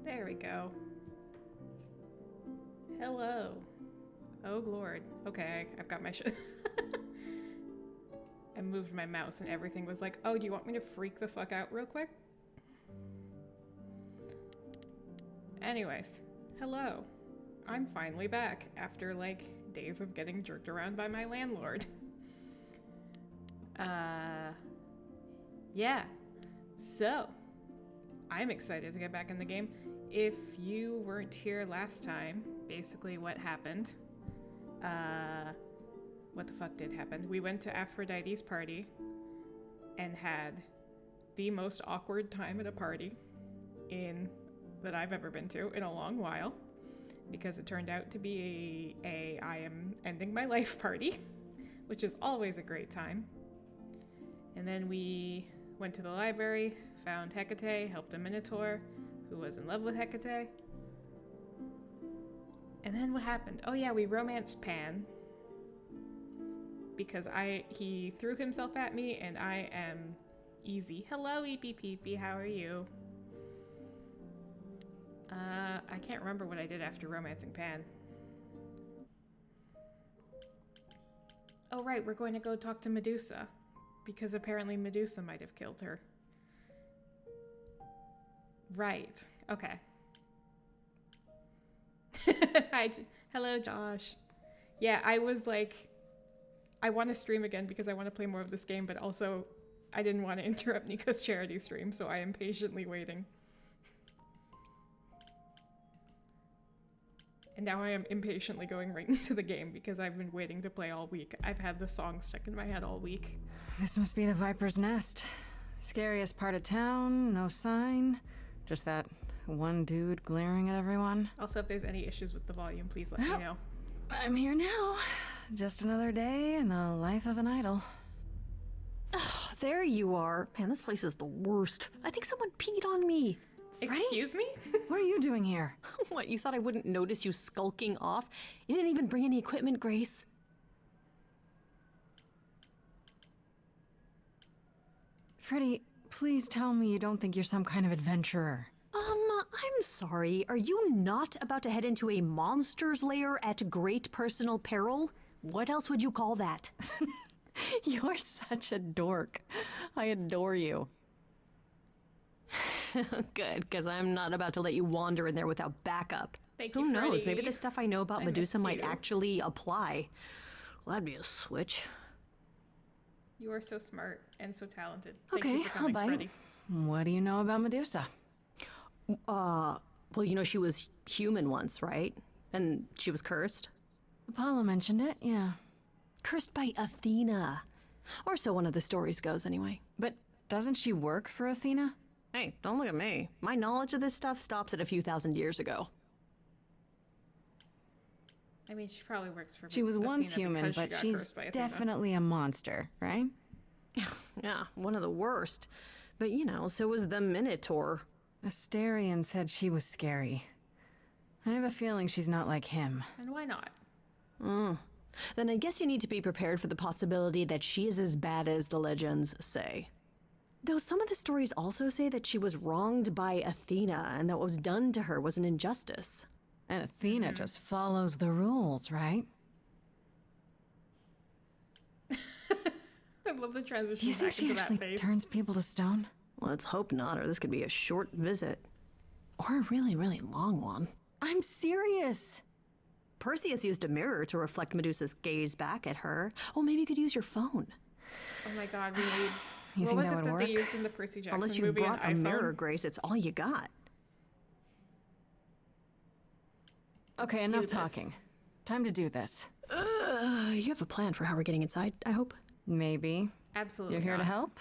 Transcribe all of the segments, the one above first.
There we go. Hello. Oh, Lord. Okay, I've got my shit. I moved my mouse and everything was like, oh, do you want me to freak the fuck out real quick? Anyways, hello. I'm finally back after, like, days of getting jerked around by my landlord. Yeah. So, I'm excited to get back in the game. If you weren't here last time, basically what happened, what the fuck did happen? We went to Aphrodite's party and had the most awkward time at a party that I've ever been to in a long while, because it turned out to be a I am ending my life party, which is always a great time. And then we went to the library, found Hecate, helped a Minotaur who was in love with Hecate. And then what happened? Oh yeah, we romanced Pan. Because he threw himself at me and I am easy. Hello, EPPP, how are you? I can't remember what I did after romancing Pan. Oh right, we're going to go talk to Medusa. Because apparently Medusa might have killed her. Right. Okay. Hello, Josh. Yeah, I was like, I want to stream again because I want to play more of this game, but also I didn't want to interrupt Nico's charity stream, so I am patiently waiting. And now I am impatiently going right into the game because I've been waiting to play all week. I've had the song stuck in my head all week. This must be the Viper's Nest. Scariest part of town, no sign. Just that one dude glaring at everyone. Also, if there's any issues with the volume, please let me know. I'm here now. Just another day in the life of an idol. Ugh, there you are. Man, this place is the worst. I think someone peed on me. Freddy? Excuse me? What are you doing here? What, you thought I wouldn't notice you skulking off? You didn't even bring any equipment, Grace. Freddy, please tell me you don't think you're some kind of adventurer. I'm sorry. Are you not about to head into a monster's lair at great personal peril? What else would you call that? You're such a dork. I adore you. Good, because I'm not about to let you wander in there without backup. Thank you, Who knows? Freddy. Maybe the stuff I know about I Medusa missed might you. actually apply. Well, that'd be a switch. You are so smart and so talented. Thank Okay, you for I'll coming, bite. Freddy. What do you know about Medusa? Well, you know, she was human once, right? And she was cursed. Apollo mentioned it, yeah. Cursed by Athena. Or so one of the stories goes, anyway. But doesn't she work for Athena? Hey, don't look at me. My knowledge of this stuff stops at a few thousand years ago. I mean, she probably works for She was Athena once human, because she but got she's cursed by Athena. definitely a monster, right? Yeah, one of the worst. But, you know, so was the Minotaur. Asterion said she was scary. I have a feeling she's not like him. And why not? Then I guess you need to be prepared for the possibility that she is as bad as the legends say. Though some of the stories also say that she was wronged by Athena and that what was done to her was an injustice. And Athena just follows the rules, right? I love the transition Do you think back she into that actually face. turns people to stone? Let's hope not, or this could be a short visit. Or a really, really long one. I'm serious. Perseus used a mirror to reflect Medusa's gaze back at her. Oh, maybe you could use your phone. Oh my god, we need... You what think was that it would that they work? used in the Percy Jackson Unless you movie? brought a an iPhone? mirror, Grace, it's all you got. Okay, Let's enough do this. talking. Time to do this. You have a plan for how we're getting inside, I hope? Maybe. Absolutely You're here to not. help?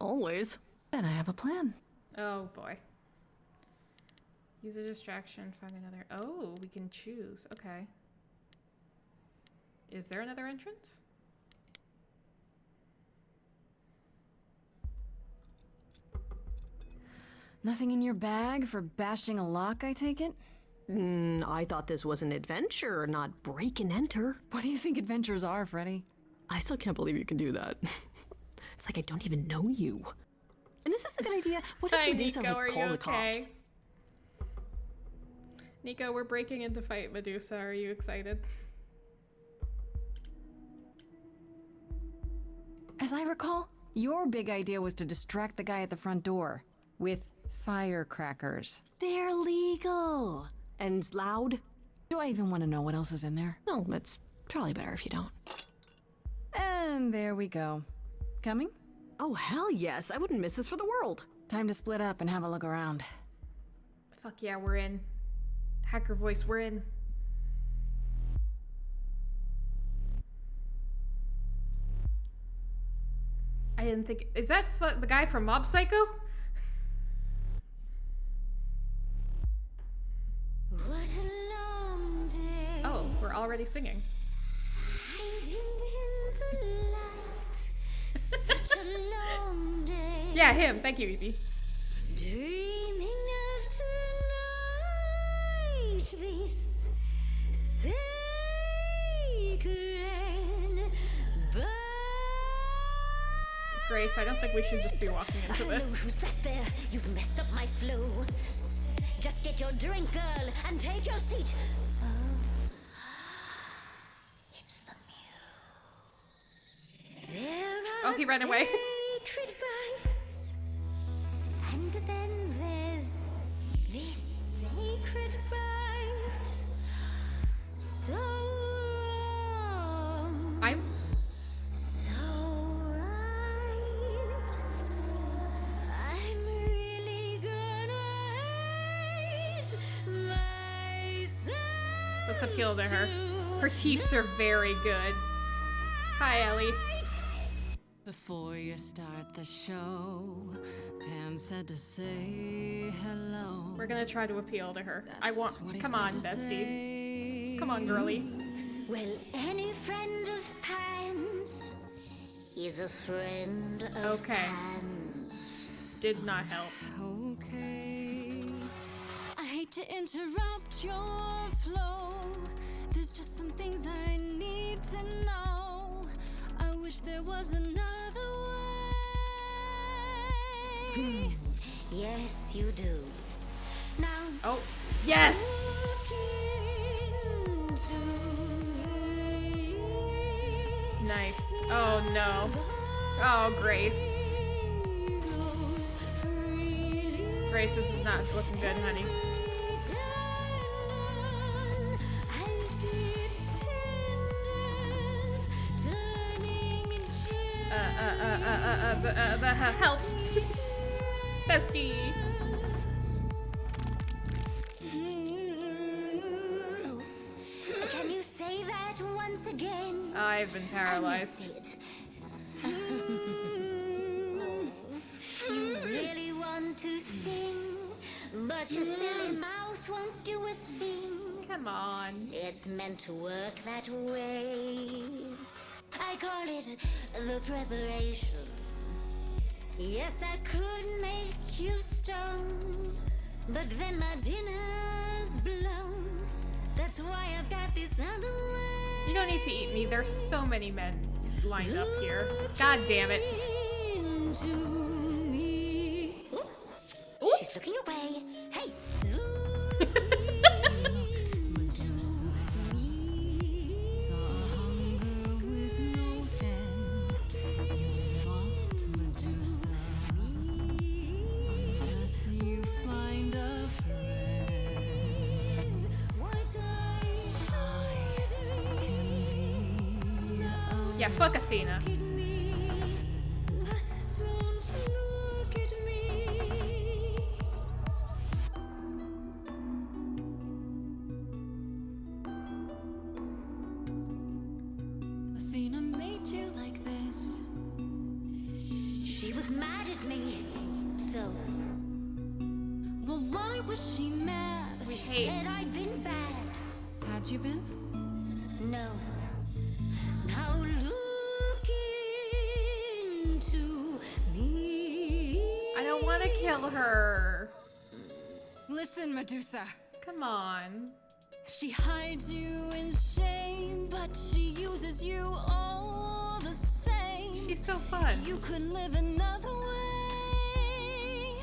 Always. Then I have a plan. Oh boy. Use a distraction, find another... Oh, we can choose. Okay. Is there another entrance? Nothing in your bag for bashing a lock, I take it? I thought this was an adventure, not break and enter. What do you think adventures are, Freddy? I still can't believe you can do that. It's like I don't even know you. And is this a good idea? What if Hi, Medusa Nico, like are call you the cops? okay? Nico, we're breaking in to fight Medusa. Are you excited? As I recall, your big idea was to distract the guy at the front door with firecrackers. They're legal. And loud. Do I even want to know what else is in there? No, it's probably better if you don't. And there we go. Coming? Oh, hell yes. I wouldn't miss this for the world. Time to split up and have a look around. Fuck yeah, we're in. Hacker voice, we're in. I didn't think... Is that the guy from Mob Psycho? What a long day. Oh, we're already singing. Hiding in the light. Such a long day. Yeah, him. Thank you, Evie. Dreaming of tonight. This sacred bond. Grace, I don't think we should just be walking into Hello, this. who's that there? You've messed up my flow. Just get your drink, girl, and take your seat. Oh, it's the muse. There are he ran away. sacred bites, and then there's this sacred bite. So wrong. I'm... So right. I'm really gonna hate myself. Let's appeal to her. Her teeths are very good. Hi, Ellie. Before you start the show, Pan said to say hello. We're gonna try to appeal to her. That's I want... what he Come said on, to bestie. say. Come on, girly. Well, any friend of Pan's is a friend of Okay. Pan's. Did not help. Okay. I hate to interrupt your flow. There's just some things I need to know. I wish there was another way. Yes, you do. Now, Oh, yes! look into me. Nice. Oh, no. Oh, Grace. Grace, this is not looking good, honey. Help! Bestie! Can you say that once again? I've been I paralyzed. missed it. You really want to sing, but your silly mouth won't do a thing. Come on. It's meant to work that way. I call it the preparation. Yes, I could make you stoned, but then my dinner's blown. That's why I've got this other way. You don't need to eat me. There's so many men lined up here. God damn it. Into me. Ooh, Ooh. she's looking away. Hey, look. Saw hunger with no end. You lost Medusa. Unless you find a friend, What I can be a Yeah, fuck Athena. look at me, but don't look at me. Athena made you like this. She was mad at me, so Well, why was she mad? We she hate. said I'd been bad. Had you been? No. Now look into me. I don't want to kill her. Listen, Medusa. Come on. She hides you in shame, but she uses you all the same. She's so fun. You could live another way.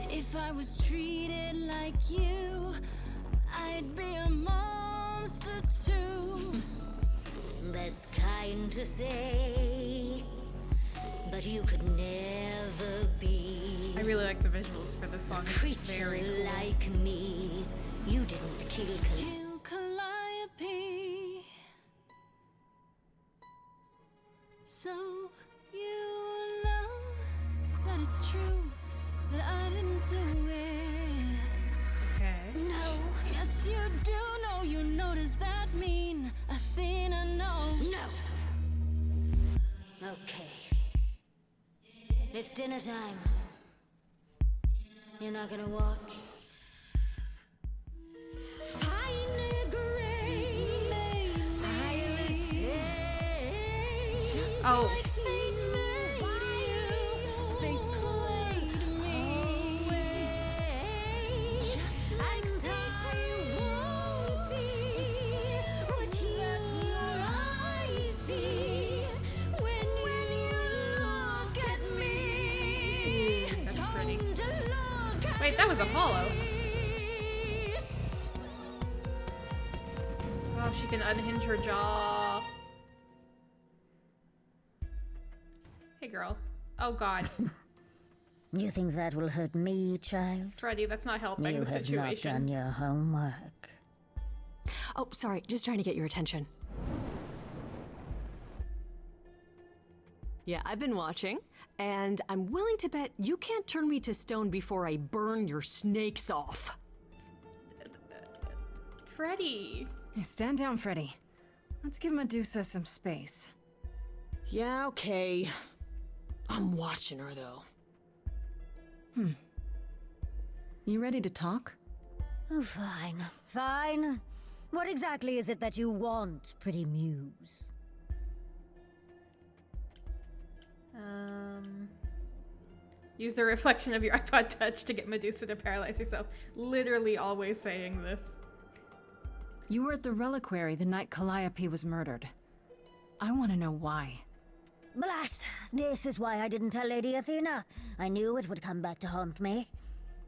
If I was treated like you, I'd be a monster too. That's kind to say, but you could never be I really like the visuals for this song. a It's creature very cool. like me. You didn't kill Kill Calliope. So you know that it's true that I didn't do it. Okay. No, Yes, you do know. You know, does that mean Athena knows? no. Okay. It's dinner time. You're not gonna watch? Fine grace, just Oh. like fate made you, fate played me. Just like fate won't see what your eyes see when you look at me. That's pretty. Don't look at Wait, that was Apollo. me. Oh, she can unhinge her jaw. Hey, girl. Oh, God. You think that will hurt me, child? Freddy, that's not helping You the have not situation. done your homework. Oh, sorry, just trying to get your attention. Yeah, I've been watching, and I'm willing to bet you can't turn me to stone before I burn your snakes off. Freddy. Hey, stand down, Freddy. Let's give Medusa some space. Yeah, okay. I'm watching her, though. You ready to talk? Oh, fine. Fine. What exactly is it that you want, pretty muse? Use the reflection of your iPod Touch to get Medusa to paralyze herself. Literally always saying this. You were at the reliquary the night Calliope was murdered. I want to know why. Blast! This is why I didn't tell Lady Athena. I knew it would come back to haunt me.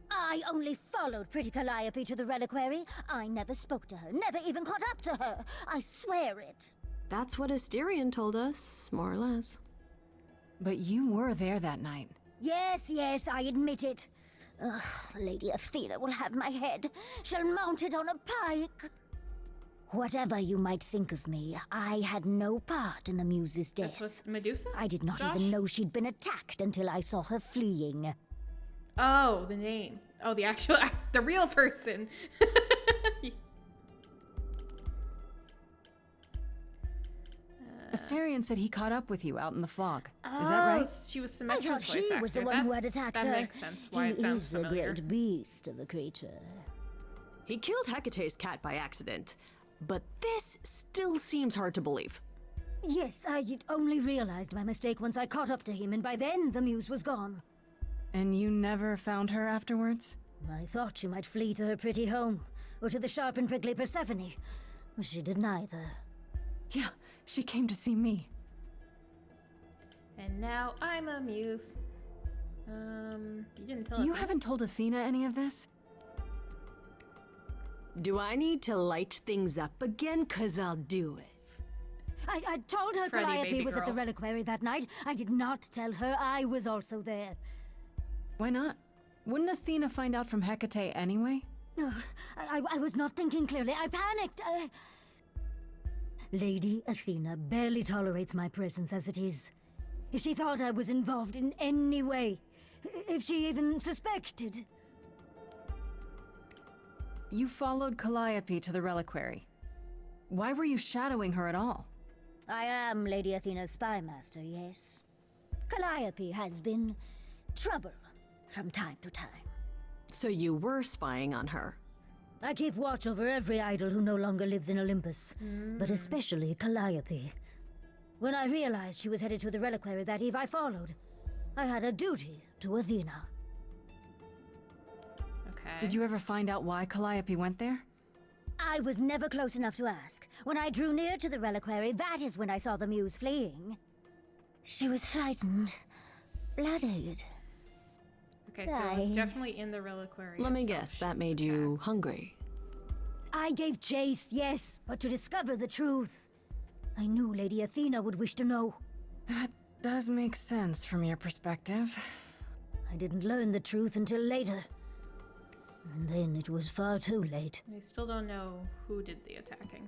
I only followed pretty Calliope to the reliquary. I never spoke to her, never even caught up to her. I swear it. That's what Asterion told us, more or less. But you were there that night. Yes, yes, I admit it. Ugh, Lady Athena will have my head. She'll mount it on a pike. Whatever you might think of me, I had no part in the muse's That's death. what's Medusa? I did not Josh? even know she'd been attacked until I saw her fleeing. Oh, the name. Oh, the actual, the real person. Asterion said he caught up with you out in the fog. Is that right? She was I Symmetra's thought voice he was the actor. one who had That's- attacked that her. makes sense why he it sounds is familiar. a great beast of a creature. He killed Hecate's cat by accident, but this still seems hard to believe. Yes, I had only realized my mistake once I caught up to him, and by then the muse was gone. And you never found her afterwards? I thought she might flee to her pretty home, or to the sharp and prickly Persephone. She did neither. Yeah, she came to see me. And now I'm a muse. You didn't tell us. You haven't told Athena any of this? Do I need to light things up again? 'Cause I'll do it. I told her Freddy, Calliope baby was at the girl. reliquary that night. I did not tell her I was also there. Why not? Wouldn't Athena find out from Hecate anyway? I was not thinking clearly. I panicked. Lady Athena barely tolerates my presence as it is. If she thought I was involved in any way, if she even suspected. You followed Calliope to the reliquary. Why were you shadowing her at all? I am Lady Athena's spy master, yes. Calliope has been trouble from time to time. So you were spying on her. I keep watch over every idol who no longer lives in Olympus, but especially Calliope. When I realized she was headed to the reliquary that eve, I followed. I had a duty to Athena. Okay. Did you ever find out why Calliope went there? I was never close enough to ask. When I drew near to the reliquary, that is when I saw the muse fleeing. She was frightened, blooded. Okay, so it's I- definitely in the reliquary. Let me itself. guess, that She made was you attacked. hungry. I gave chase, yes, but to discover the truth. I knew Lady Athena would wish to know. That does make sense from your perspective. I didn't learn the truth until later. And then it was far too late. I still don't know who did the attacking.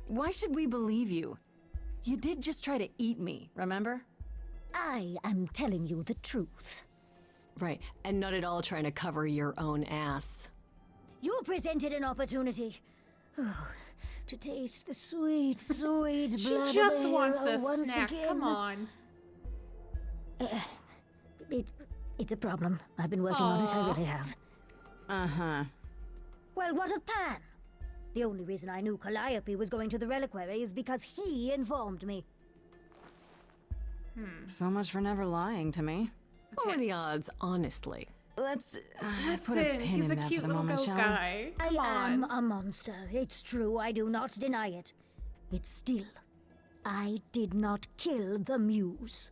Why should we believe you? You did just try to eat me, remember? I am telling you the truth. Right, and not at all trying to cover your own ass. You presented an opportunity. Oh, to taste the sweet, sweet She blood just of the wants hero a once snack. again. Come on. It's a problem. I've been working on it, I really have. Uh-huh. Well, what of Pan? The only reason I knew Calliope was going to the reliquary is because he informed me. So much for never lying to me. What were the odds, honestly? Let's Listen, put a pin he's in a that cute for the little moment, goat shall guy. Come I am on. a monster. It's true. I do not deny it. It's still, I did not kill the muse.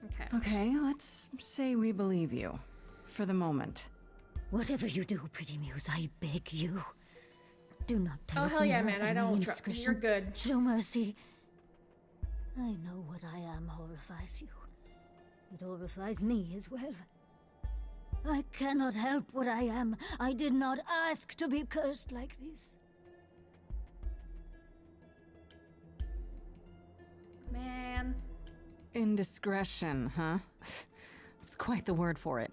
Okay. we? Okay, let's say we believe you. For the moment. Whatever you do, pretty muse, I beg you. Do not tell Oh, hell yeah, Athena man. I of my don't trust. indiscretion. You're good. Show mercy. I know what I am horrifies you. It horrifies me as well. I cannot help what I am. I did not ask to be cursed like this. Man. Indiscretion, huh? That's quite the word for it.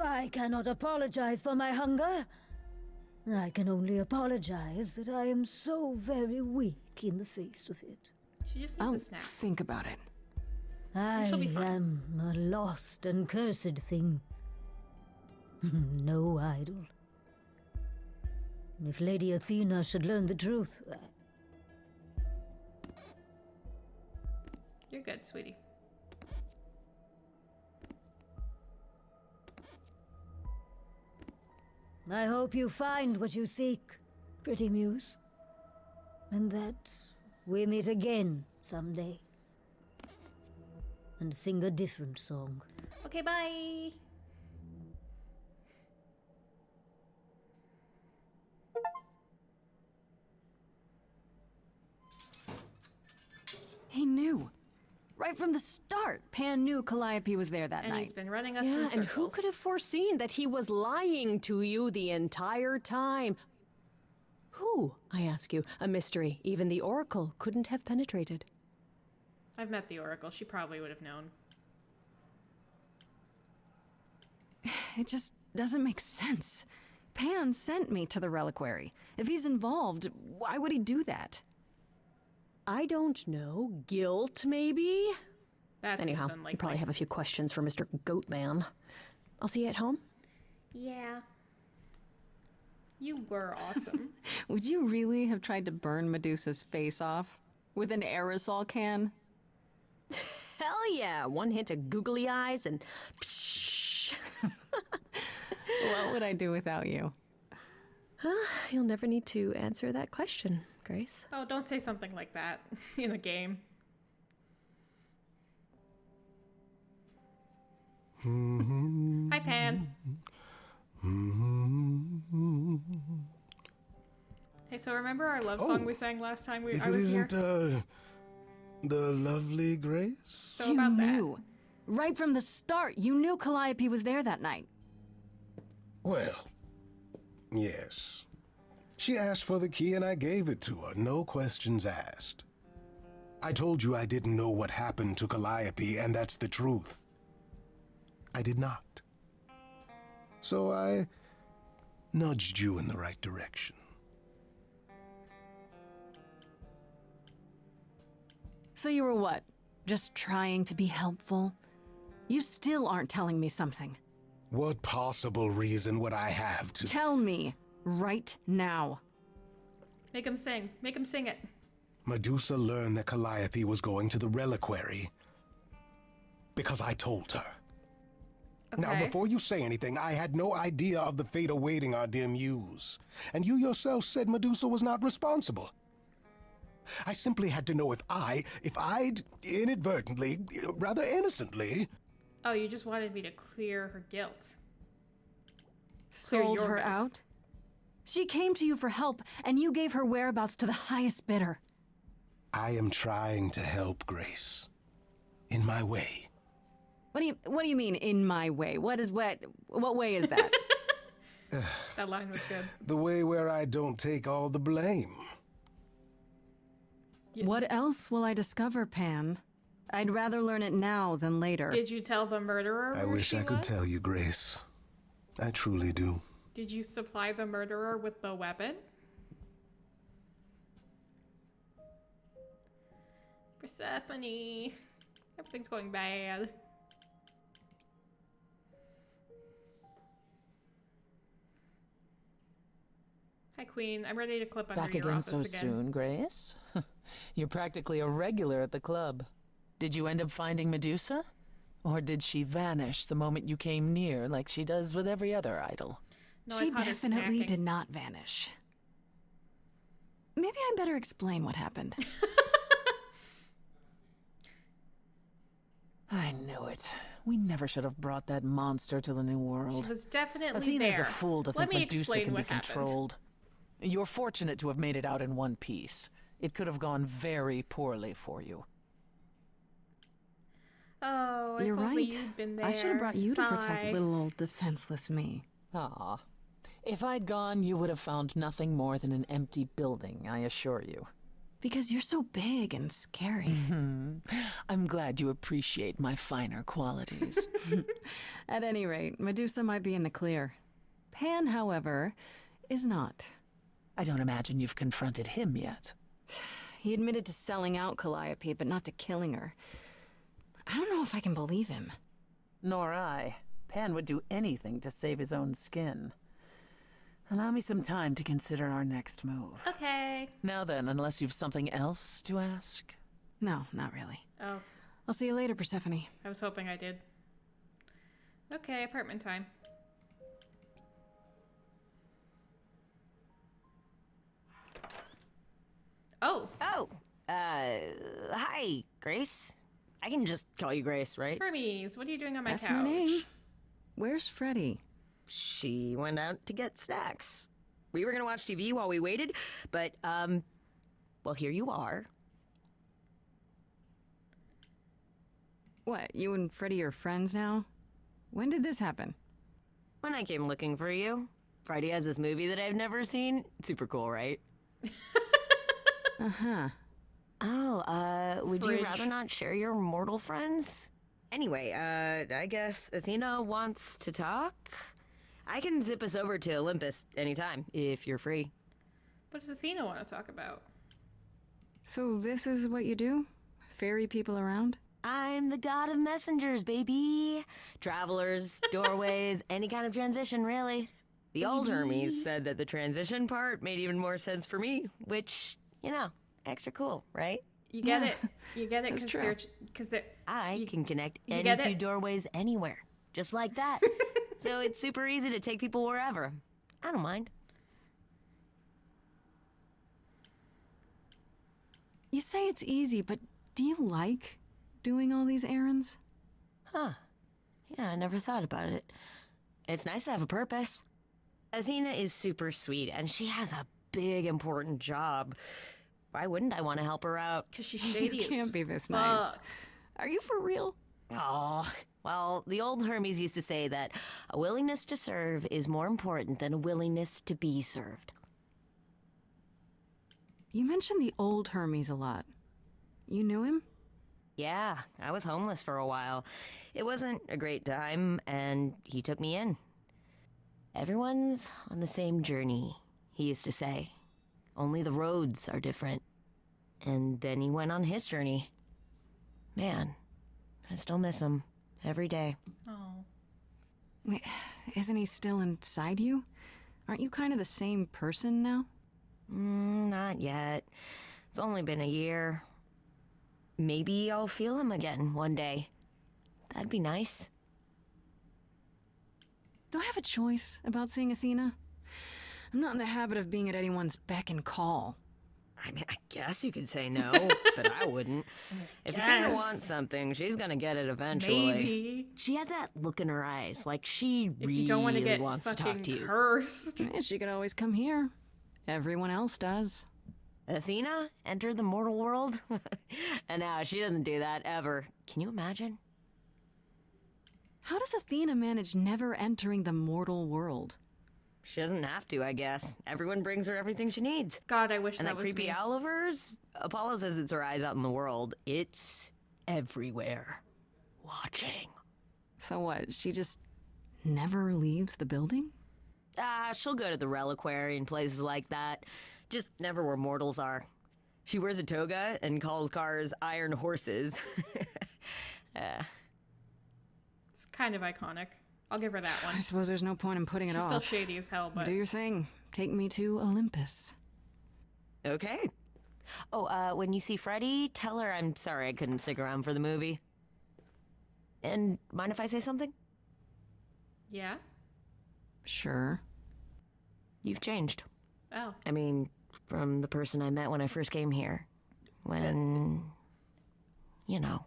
I cannot apologize for my hunger. I can only apologize that I am so very weak in the face of it. She just needs I'll a snack. think about it. I She'll be fine. am a lost and cursed thing. No idol. If Lady Athena should learn the truth, You're good, sweetie. I hope you find what you seek, pretty muse. And that we meet again someday. And sing a different song. Okay, bye. He knew. Right from the start, Pan knew Calliope was there that And night. he's been running us in Yeah, circles. and who could have foreseen that he was lying to you the entire time? Who, I ask you, a mystery even the Oracle couldn't have penetrated. I've met the Oracle. She probably would have known. It just doesn't make sense. Pan sent me to the reliquary. If he's involved, why would he do that? I don't know. Guilt, maybe? That Anyhow, seems you unlikely. probably have a few questions for Mr. Goatman. I'll see you at home. Yeah. You were awesome. Would you really have tried to burn Medusa's face off? With an aerosol can? Hell yeah! One hint of googly eyes and... What would I do without you? You'll never need to answer that question, Grace. Oh, don't say something like that in a game. Hi, Pan. Hey, so remember our love song we sang last time If I it was here? isn't, the lovely Grace? So You about knew. Right from the start, you knew Calliope was there that night. Well, yes. She asked for the key and I gave it to her, no questions asked. I told you I didn't know what happened to Calliope, and that's the truth. I did not. So I nudged you in the right direction. So you were what? Just trying to be helpful? You still aren't telling me something. What possible reason would I have to? Tell me, right now. that. Make him sing. Make him sing it. Medusa learned that Calliope was going to the reliquary because I told her. Okay. Now, before you say anything, I had no idea of the fate awaiting our dear muse. And you yourself said Medusa was not responsible. I simply had to know if I'd inadvertently, rather innocently... Oh, you just wanted me to clear her guilt. Sold your her guilt. out? She came to you for help, and you gave her whereabouts to the highest bidder. I am trying to help Grace. In my way. What do you mean, in my way? What way is that? That line was good. The way where I don't take all the blame. What else will I discover, Pan? I'd rather learn it now than later. Did you tell the murderer I where wish she I could was? tell you, Grace. I truly do. Did you supply the murderer with the weapon? Persephone. Everything's going bad. Hi, Queen. I'm ready to clip under Back your again office so soon, Grace? You're practically a regular at the club. Did you end up finding Medusa? Or did she vanish the moment you came near, like she does with every other idol? No, I She caught her definitely snacking. did not vanish. Maybe I better explain what happened. I knew it. We never should have brought that monster to the New World. She was definitely Athena's there. a fool to Let think me Medusa explain can be what happened. controlled. You're fortunate to have made it out in one piece. It could have gone very poorly for you. Oh, if You're only right. you'd been there. I should have brought you to protect Sigh. little old defenseless me. Ah. If I'd gone, you would have found nothing more than an empty building, I assure you. Because you're so big and scary. I'm glad you appreciate my finer qualities. At any rate, Medusa might be in the clear. Pan, however, is not. I don't imagine you've confronted him yet. He admitted to selling out Calliope, but not to killing her. I don't know if I can believe him. Nor I. Pan would do anything to save his own skin. Allow me some time to consider our next move. Okay. Now then, unless you've something else to ask. No, not really. Oh, I'll see you later, Persephone. I was hoping I did. Okay, apartment time. Oh, Oh, hi, Grace. I can just call you Grace, right? Hermes, what are you doing on my That's couch? my name. Where's Freddy? She went out to get snacks. We were gonna watch TV while we waited, but, well, here you are. What, you and Freddy are friends now? When did this happen? When I came looking for you, Friday has this movie that I've never seen. Super cool, right? Uh-huh. Oh, would Fridge. you rather not share your mortal friends? Anyway, I guess Athena wants to talk? I can zip us over to Olympus anytime, if you're free. What does Athena want to talk about? So this is what you do? Ferry people around? I'm the god of messengers, baby. Travelers, doorways, any kind of transition, really. The old Hermes said that the transition part made even more sense for me, which, you know, extra cool, right? You get Yeah, it. You get it that's because they're I can connect you any get two it? doorways anywhere, just like that. So it's super easy to take people wherever. I don't mind. You say it's easy, but do you like doing all these errands? Huh. Yeah, I never thought about it. It's nice to have a purpose. Athena is super sweet, and she has a big, important job. Why wouldn't I want to help her out? because she's shady. You as can't be this nice. fuck. Are you for real? Oh, well, the old Hermes used to say that a willingness to serve is more important than a willingness to be served. You mentioned the old Hermes a lot. You knew him? Yeah, I was homeless for a while. It wasn't a great time, and he took me in. Everyone's on the same journey, he used to say. Only the roads are different. And then he went on his journey. Man, I still miss him every day. Oh. Wait, isn't he still inside you? Aren't you kind of the same person now? Not yet. It's only been a year. Maybe I'll feel him again one day. That'd be nice. Do I have a choice about seeing Athena? I'm not in the habit of being at anyone's beck and call. I mean, I guess you could say no, but I wouldn't. If Athena wants something, she's gonna get it eventually. Maybe. She had that look in her eyes, like she If you don't want to really get wants to talk fucking to you. cursed. She could always come here. Everyone else does. Athena entered the mortal world? And now she doesn't do that ever. Can you imagine? How does Athena manage never entering the mortal world? She doesn't have to, I guess. Everyone brings her everything she needs. God, I wish And that that was creepy me. owl of hers? Apollo says it's her eyes out in the world. It's everywhere. Watching. So what, she just never leaves the building? She'll go to the reliquary and places like that. Just never where mortals are. She wears a toga and calls cars iron horses. It's kind of iconic. I'll give her that one. I suppose there's no point in putting it She's off. still shady as hell, but Do your thing. Take me to Olympus. Okay. Oh, when you see Freddie, tell her I'm sorry I couldn't stick around for the movie. And mind if I say something? yeah. Sure. You've changed. Oh, I mean, from the person I met when I first came here. When, you know,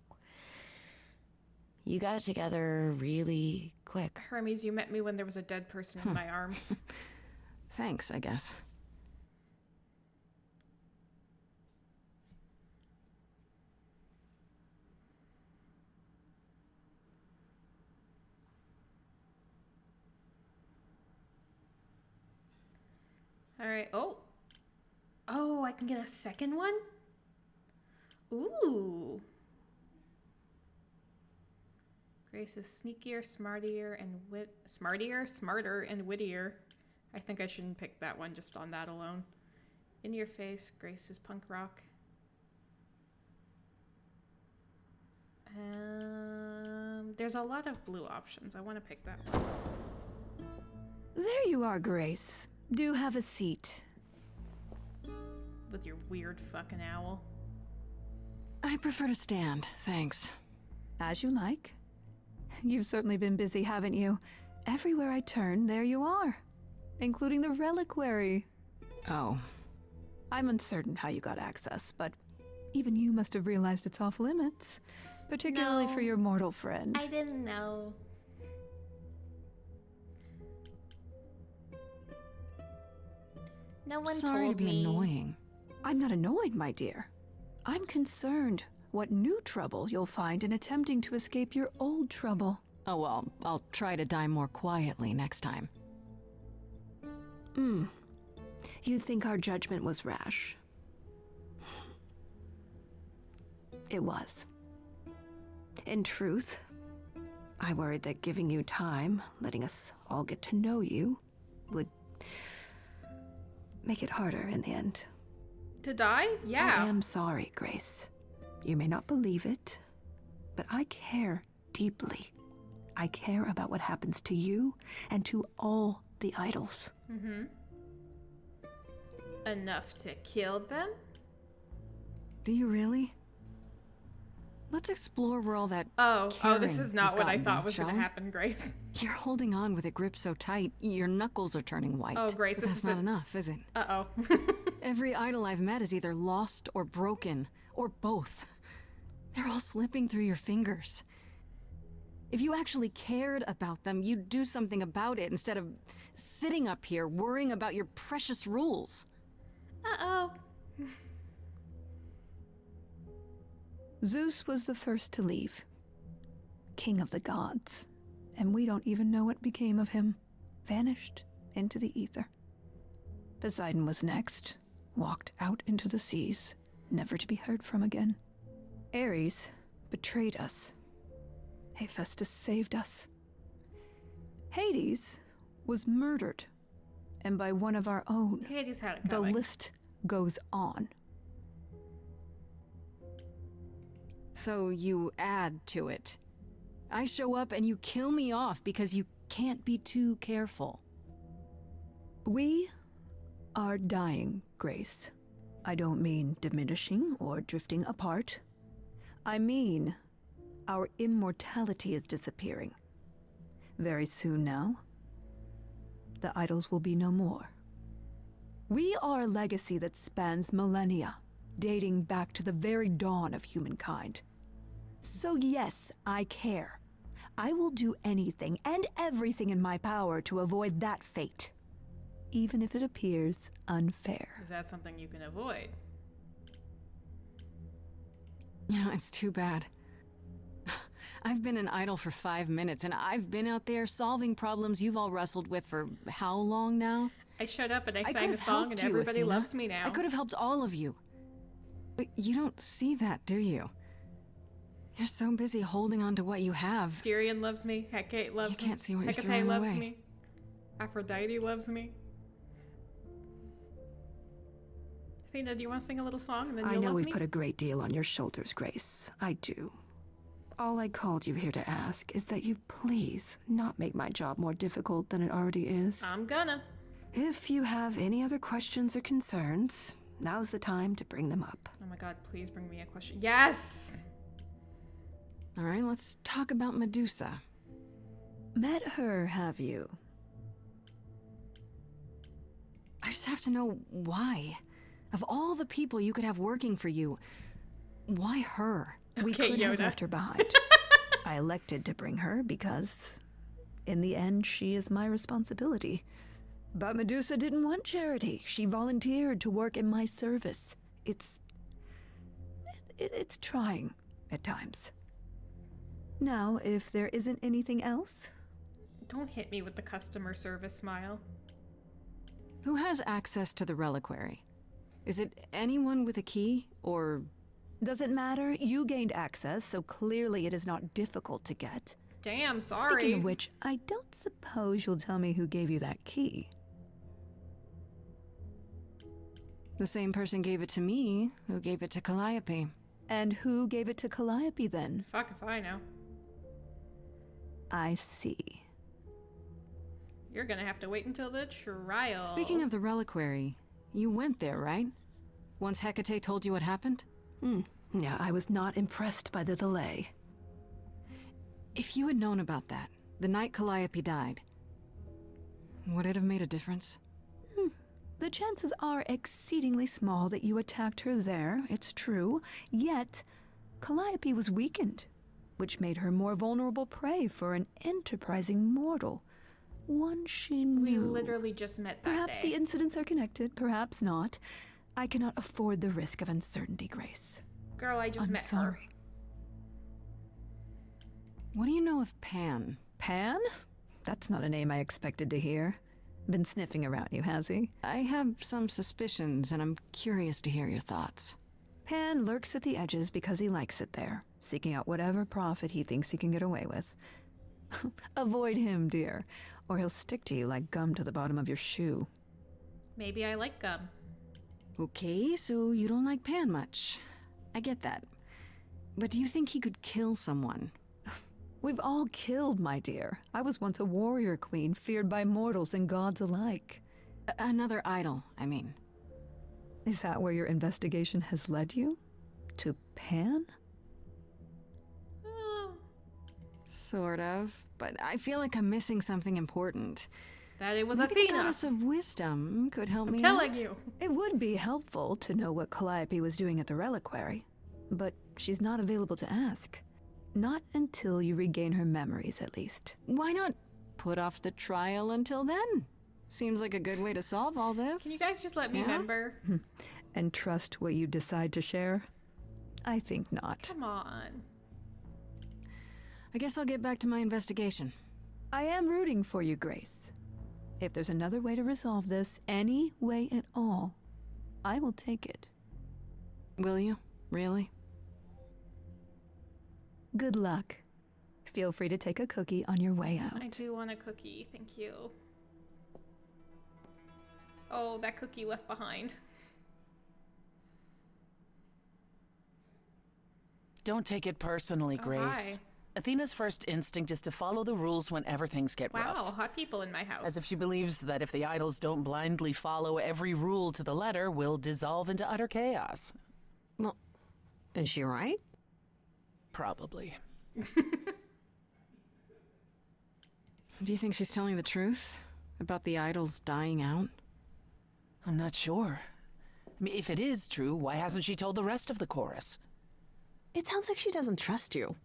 you got it together really quick. Hermes, you met me when there was a dead person in my arms. Thanks, I guess. All right. Oh, I can get a second one? Ooh. Grace is sneakier, smarter, and wittier. I think I shouldn't pick that one just on that alone. In your face, Grace is punk rock. There's a lot of blue options. I want to pick that one. There you are, Grace. Do have a seat. With your weird fucking owl. I prefer to stand, thanks. As you like. You've certainly been busy, haven't you? Everywhere I turn, there you are. Including the reliquary. Oh, I'm uncertain how you got access, but even you must have realized it's off limits. Particularly for your mortal friend. I didn't know. No one sorry to told be me. annoying. I'm not annoyed, my dear. I'm concerned what new trouble you'll find in attempting to escape your old trouble. Oh well, I'll try to die more quietly next time. You think our judgment was rash? It was. In truth, I worried that giving you time, letting us all get to know you, would make it harder in the end. To die? Yeah. I am sorry, Grace. You may not believe it, but I care deeply. I care about what happens to you and to all the idols. Enough to kill them? Do you really? Let's explore where all that Oh, this caring is has not what I gotten thought you, was shall going to we? happen, Grace. You're holding on with a grip so tight, your knuckles are turning white. Oh, Grace, But this that's is not a- enough, is it? Uh-oh. Every idol I've met is either lost or broken, or both. They're all slipping through your fingers. If you actually cared about them, you'd do something about it instead of sitting up here worrying about your precious rules. Uh-oh. Zeus was the first to leave. King of the gods. And we don't even know what became of him. Vanished into the ether. Poseidon was next. Walked out into the seas, never to be heard from again. Ares betrayed us. Hephaestus saved us. Hades was murdered. And by one of our own. Hades had it The coming. list goes on. So you add to it. I show up and you kill me off because you can't be too careful. We are dying, Grace. I don't mean diminishing or drifting apart. I mean our immortality is disappearing. Very soon now, the idols will be no more. We are a legacy that spans millennia, dating back to the very dawn of humankind. So yes, I care. I will do anything and everything in my power to avoid that fate, even if it appears unfair. Is that something you can avoid? You know, it's too bad. I've been an idol for 5 minutes, and I've been out there solving problems you've all wrestled with for how long now? I showed up and I sang a could've song helped and you, everybody Athena. loves me now. I could have helped all of you. But you don't see that, do you? You're so busy holding on to what you have. Styrian loves me. Hecate loves me. You can't see what you're Hecate throwing loves away. me. Aphrodite loves me. Athena, do you want to sing a little song and then I you'll know love we've me? put a great deal on your shoulders, Grace. I do. All I called you here to ask is that you please not make my job more difficult than it already is. I'm gonna. If you have any other questions or concerns, now's the time to bring them up. Oh my god, please bring me a question. Yes! All right, let's talk about Medusa. Met her, have you? I just have to know why. Of all the people you could have working for you, why her? We Okay, could have Yoda. left her behind. I elected to bring her because, in the end, she is my responsibility. But Medusa didn't want charity. She volunteered to work in my service. It's trying at times. Now, if there isn't anything else, Don't hit me with the customer service smile. Who has access to the reliquary? Is it anyone with a key, or... doesn't matter. You gained access, so clearly it is not difficult to get. Damn, sorry. Speaking of which, I don't suppose you'll tell me who gave you that key. The same person gave it to me who gave it to Calliope. And who gave it to Calliope then? Fuck if I know. I see. You're gonna have to wait until the trial. Speaking of the reliquary, you went there, right? Once Hecate told you what happened? Yeah, I was not impressed by the delay. If you had known about that, the night Calliope died, would it have made a difference? The chances are exceedingly small that you attacked her there, it's true. Yet, Calliope was weakened, which made her more vulnerable prey for an enterprising mortal. One she We knew. literally just met that Perhaps day. the incidents are connected, perhaps not. I cannot afford the risk of uncertainty, Grace. Girl, I just I'm met her. sorry. What do you know of Pan? Pan? That's not a name I expected to hear. Been sniffing around you, has he? I have some suspicions, and I'm curious to hear your thoughts. Pan lurks at the edges because he likes it there, seeking out whatever profit he thinks he can get away with. Avoid him, dear, or he'll stick to you like gum to the bottom of your shoe. Maybe I like gum. Okay, so you don't like Pan much. I get that. But do you think he could kill someone? We've all killed, my dear. I was once a warrior queen, feared by mortals and gods alike. Another idol, I mean. Is that where your investigation has led you? To Pan? Oh, Sort of. But I feel like I'm missing something important. that it was Maybe the Athena. goddess of wisdom could help I'm me telling out. you. It would be helpful to know what Calliope was doing at the reliquary, but she's not available to ask. Not until you regain her memories, at least. Why not put off the trial until then? Seems like a good way to solve all this. Can you guys just let me Yeah? remember? And trust what you decide to share? I think not. Come on. I guess I'll get back to my investigation. I am rooting for you, Grace. If there's another way to resolve this, any way at all, I will take it. Will you? Really? Good luck. Feel free to take a cookie on your way out. I do want a cookie. Thank you. Oh, that cookie left behind. Don't take it personally, Oh, Grace. hi. Athena's first instinct is to follow the rules whenever things get Wow, rough. hot people in my house. As if she believes that if the idols don't blindly follow every rule to the letter, we'll dissolve into utter chaos. Well, is she right? Probably. Do you think she's telling the truth? About the idols dying out? I'm not sure. I mean, if it is true, why hasn't she told the rest of the chorus? It sounds like she doesn't trust you.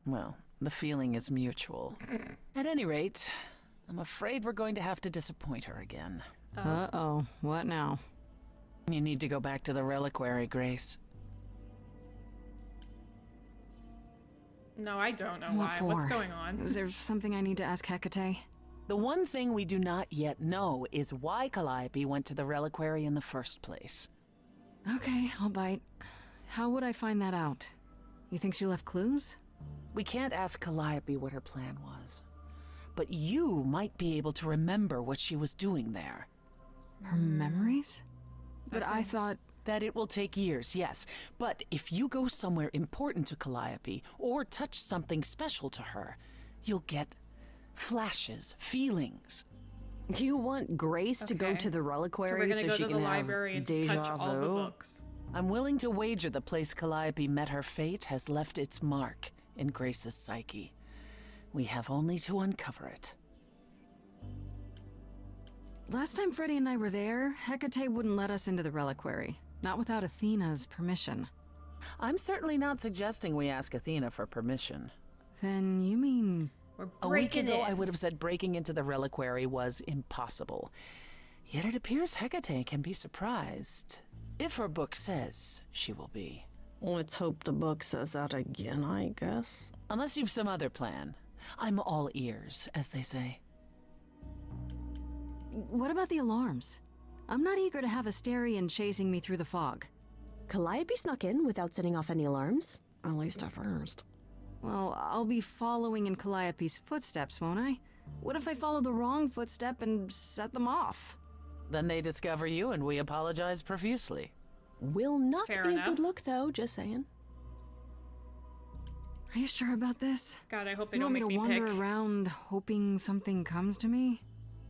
Well, the feeling is mutual. At any rate, I'm afraid we're going to have to disappoint her again. Uh-oh. What now? You need to go back to the reliquary, Grace. No, I don't know What why. for? What's going on? Is there something I need to ask Hecate? The one thing we do not yet know is why Calliope went to the reliquary in the first place. Okay, I'll bite. How would I find that out? You think she left clues? We can't ask Calliope what her plan was. But you might be able to remember what she was doing there. Her memories? But I thought... That it will take years, yes. But if you go somewhere important to Calliope, or touch something special to her, you'll get flashes, feelings. Do you want Grace to go Okay. to the So we're reliquary gonna so go she to the can have library and just deja touch all the vu? books. I'm willing to wager the place Calliope met her fate has left its mark in Grace's psyche. We have only to uncover it. Last time Freddie and I were there, Hecate wouldn't let us into the reliquary. Not without Athena's permission. I'm certainly not suggesting we ask Athena for permission. Then you mean... We're A week breaking ago, in. I would have said breaking into the reliquary was impossible. Yet it appears Hecate can be surprised. If her book says she will be. Let's hope the book says that again, I guess. Unless you've some other plan. I'm all ears, as they say. What about the alarms? I'm not eager to have Asterion chasing me through the fog. Calliope snuck in without setting off any alarms. At least at first. Well, I'll be following in Calliope's footsteps, won't I? What if I follow the wrong footstep and set them off? Then they discover you, and we apologize profusely. Will not Fair be enough. a good look, though, just saying. Are you sure about this? God, I hope they You don't want me make to me wander pick. around hoping something comes to me?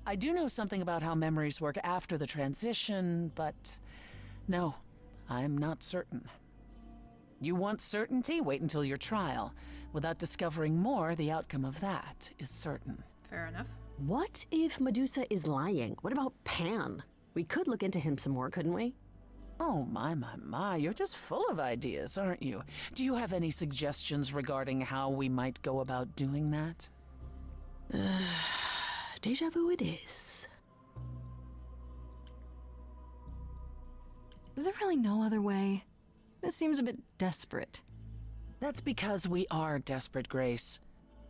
I do know something about how memories work after the transition, but no, I'm not certain. You want certainty? Wait until your trial. Without discovering more, the outcome of that is certain. Fair enough. What if Medusa is lying? What about Pan? We could look into him some more, couldn't we? Oh, my, you're just full of ideas, aren't you? Do you have any suggestions regarding how we might go about doing that? Deja vu it is. Is there really no other way? This seems a bit desperate. That's because we are desperate, Grace.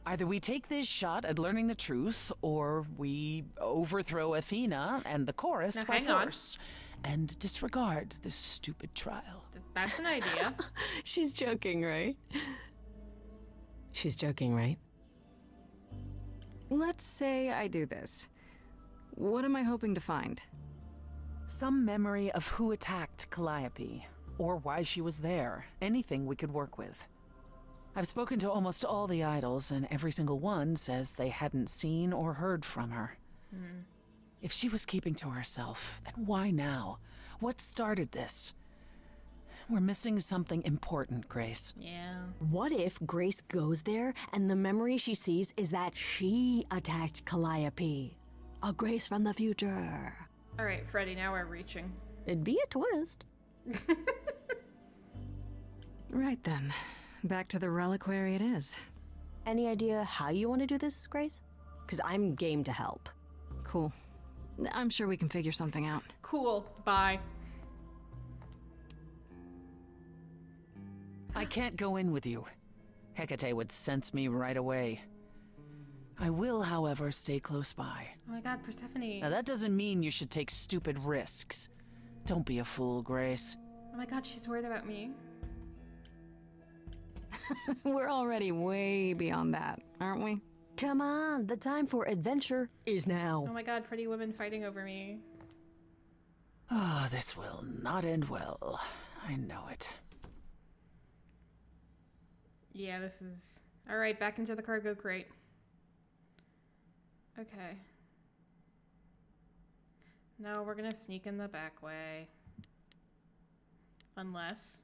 Either we take this shot at learning the truth, or we overthrow Athena and the chorus Now, by hang on. force and disregard this stupid trial. That's an idea. She's joking, right? She's joking, right? Let's say I do this. What am I hoping to find? Some memory of who attacked Calliope, or why she was there. Anything we could work with. I've spoken to almost all the idols, and every single one says they hadn't seen or heard from her. If she was keeping to herself, then why now? What started this? We're missing something important, Grace. Yeah. What if Grace goes there and the memory she sees is that she attacked Calliope? A Grace from the future. All right, Freddie, now we're reaching. It'd be a twist. Right then. Back to the reliquary it is. Any idea how you want to do this, Grace? Because I'm game to help. Cool. I'm sure we can figure something out. Cool. Bye. I can't go in with you. Hecate would sense me right away. I will, however, stay close by. Oh my God, Persephone. Now, that doesn't mean you should take stupid risks. Don't be a fool, Grace. Oh my God, she's worried about me. We're already way beyond that, aren't we? Come on, the time for adventure is now. Oh my God, pretty women fighting over me. Oh, this will not end well. I know it. Yeah, this is... All right, back into the cargo crate. Okay. No, we're gonna sneak in the back way. Unless...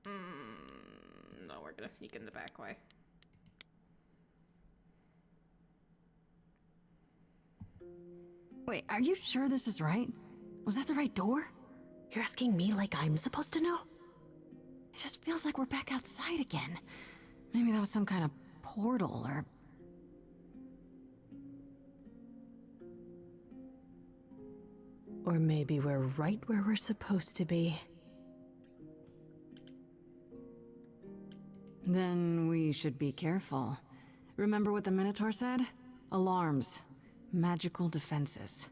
no, we're gonna sneak in the back way. Wait, are you sure this is right? Was that the right door? You're asking me like I'm supposed to know? It just feels like we're back outside again. Maybe that was some kind of portal or... Or maybe we're right where we're supposed to be. Then we should be careful. Remember what the Minotaur said? Alarms. Magical defenses.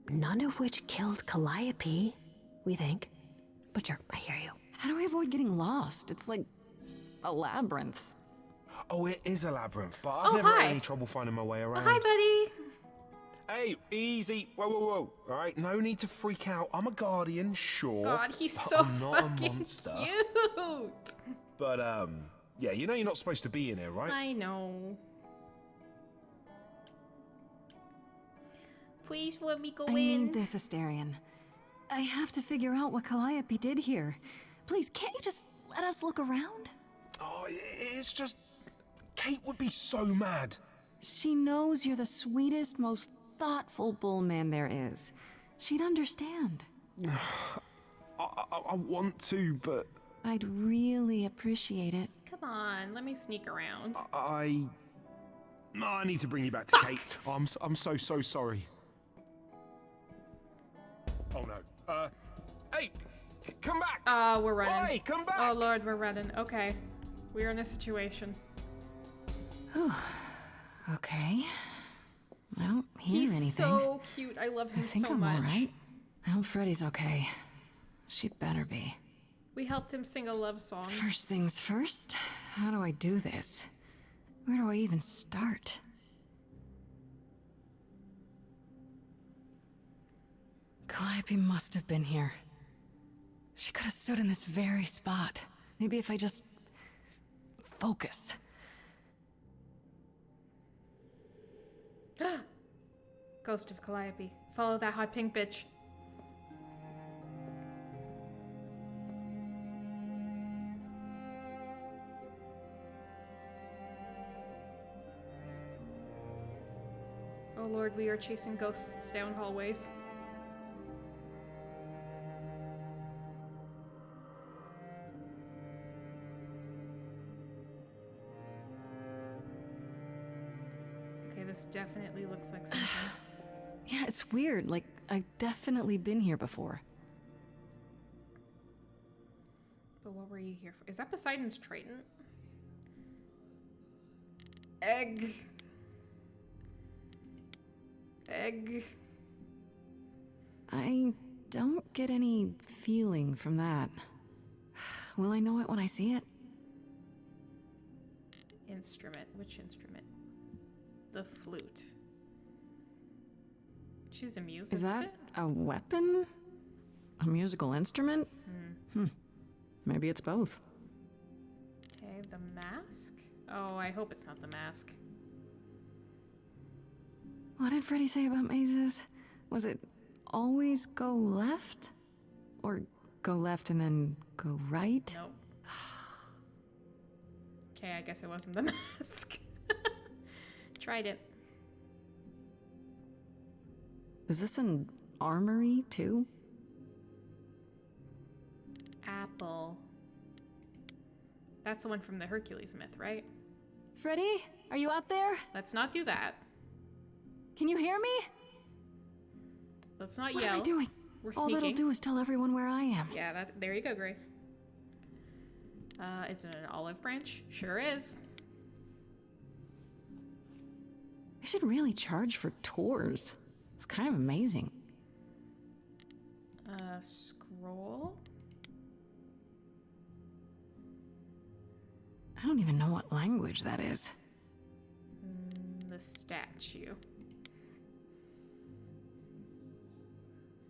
None of which killed Calliope, we think. But sure, I hear you. How do we avoid getting lost? It's like a labyrinth. Oh, it is a labyrinth, but I've never hi. had any trouble finding my way around. Hi, buddy. Hey, easy. Whoa, whoa, whoa. All right, no need to freak out. I'm a guardian, sure. God, he's but so I'm not a fucking monster. cute. But, yeah, you know you're not supposed to be in here, right? I know. Please let me go I in. need this, Asterion. I have to figure out what Calliope did here. Please, can't you just let us look around? Oh, it's just... Kate would be so mad. She knows you're the sweetest, most thoughtful bullman there is. She'd understand. I want to, but... I'd really appreciate it. Come on, let me sneak around. I need to bring you back to Kate. Oh, I'm so sorry. Oh no. Hey, come back! We're running. Oi, come back! Oh lord, we're running. Okay. We're in a situation. Okay. I don't hear He's anything. so cute. I love I him think so I'm much. alright. I hope Freddy's okay. She better be. We helped him sing a love song. First things first, how do I do this? Where do I even start? Calliope must have been here. She could have stood in this very spot. Maybe if I just... focus. Ghost of Calliope. Follow that hot pink bitch. Oh lord, we are chasing ghosts down hallways. Okay, this definitely looks like something. Yeah, it's weird. Like, I've definitely been here before. But what were you here for? Is that Poseidon's trident? Egg. Egg. I don't get any feeling from that. Will I know it when I see it? Instrument. Which instrument? The flute. She's a music. Is that a weapon? A musical instrument? Maybe it's both. Okay, the mask? Oh, I hope it's not the mask. What did Freddy say about mazes? Was it always go left? Or go left and then go right? Nope. Okay, I guess it wasn't the mask. Tried it. Is this an armory, too? Apple. That's the one from the Hercules myth, right? Freddy? Are you out there? Let's not do that. Can you hear me? Let's not What yell. am I doing? We're All sneaking. that'll do is tell everyone where I am. Yeah, there you go, Grace. Is it an olive branch? Sure is. They should really charge for tours. It's kind of amazing. Scroll? I don't even know what language that is. The statue.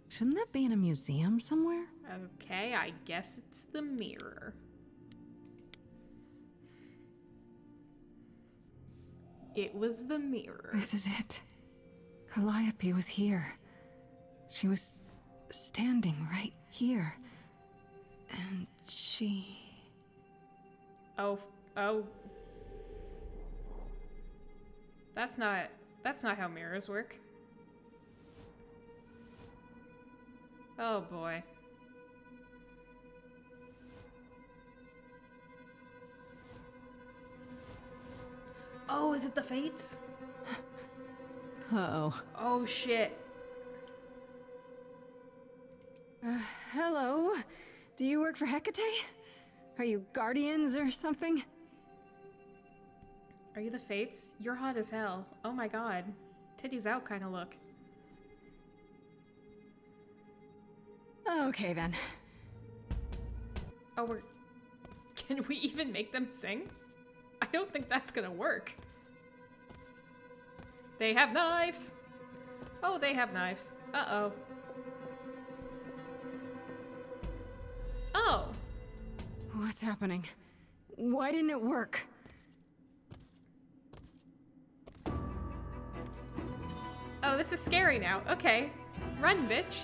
Shouldn't that be in a museum somewhere? Okay, I guess it's the mirror. It was the mirror. This is it. Calliope was here. She was standing right here. And she... Oh. That's not how mirrors work. Oh boy. Oh, is it the Fates? Uh-oh. Oh shit. Hello? Do you work for Hecate? Are you guardians or something? Are you the Fates? You're hot as hell. Oh my god. Titties out kind of look. Okay then. Oh, we're... Can we even make them sing? I don't think that's gonna work. They have knives! Oh, they have knives. Uh-oh. Oh. What's happening? Why didn't it work? Oh, this is scary now. Okay. Run, bitch.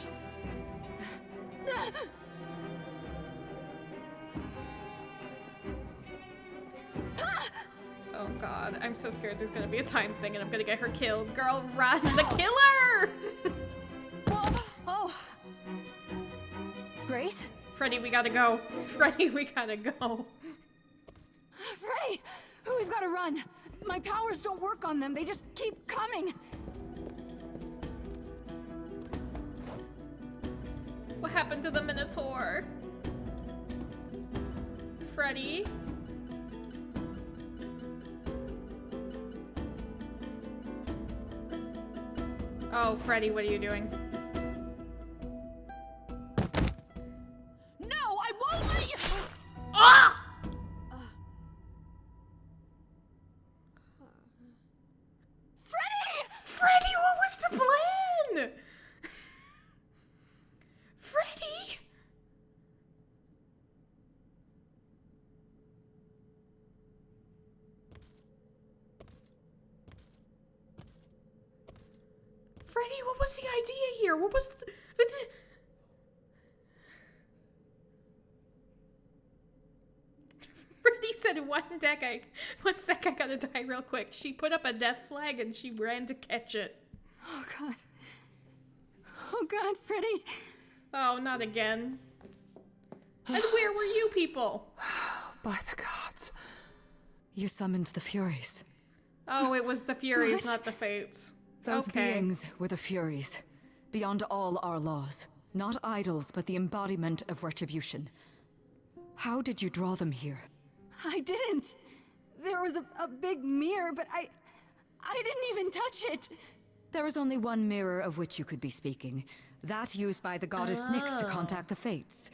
Oh god, I'm so scared there's gonna be a time thing and I'm gonna get her killed. Girl, run! The killer! Oh! Grace? Freddy, we gotta go. Freddy, we gotta go. Freddy! We've gotta run! My powers don't work on them, they just keep coming! What happened to the Minotaur? Freddy? Oh, Freddy, what are you doing? No, I won't let you! Ah! Freddy! Freddy, what was the plan? Freddy? Freddy, what was the idea here? What was the... Freddy said, one sec, I gotta die real quick. She put up a death flag and she ran to catch it. Oh god. Oh god, Freddy. Oh, not again. And where were you people? By the gods. You summoned the Furies. Oh, it was the Furies, What? not the Fates. Those Okay. beings were the Furies. Beyond all our laws. Not idols, but the embodiment of retribution. How did you draw them here? I didn't. There was a big mirror, but I didn't even touch it. There is only one mirror of which you could be speaking. That used by the goddess Nyx to contact the Fates.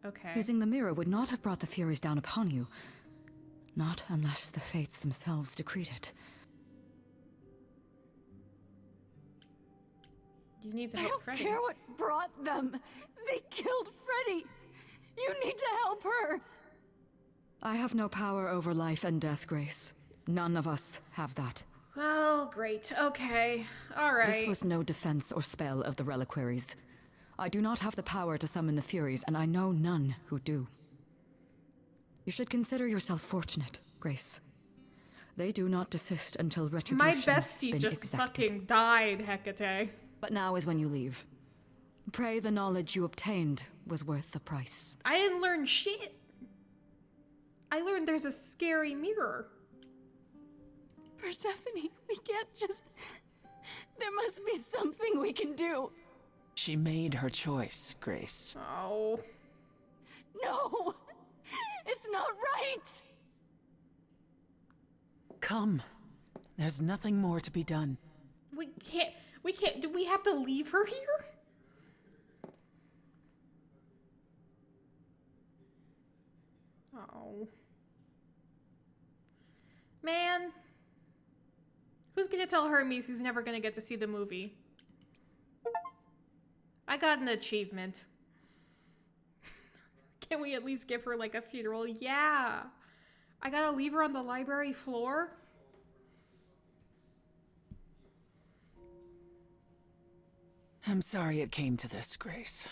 Okay. Using the mirror would not have brought the Furies down upon you. Not unless the Fates themselves decreed it. You need to I help don't Freddy. care what brought them. They killed Freddy. You need to help her. I have no power over life and death, Grace. None of us have that. Well, great. Okay. Alright. This was no defense or spell of the reliquaries. I do not have the power to summon the Furies, and I know none who do. You should consider yourself fortunate, Grace. They do not desist until retribution My has bestie been just exacted. fucking died, Hecate. But now is when you leave. Pray the knowledge you obtained was worth the price. I didn't learn shit. I learned there's a scary mirror. Persephone, we can't just... There must be something we can do. She made her choice, Grace. Oh. No! It's not right! Come. There's nothing more to be done. We can't, do we have to leave her here? Oh. Man. Who's gonna tell Hermes he's never gonna get to see the movie? I got an achievement. Can we at least give her like a funeral? Yeah. I gotta leave her on the library floor? I'm sorry it came to this, Grace.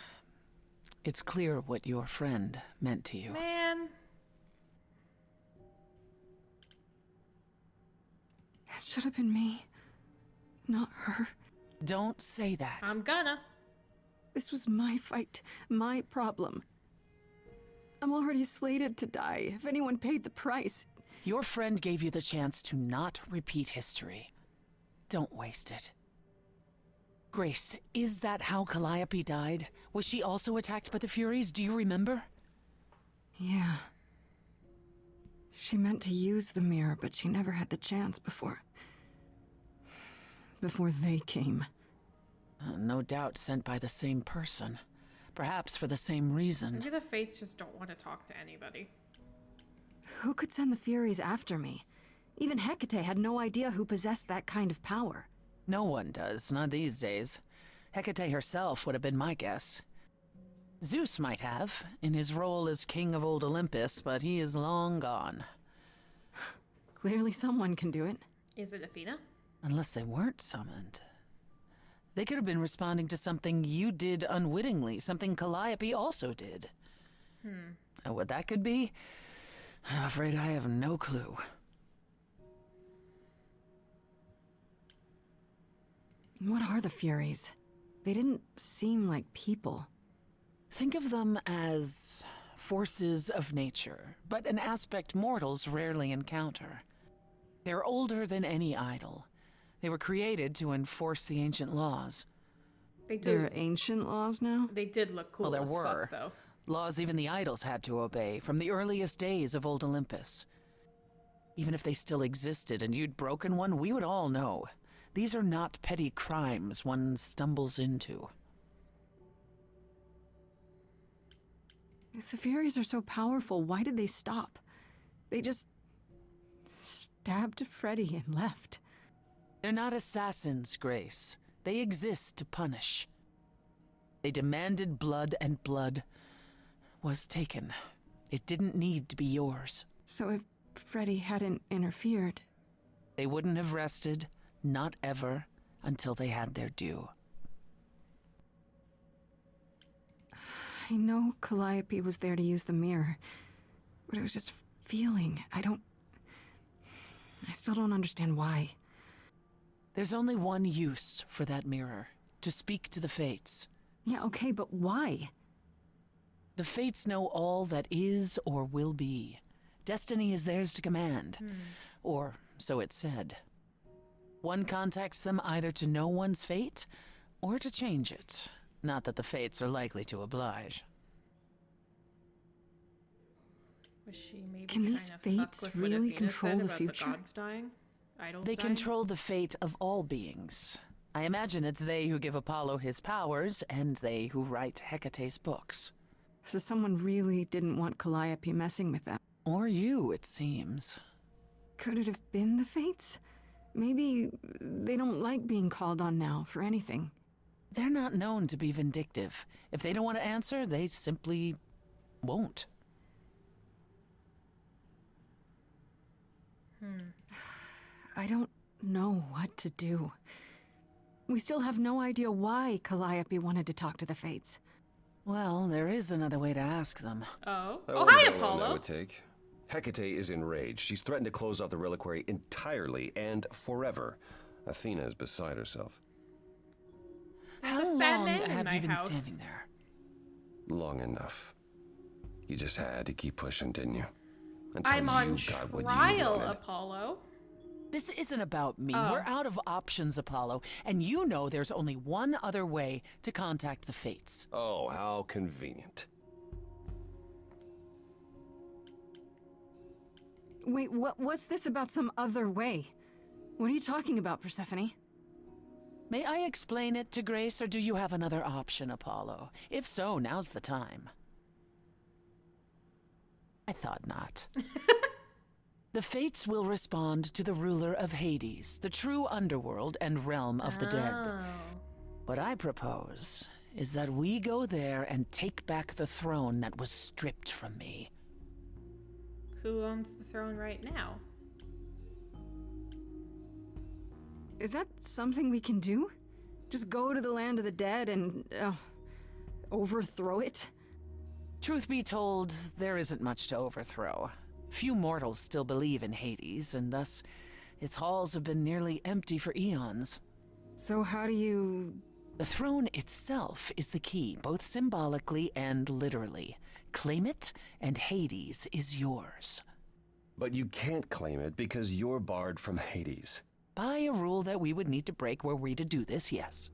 It's clear what your friend meant to you. Man. It should have been me, not her. Don't say that. I'm gonna. This was my fight, my problem. I'm already slated to die. If anyone paid the price... Your friend gave you the chance to not repeat history. Don't waste it. Grace, is that how Calliope died? Was she also attacked by the Furies? Do you remember? Yeah. She meant to use the mirror, but she never had the chance before they came. No doubt sent by the same person. Perhaps for the same reason. Maybe the Fates just don't want to talk to anybody. Who could send the Furies after me? Even Hecate had no idea who possessed that kind of power. No one does, not these days. Hecate herself would have been my guess. Zeus might have, in his role as king of old Olympus, but he is long gone. Clearly someone can do it. Is it Athena? Unless they weren't summoned. They could have been responding to something you did unwittingly, something Calliope also did. And what that could be? I'm afraid I have no clue. What are the Furies? They didn't seem like people. Think of them as forces of nature, but an aspect mortals rarely encounter. They're older than any idol. They were created to enforce the ancient laws. They do. There are ancient laws now? They did look cool Well, there as were. fuck, though. Laws even the idols had to obey, from the earliest days of old Olympus. Even if they still existed and you'd broken one, we would all know. These are not petty crimes one stumbles into. If the Furies are so powerful, why did they stop? They just stabbed Freddy and left. They're not assassins, Grace. They exist to punish. They demanded blood, and blood was taken. It didn't need to be yours. So if Freddy hadn't interfered... They wouldn't have rested, not ever, until they had their due. I know Calliope was there to use the mirror, but it was just feeling. I still don't understand why. There's only one use for that mirror, to speak to the Fates. Yeah, okay, but why? The Fates know all that is or will be. Destiny is theirs to command, or so it's said. One contacts them either to know one's fate, or to change it. Not that the Fates are likely to oblige. Was she maybe Can these trying to fuck Fates with what really Athena control said the about future? The gods dying? Idols They dying? control the fate of all beings. I imagine it's they who give Apollo his powers, and they who write Hecate's books. So someone really didn't want Calliope messing with them. Or you, it seems. Could it have been the Fates? Maybe they don't like being called on now for anything. They're not known to be vindictive. If they don't want to answer, they simply won't. I don't know what to do. We still have no idea why Calliope wanted to talk to the Fates. Well, there is another way to ask them. Oh. I Oh, wonder hi, how long that Apollo. would take. Hecate is enraged. She's threatened to close off the reliquary entirely and forever. Athena is beside herself. There's How a sad long man in have my you been house. standing there? Long enough. You just had to keep pushing, didn't you? Until I'm on you got what you trial, wanted. Apollo. This isn't about me. Oh. We're out of options, Apollo. And you know there's only one other way to contact the Fates. Oh, how convenient. Wait, what's this about some other way? What are you talking about, Persephone? May I explain it to Grace, or do you have another option, Apollo? If so, now's the time. I thought not. The Fates will respond to the ruler of Hades, the true underworld and realm of the dead. Oh. What I propose is that we go there and take back the throne that was stripped from me. Who owns the throne right now? Is that something we can do? Just go to the land of the dead and, overthrow it? Truth be told, there isn't much to overthrow. Few mortals still believe in Hades, and thus its halls have been nearly empty for eons. So how do you The throne itself is the key, both symbolically and literally. Claim it, and Hades is yours. But you can't claim it because you're barred from Hades. By a rule that we would need to break were we to do this, yes.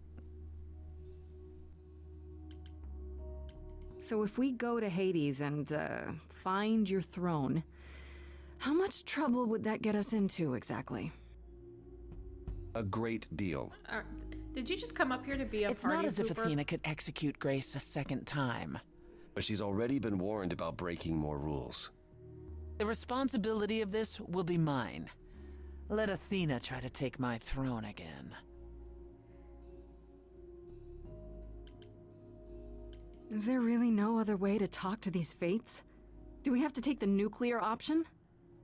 So if we go to Hades and, find your throne, how much trouble would that get us into, exactly? A great deal. Did you just come up here to be a It's party not as if pooper? Athena could execute Grace a second time. But she's already been warned about breaking more rules. The responsibility of this will be mine. Let Athena try to take my throne again. Is there really no other way to talk to these fates? Do we have to take the nuclear option?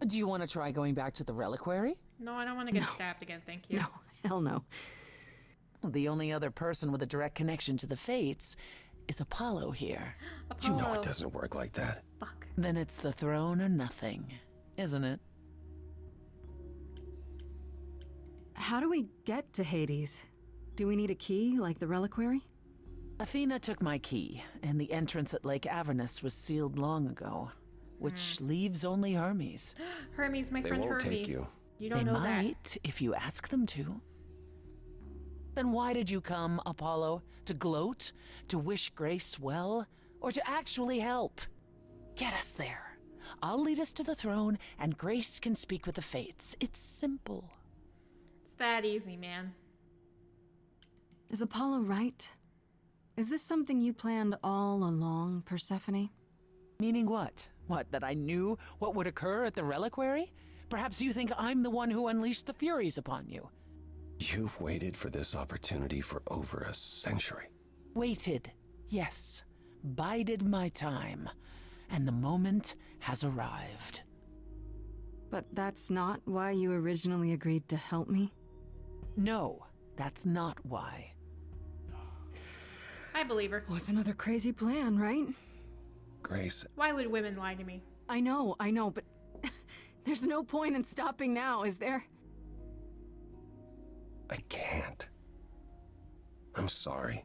Do you want to try going back to the reliquary? No, I don't want to get stabbed again, thank you. No, hell no. The only other person with a direct connection to the fates is Apollo here. Apollo. You know it doesn't work like that. Fuck. Then it's the throne or nothing, isn't it? How do we get to Hades? Do we need a key, like the reliquary? Athena took my key, and the entrance at Lake Avernus was sealed long ago, which leaves only Hermes. Hermes, my They friend won't Hermes. take you. You don't They know might, if you ask them to. Then why did you come, Apollo? To gloat? To wish Grace well? Or to actually help? Get us there. I'll lead us to the throne, and Grace can speak with the fates. It's simple. that. It's that easy, man. Is Apollo right? Is this something you planned all along, Persephone? Meaning what? What, that I knew what would occur at the reliquary? Perhaps you think I'm the one who unleashed the Furies upon you. You've waited for this opportunity for over a century. Waited, yes. Bided my time. And the moment has arrived. But that's not why you originally agreed to help me? No, that's not why. I believe her. Was another crazy plan, right? Grace, Why would women lie to me? I know, but there's no point in stopping now, is there? I can't. I'm sorry,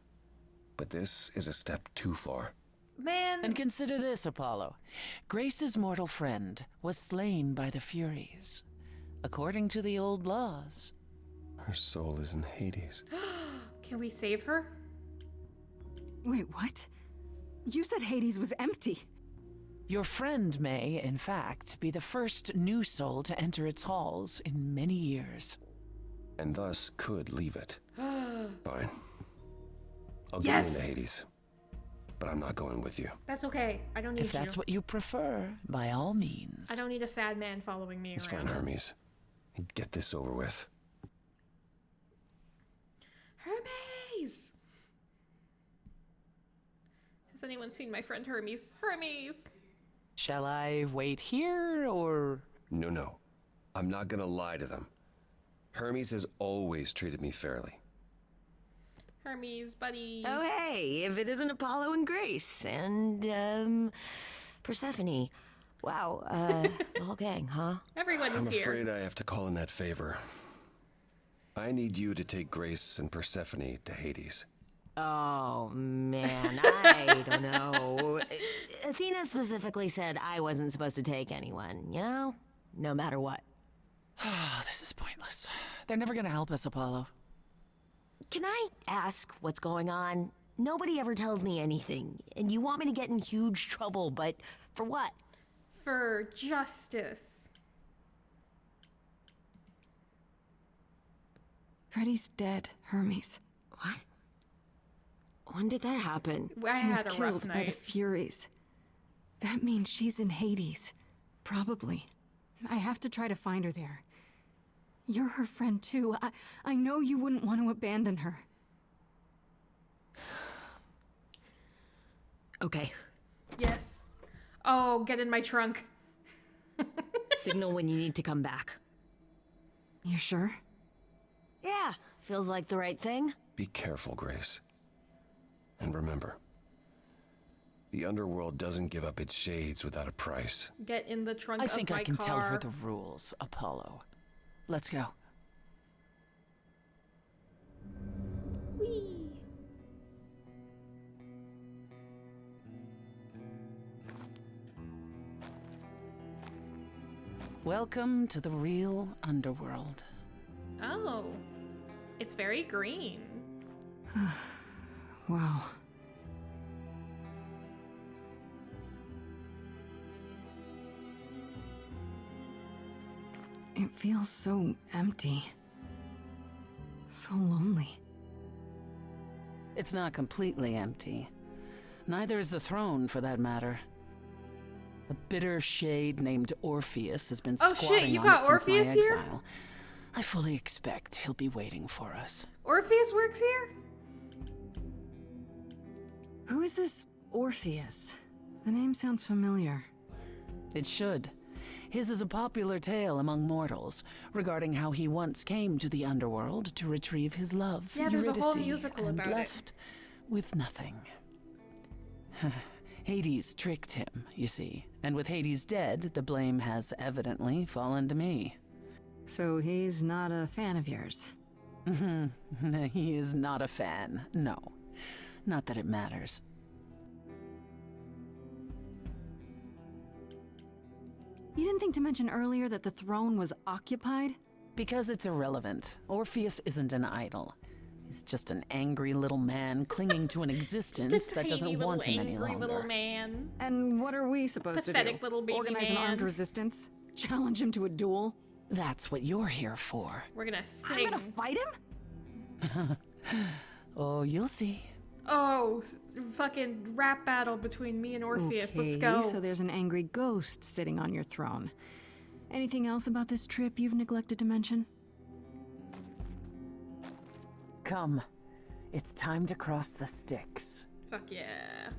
but this is a step too far. Man, And consider this, Apollo. Grace's mortal friend was slain by the Furies. According to the old laws. Her soul is in Hades. can we save her? Wait, what? You said Hades was empty. Your friend may, in fact, be the first new soul to enter its halls in many years. And thus could leave it. Fine. I'll go Yes! into Hades. But I'm not going with you. That's okay. I don't need If that's you. what you prefer, by all means. I don't need a sad man following me It's around. fine, Hermes. Get this over with. Hermes! Has anyone seen my friend Hermes? Hermes! Shall I wait here, or... No. I'm not gonna lie to them. Hermes has always treated me fairly. Hermes, buddy. Oh, hey, if it isn't Apollo and Grace and, Persephone. Wow, the whole gang, huh? Everyone is I'm here. afraid I have to call in that favor. I need you to take Grace and Persephone to Hades. Oh, man, I don't know. Athena specifically said I wasn't supposed to take anyone, you know? No matter what. Oh, this is pointless. They're never gonna help us, Apollo. Can I ask what's going on? Nobody ever tells me anything, and you want me to get in huge trouble, but for what? For justice. Freddie's dead, Hermes. What? When did that happen? I She was had a rough killed by the night. Furies. That means she's in Hades. Probably. I have to try to find her there. You're her friend too. I know you wouldn't want to abandon her. Okay. Yes. Oh, get in my trunk. Signal when you need to come back. You sure? Yeah, feels like the right thing. Be careful, Grace. And remember, the Underworld doesn't give up its shades without a price. Get in the trunk I of think my I can car. tell her the rules, Apollo. Let's go. Whee! Welcome to the real Underworld. Oh. It's very green. Wow. It feels so empty. So lonely. It's not completely empty. Neither is the throne, for that matter. A bitter shade named Orpheus has been Oh squatting shit, you on got it since Orpheus my here? exile. I fully expect he'll be waiting for us. Orpheus works here? Who is this Orpheus? The name sounds familiar. It should. His is a popular tale among mortals regarding how he once came to the Underworld to retrieve his love, Yeah, there's a whole Eurydice, musical and about it. left with nothing. Hades tricked him, you see, and with Hades dead, the blame has evidently fallen to me. So he's not a fan of yours? He is not a fan, no. Not that it matters. You didn't think to mention earlier that the throne was occupied? Because it's irrelevant. Orpheus isn't an idol. He's just an angry little man clinging to an existence that doesn't want him any longer. Little man. And what are we supposed to do? Pathetic little baby Organize an man. armed resistance? Challenge him to a duel? That's what you're here for. We're gonna sing. I'm gonna fight him? Oh, you'll see. Oh, fucking rap battle between me and Orpheus. Okay, Let's go. so there's an angry ghost sitting on your throne. Anything else about this trip you've neglected to mention? Come. It's time to cross the Styx. Fuck yeah.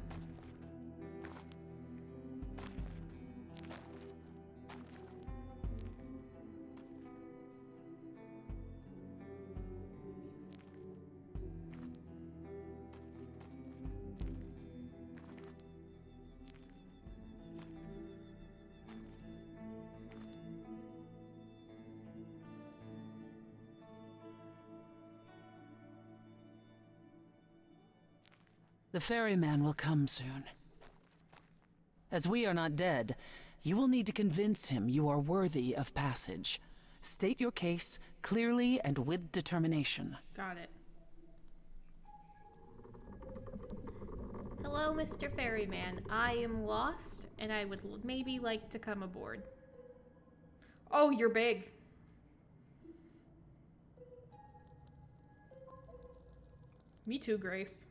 The ferryman will come soon. As we are not dead, you will need to convince him you are worthy of passage. State your case clearly and with determination. Got it. Hello, Mr. Ferryman. I am lost, and I would maybe like to come aboard. Oh, you're big. Me too, Grace.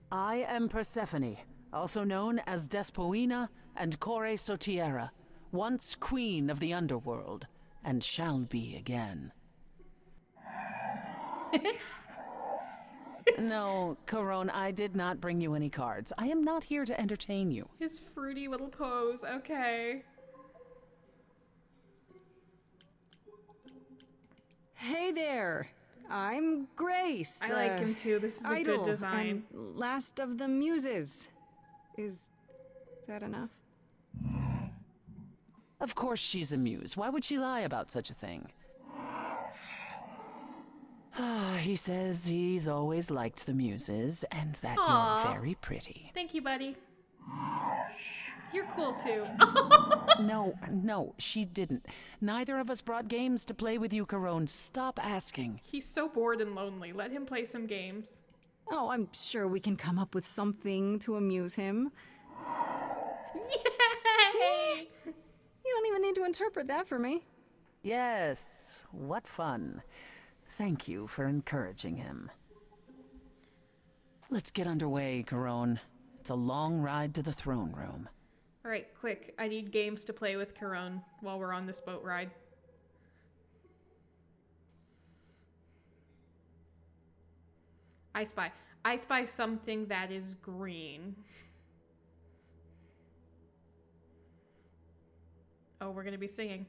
I am Persephone, also known as Despoina and Kore Sotiera, once queen of the Underworld, and shall be again. No, Corone, I did not bring you any cards. I am not here to entertain you. His fruity little pose. Okay. Hey there! I'm Grace. I like him too. This is a idol good design. And last of the muses. Is that enough? Of course she's a muse. Why would she lie about such a thing? He says he's always liked the muses and that Aw. you're very pretty. Thank you, buddy. You're cool too. No, she didn't. Neither of us brought games to play with you, Corone. Stop asking. He's so bored and lonely. Let him play some games. Oh, I'm sure we can come up with something to amuse him. Yay! You don't even need to interpret that for me. Yes, what fun. Thank you for encouraging him. Let's get underway, Corone. It's a long ride to the throne room. All right, quick. I need games to play with Corone while we're on this boat ride. I spy something that is green. Oh, we're gonna be singing.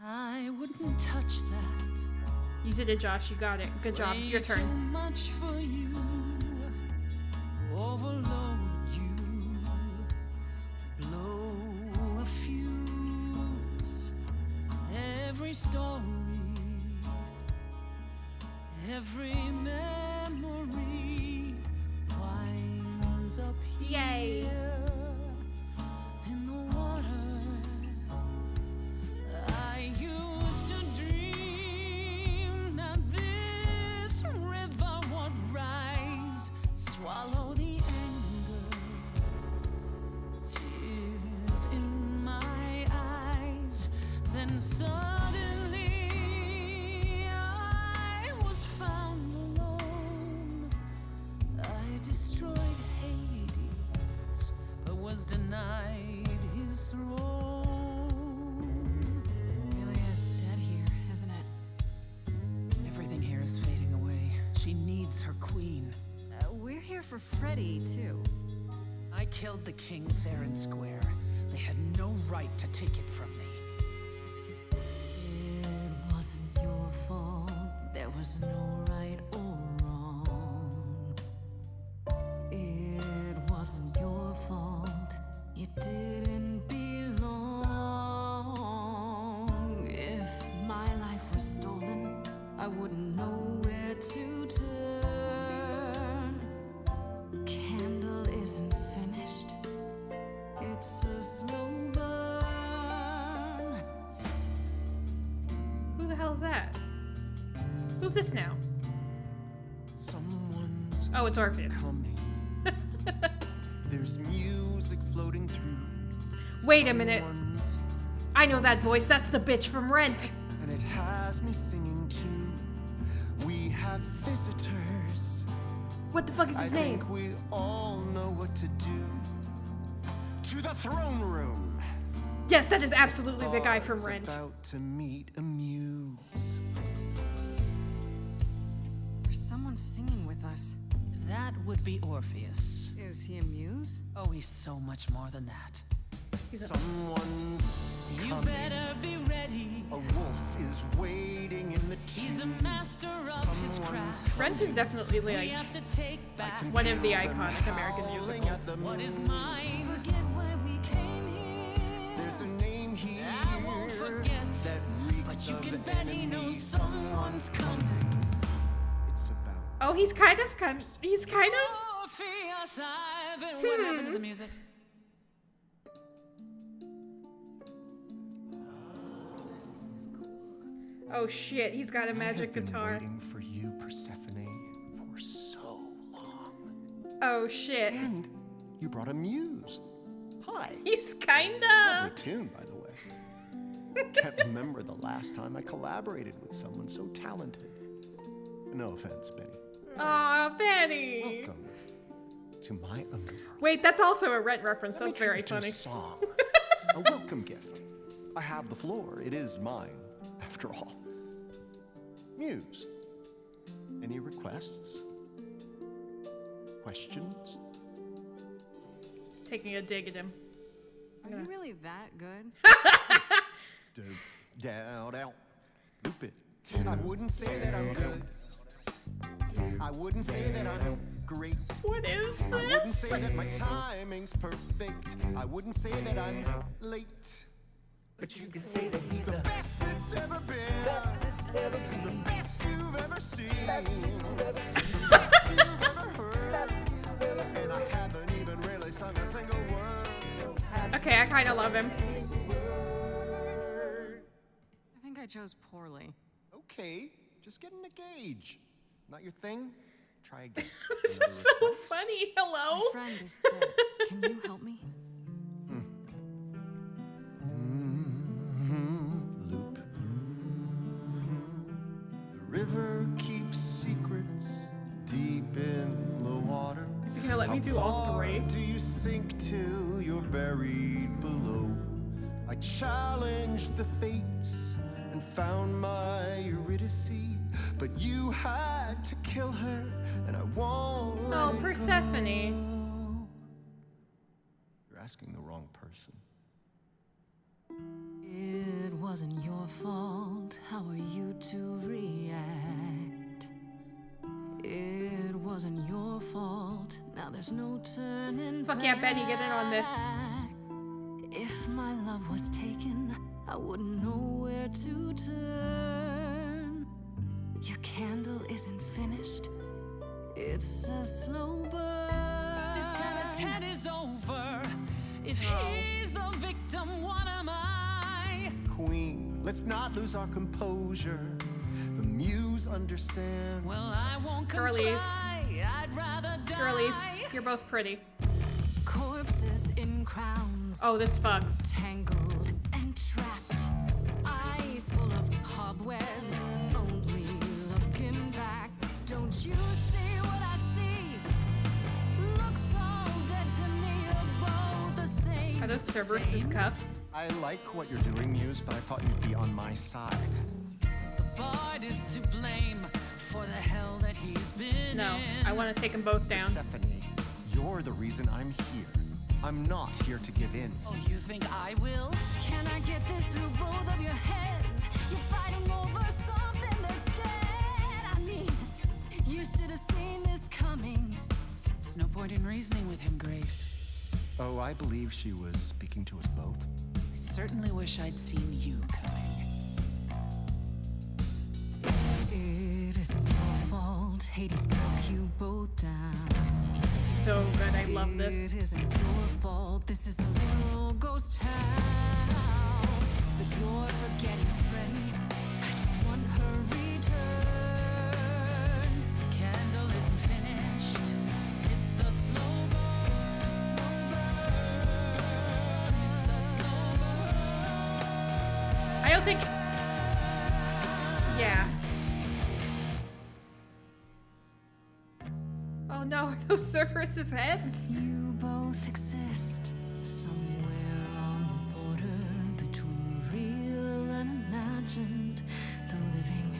I wouldn't touch that. You did it, Josh. You got it. Good job. It's your turn. Too much for you. Overload you. Blow a fuse. Every story Every memory winds up Yay. here in the water. I used to dream that this river would rise, swallow the anger, tears in my eyes. Then suddenly I was found alone. I destroyed Hades, but was denied his throne. Ilia's dead here, isn't it? Everything here is fading away. She needs her queen. We're here for Freddy, too. I killed the king fair and square. They had no right to take it from me. It wasn't your fault. There was no right or wrong. It wasn't your fault. You didn't belong. If my life was stolen, I wouldn't know where to turn. Candle isn't finished. It's a slow burn. Who the hell's that? Who's this now? Someone's Oh, it's Orpheus. coming. There's music floating through. Wait a minute. Someone's I know that voice. That's the bitch from Rent. and it has me singing too. We have visitors. What the fuck is I his name? think we all know what to do. To the throne room. Yes, that is absolutely the guy from Bard's Rent. About to meet a muse. There's someone singing with us. That would be Orpheus. Is he a muse? Oh, he's so much more than that. Someone's You coming. better be ready. A wolf is waiting in the He's a tune. master of his craft. Rent is definitely We like have to take back one of the Feel them iconic American howling musicals. at the what is moon. mine. Forget why we came here. There's a name here I won't forget, that reeks but you of can bet he enemy. knows someone's coming. It's about Oh, he's kind of he's kind of Orpheus, I've been. What happened to the music? Oh shit, he's got a magic I have been guitar. waiting for you, Persephone, for so long. Oh shit. And you brought a muse. Hi. He's kinda. Lovely tune, by the way. Can't remember the last time I collaborated with someone so talented. No offense, Benny. Aw, Benny. Welcome to my underworld. Wait, that's also a Rent reference. Let me That's very treat you to funny. a song. A welcome gift. I have the floor. It is mine, after all. Muse. Any requests? Questions? Taking a dig at him. Are you really that good? Down, down. Loop it. I wouldn't say that I'm good. I wouldn't say that I'm great. What is I wouldn't this? say that my timing's perfect. I wouldn't say that I'm late. But you can say that he's The best that's ever been. The best you've ever seen. The best you've ever heard. And I haven't even really sung a single word. Okay, I kind of love him. I think I chose poorly. Okay, just getting a gauge. Not your thing? Try again. This is so funny. Hello? My friend is dead. Can you help me? Loop. The river keeps secrets deep in the water. Is he gonna let me How do all far three? do you sink till you're buried below? I challenged the fates and found my Eurydice, but you had to kill her, and I won't let Oh, it Persephone. go. You're asking the wrong person. It wasn't your fault. How are you to react? It wasn't your fault. Now there's no turning Fuck yeah, Betty, get in on this. back. If my love was taken, I wouldn't know where to turn. Your candle isn't finished. It's a slow burn. This tete-a-tete is over. If he's the victim, what am I? Queen, let's not lose our composure. The muse understands. Well, I won't Girlies. comply. I'd rather die. Girlies, you're both pretty. Corpses in crowns. Oh, this fucks. Tangled and trapped. Eyes full of cobwebs. Only looking back. Don't you see what I see? Looks all dead to me. You're both the same. Are those Cerberus's cuffs? I like what you're doing, Muse, but I thought you'd be on my side. Bard is to blame for the hell that he's been No, in. I want to take them both down. Persephone, you're the reason I'm here. I'm not here to give in. Oh, you think I will? Can I get this through both of your heads? You're fighting over something that's dead. I mean, you should have seen this coming. There's no point in reasoning with him, Grace. Oh, I believe she was speaking to us both. I certainly wish I'd seen you coming. It isn't your fault. Hades broke you both down. This is so good. I love this. It isn't your fault. This is a little ghost town. But you're forgetting Freddie. I just want her return. Candle isn't finished. It's a slow burn. It's a slow burn. It's a slow burn. I don't think. Yeah. Oh no, are those Cerberus's heads? You both exist somewhere on the border between real and imagined, the living,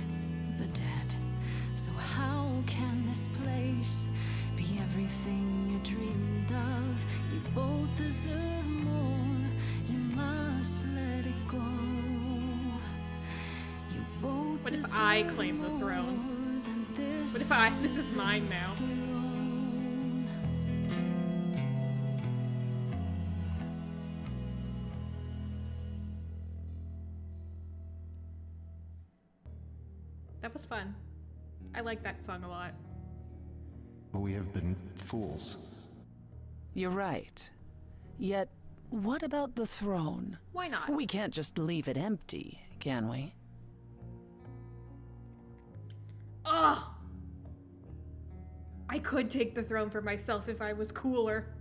the dead. So how can this place be everything you dreamed of? You both deserve more. You must let it go. You both What if deserve I claim the throne? more than this. What if this is mine now? throne. That was fun. I like that song a lot. We have been fools. You're right. Yet, what about the throne? Why not? We can't just leave it empty, can we? Ugh! I could take the throne for myself if I was cooler.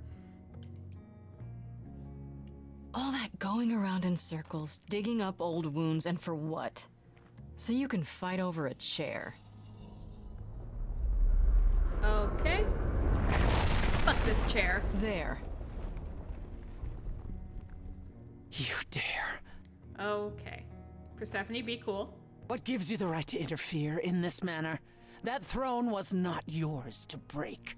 All that going around in circles, digging up old wounds, and for what? So you can fight over a chair. Okay. Fuck this chair. There. You dare. Okay. Persephone, be cool. What gives you the right to interfere in this manner? That throne was not yours to break.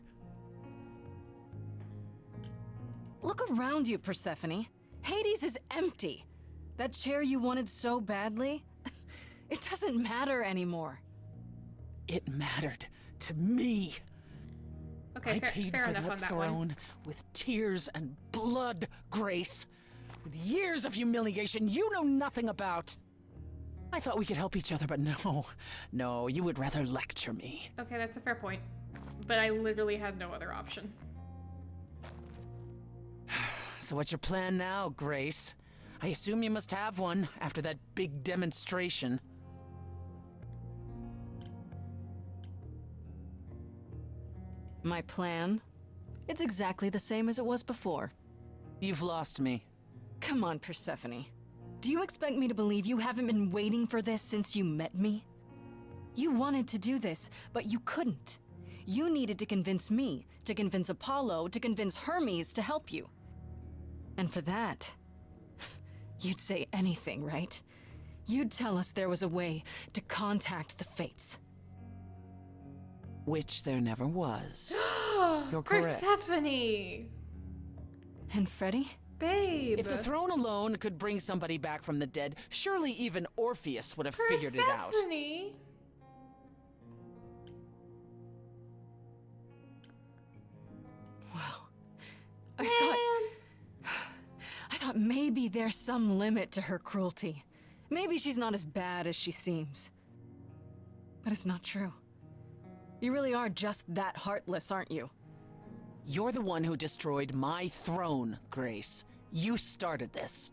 Look around you, Persephone. Hades is empty. That chair you wanted so badly, it doesn't matter anymore. It mattered to me. Okay, I paid fair for enough that on that throne one. with tears and blood, Grace. With years of humiliation you know nothing about. I thought we could help each other, but no, you would rather lecture me. Okay, that's a fair point. But I literally had no other option. So what's your plan now, Grace? I assume you must have one after that big demonstration. My plan? It's exactly the same as it was before. You've lost me. Come on, Persephone. Do you expect me to believe you haven't been waiting for this since you met me? You wanted to do this, but you couldn't. You needed to convince me, to convince Apollo, to convince Hermes to help you. And for that, you'd say anything, right? You'd tell us there was a way to contact the Fates. Which there never was. You're correct. Persephone! And Freddie? Babe! If the throne alone could bring somebody back from the dead, surely even Orpheus would have figured it out. Persephone! Well, I thought maybe there's some limit to her cruelty. Maybe she's not as bad as she seems. But it's not true. You really are just that heartless, aren't you? You're the one who destroyed my throne, Grace. You started this.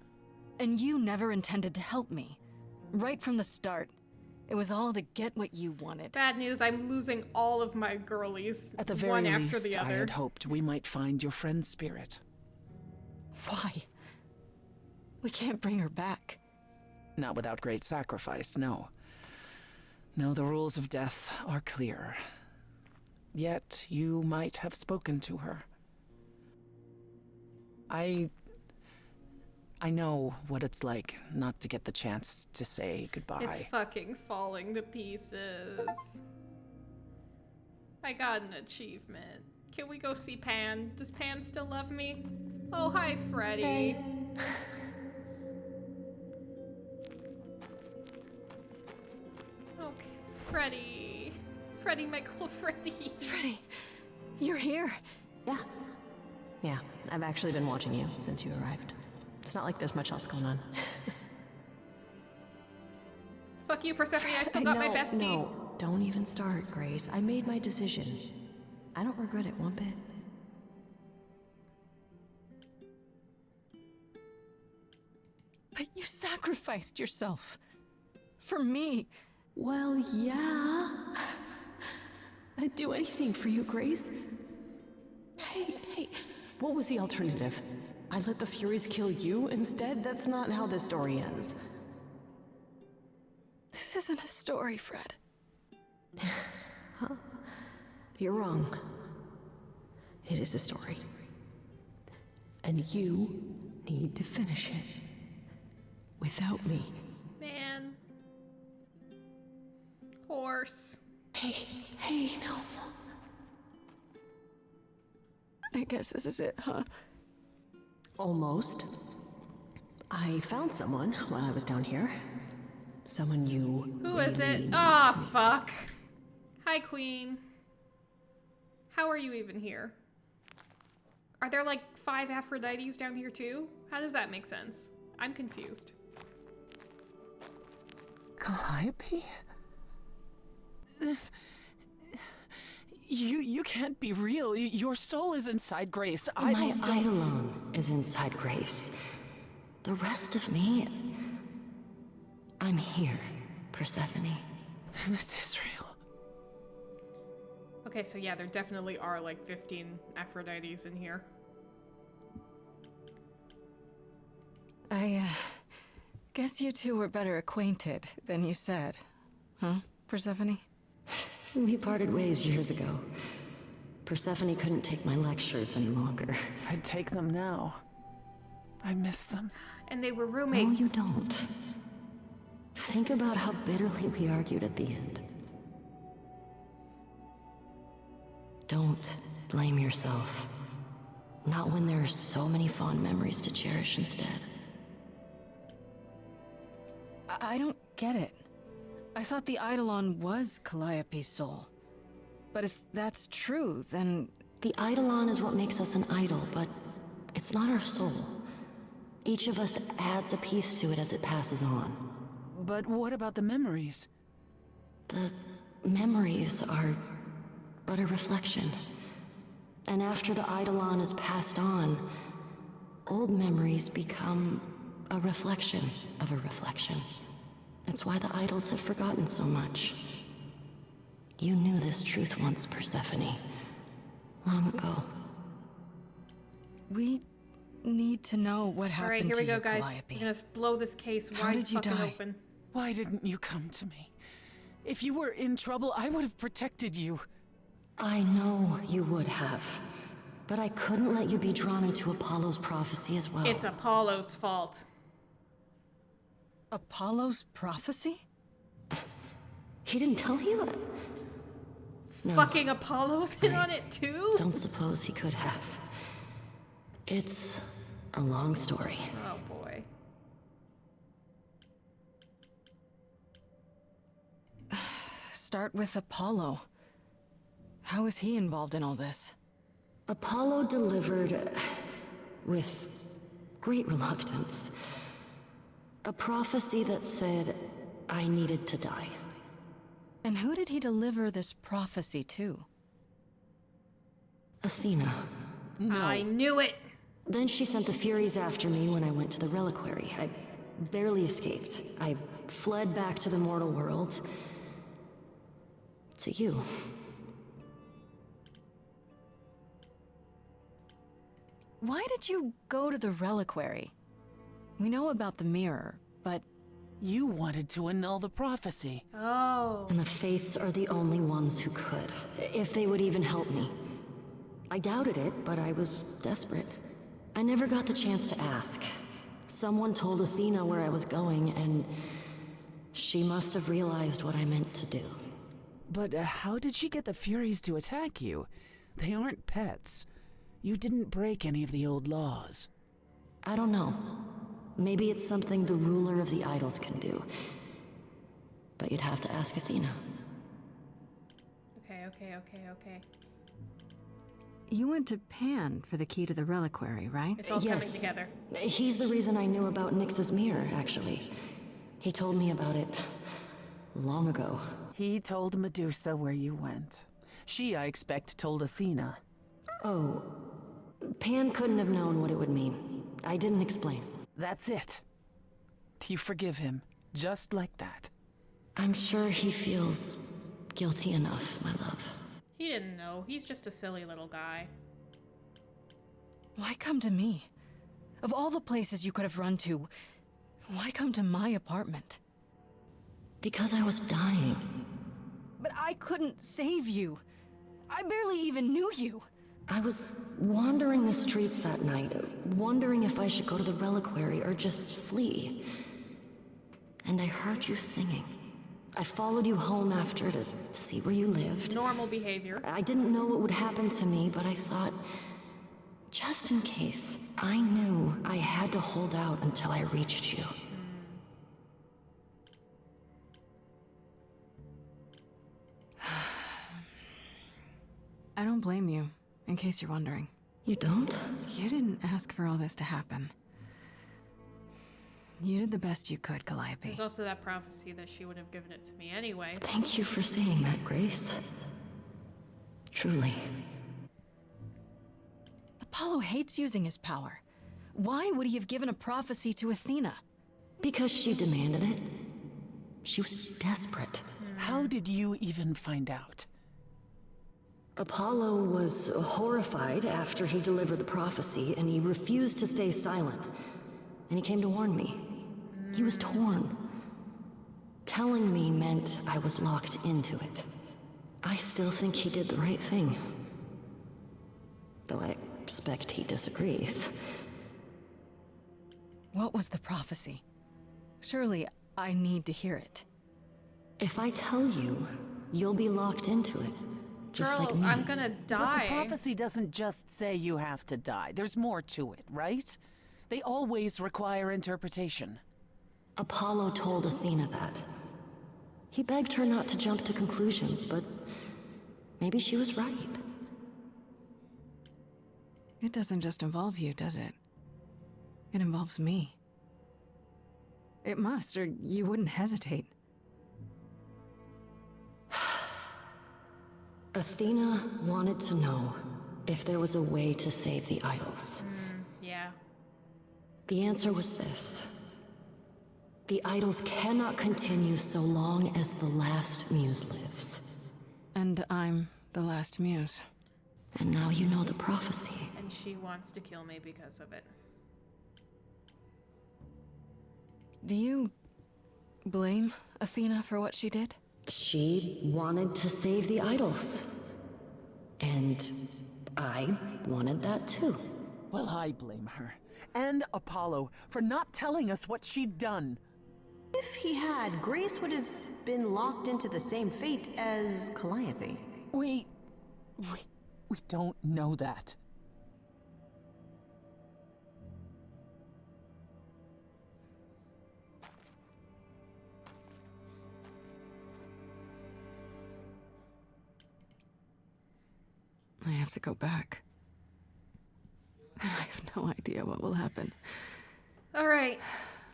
And you never intended to help me. Right from the start. It was all to get what you wanted. Bad news, I'm losing all of my girlies. At the very one after least, the I other. had hoped we might find your friend's spirit. Why? We can't bring her back. Not without great sacrifice, no. No, the rules of death are clear. Yet, you might have spoken to her. I know what it's like not to get the chance to say goodbye. It's fucking falling to pieces. I got an achievement. Can we go see Pan? Does Pan still love me? Oh, hi, Freddy. Hey. Okay, Freddy. Freddy, my cool Freddy. Freddy, you're here. Yeah. Yeah, I've actually been watching you since you arrived. It's not like there's much else going on. Fuck you, Persephone. I still got my bestie. No, don't even start, Grace. I made my decision. I don't regret it one bit. But you sacrificed yourself. For me. Well, yeah. I'd do anything for you, Grace. Hey, what was the alternative? I let the Furies kill you instead? That's not how this story ends. This isn't a story, Fred. Huh? You're wrong. It is a story. And you need to finish it. Without me. Man. Horse. Hey, no. I guess this is it, huh? Almost. I found someone while I was down here. Someone you. Who is really it? need Ah, to meet. fuck. Hi, Queen. How are you even here? Are there like 5 Aphrodites down here too? How does that make sense? I'm confused. Calliope? This... You can't be real. Your soul is inside Grace. My Idols don't... eidolon is inside Grace. The rest of me... I'm here, Persephone. This is real. Okay, so yeah, there definitely are like 15 Aphrodites in here. I, guess you two were better acquainted than you said. Huh, Persephone? We parted ways years ago. Persephone couldn't take my lectures any longer. I'd take them now. I miss them. And they were No, roommates. you don't. Think about how bitterly we argued at the end. Don't blame yourself. Not when there are so many fond memories to cherish instead. I don't get it. I thought the Eidolon was Calliope's soul. But if that's true, then... The Eidolon is what makes us an idol, but it's not our soul. Each of us adds a piece to it as it passes on. But what about the memories? The memories are but a reflection. And after the Eidolon is passed on, old memories become a reflection of a reflection. That's why the idols have forgotten so much. You knew this truth once, Persephone. Long ago. We need to know what happened Alright, here to we go, you, guys. Calliope. We're gonna blow this case How wide did you fucking die? open. Why didn't you come to me? If you were in trouble, I would have protected you. I know you would have. But I couldn't let you be drawn into Apollo's prophecy as well. It's Apollo's fault. Apollo's prophecy? He didn't tell you? No. Fucking Apollo's in on it too? Don't suppose he could have. It's a long story. Oh boy. Start with Apollo. How is he involved in all this? Apollo delivered, with great reluctance, a prophecy that said I needed to die. And who did he deliver this prophecy to? Athena. No. I knew it! Then she sent the Furies after me when I went to the reliquary. I barely escaped. I fled back to the mortal world. To you. Why did you go to the reliquary? We know about the mirror, but... You wanted to annul the prophecy. Oh. And the Fates are the only ones who could, if they would even help me. I doubted it, but I was desperate. I never got the chance to ask. Someone told Athena where I was going, and she must have realized what I meant to do. But how did she get the Furies to attack you? They aren't pets. You didn't break any of the old laws. I don't know. Maybe it's something the ruler of the idols can do. But you'd have to ask Athena. Okay. You went to Pan for the key to the reliquary, right? It's all coming together. He's the reason I knew about Nyx's mirror, actually. He told me about it long ago. He told Medusa where you went. She, I expect, told Athena. Oh, Pan couldn't have known what it would mean. I didn't explain. That's it. You forgive him, just like that. I'm sure he feels guilty enough, my love. He didn't know. He's just a silly little guy. Why come to me? Of all the places you could have run to, why come to my apartment? Because I was dying. But I couldn't save you. I barely even knew you. I was wandering the streets that night, wondering if I should go to the reliquary or just flee. And I heard you singing. I followed you home after to see where you lived. Normal behavior. I didn't know what would happen to me, but I thought, just in case, I knew I had to hold out until I reached you. I don't blame you, in case you're wondering. You don't? You didn't ask for all this to happen. You did the best you could, Calliope. There's also that prophecy that she would have given it to me anyway. Thank you for saying that, Grace. Truly. Apollo hates using his power. Why would he have given a prophecy to Athena? Because she demanded it. She was desperate. How did you even find out? Apollo was horrified after he delivered the prophecy, and he refused to stay silent. And he came to warn me. He was torn. Telling me meant I was locked into it. I still think he did the right thing. Though I expect he disagrees. What was the prophecy? Surely I need to hear it. If I tell you, you'll be locked into it. Just Girl, like me. I'm gonna die. But the prophecy doesn't just say you have to die. There's more to it, right? They always require interpretation. Apollo told Athena that. He begged her not to jump to conclusions, but maybe she was right. It doesn't just involve you, does it? It involves me. It must, or you wouldn't hesitate. Athena wanted to know if there was a way to save the idols. Yeah. The answer was this. The idols cannot continue so long as the last muse lives. And I'm the last muse. And now you know the prophecy. And she wants to kill me because of it. Do you blame Athena for what she did? She wanted to save the idols. And I wanted that too. Well, I blame her. And Apollo for not telling us what she'd done. If he had, Grace would have been locked into the same fate as Calliope. We don't know that. I have to go back. And I have no idea what will happen. All right,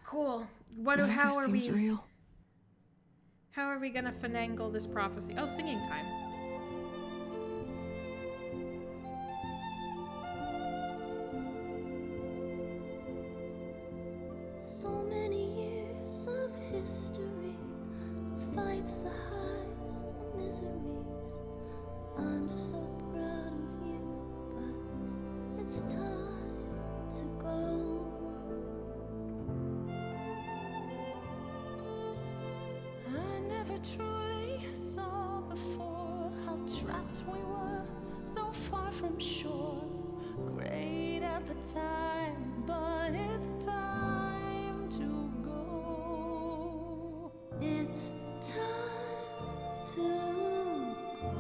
cool. How are we? Seems real. How are we gonna finagle this prophecy? Oh, singing time. So many years of history, the fights, the highs, the miseries. I'm so proud of you, but it's time to go. I never truly saw before how trapped we were, so far from shore. Great at the time, but it's time to go. It's time to go.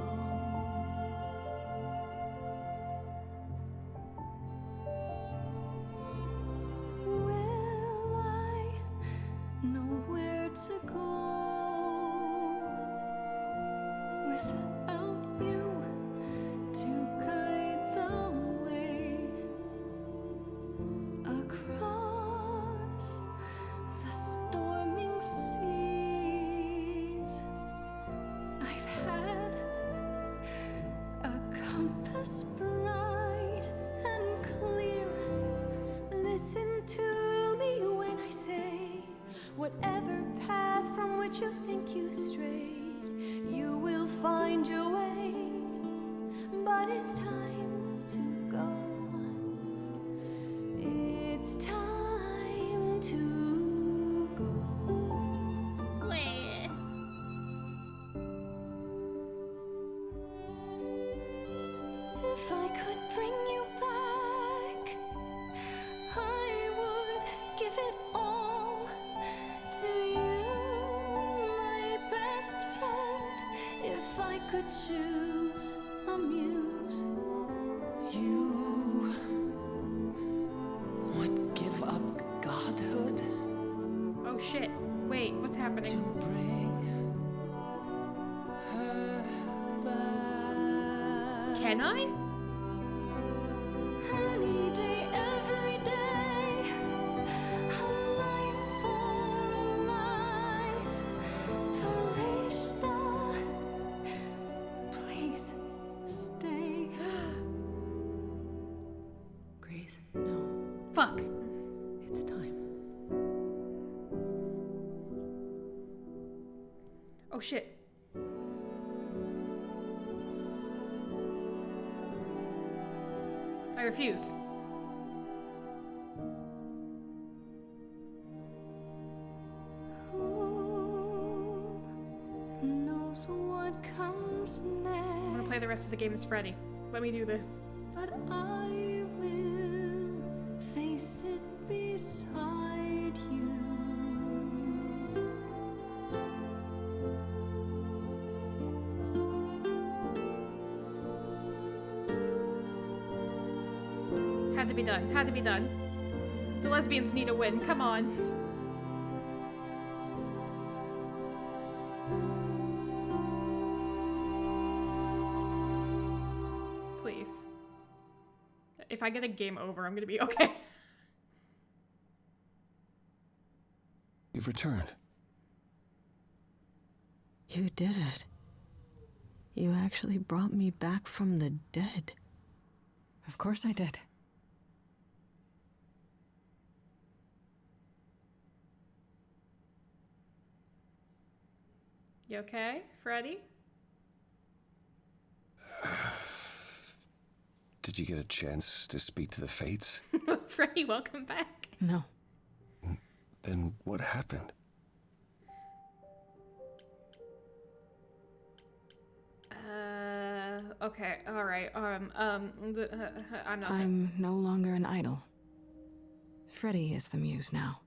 Will I know where to go without you to guide the way across the storming seas? I've had a compass bright and clear. Listen to me when I say, whatever path from which you think you strayed, you will find your way. But it's time to go. It's time to go. If I could bring you back, I would give it all to you, my best friend. If I could choose a muse, You would give up godhood Oh shit. Wait, what's happening? bring her back. Can I? any day, every day, a life for a life. Farishta, please stay. Grace, no. Fuck. It's time. Oh shit. I refuse. Who knows what comes next? I'm gonna play the rest of the game as Freddy. Let me do this. But I will face it beside you. Had to be done. Had to be done. The lesbians need a win. Come on. Please. If I get a game over, I'm gonna be okay. You've returned. You did it. You actually brought me back from the dead. Of course I did. You okay, Freddy? Did you get a chance to speak to the Fates? Freddy, welcome back. No. Then what happened? Okay, alright, I'm not. I'm no longer an idol. Freddy is the muse now.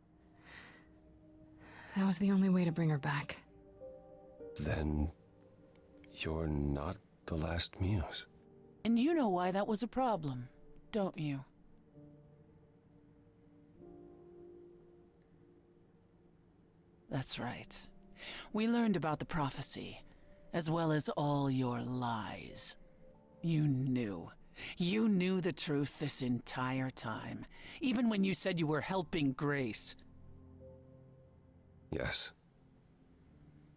That was the only way to bring her back. Then you're not the last muse. And you know why that was a problem, don't you? That's right. We learned about the prophecy, as well as all your lies. You knew. You knew the truth this entire time, even when you said you were helping Grace. Yes.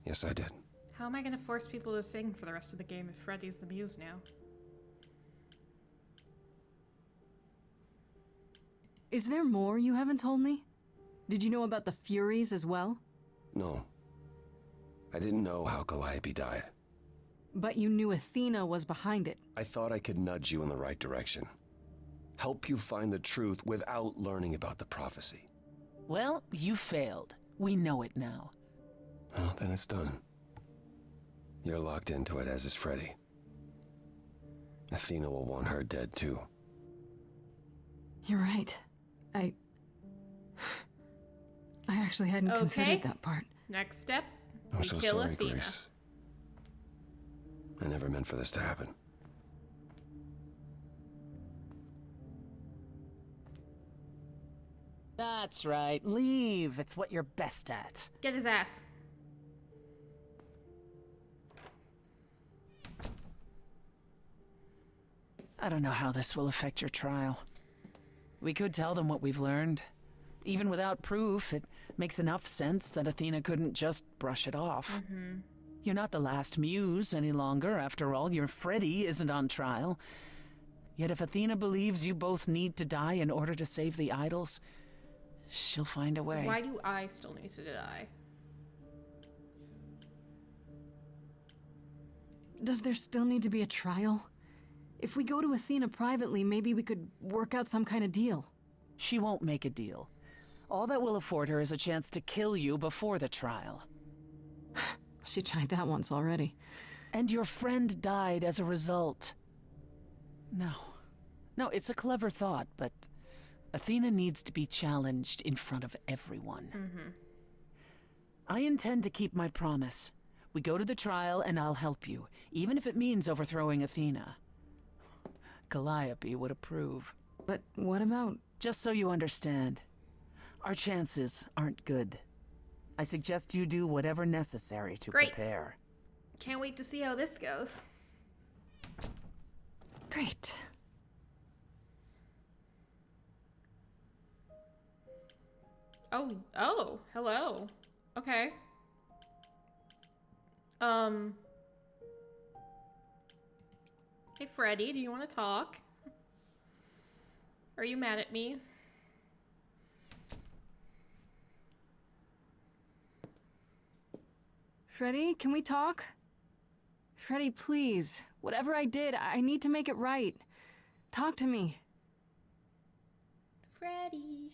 Yes, I did. How am I gonna force people to sing for the rest of the game if Freddy's the muse now? Is there more you haven't told me? Did you know about the Furies as well? No. I didn't know how Calliope died. But you knew Athena was behind it. I thought I could nudge you in the right direction. Help you find the truth without learning about the prophecy. Well, you failed. We know it now. Well, then it's done. You're locked into it, as is Freddy. Athena will want her dead, too. You're right. I actually hadn't considered that part. Next step, I'm we so kill sorry, Athena. Grace. I never meant for this to happen. That's right. Leave. It's what you're best at. Get his ass. I don't know how this will affect your trial. We could tell them what we've learned. Even without proof, it makes enough sense that Athena couldn't just brush it off. You're not the last muse any longer. After all, your Freddy isn't on trial. Yet if Athena believes you both need to die in order to save the idols, she'll find a way. Why do I still need to die? Does there still need to be a trial? If we go to Athena privately, maybe we could work out some kind of deal. She won't make a deal. All that will afford her is a chance to kill you before the trial. She tried that once already. And your friend died as a result. No, it's a clever thought, but Athena needs to be challenged in front of everyone. I intend to keep my promise. We go to the trial and I'll help you, even if it means overthrowing Athena. Calliope would approve. But what about... Just so you understand, our chances aren't good. I suggest you do whatever necessary to prepare. Can't wait to see how this goes. Great. Oh, hello. Okay. Hey, Freddy, do you want to talk? Are you mad at me? Freddy, can we talk? Freddy, please. Whatever I did, I need to make it right. Talk to me. Freddy.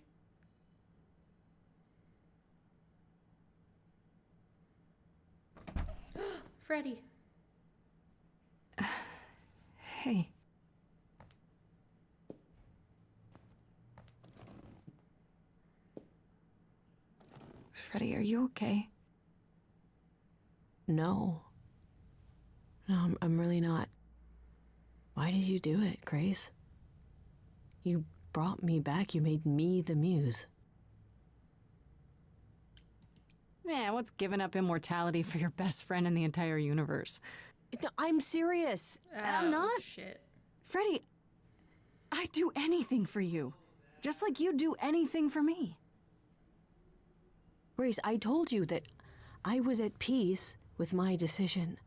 Freddy. Hey. Freddy, are you okay? No. No, I'm really not. Why did you do it, Grace? You brought me back. You made me the muse. Yeah, what's giving up immortality for your best friend in the entire universe? No, I'm serious. I'm not. Shit. Freddy, I'd do anything for you. Just like you'd do anything for me. Grace, I told you that I was at peace with my decision.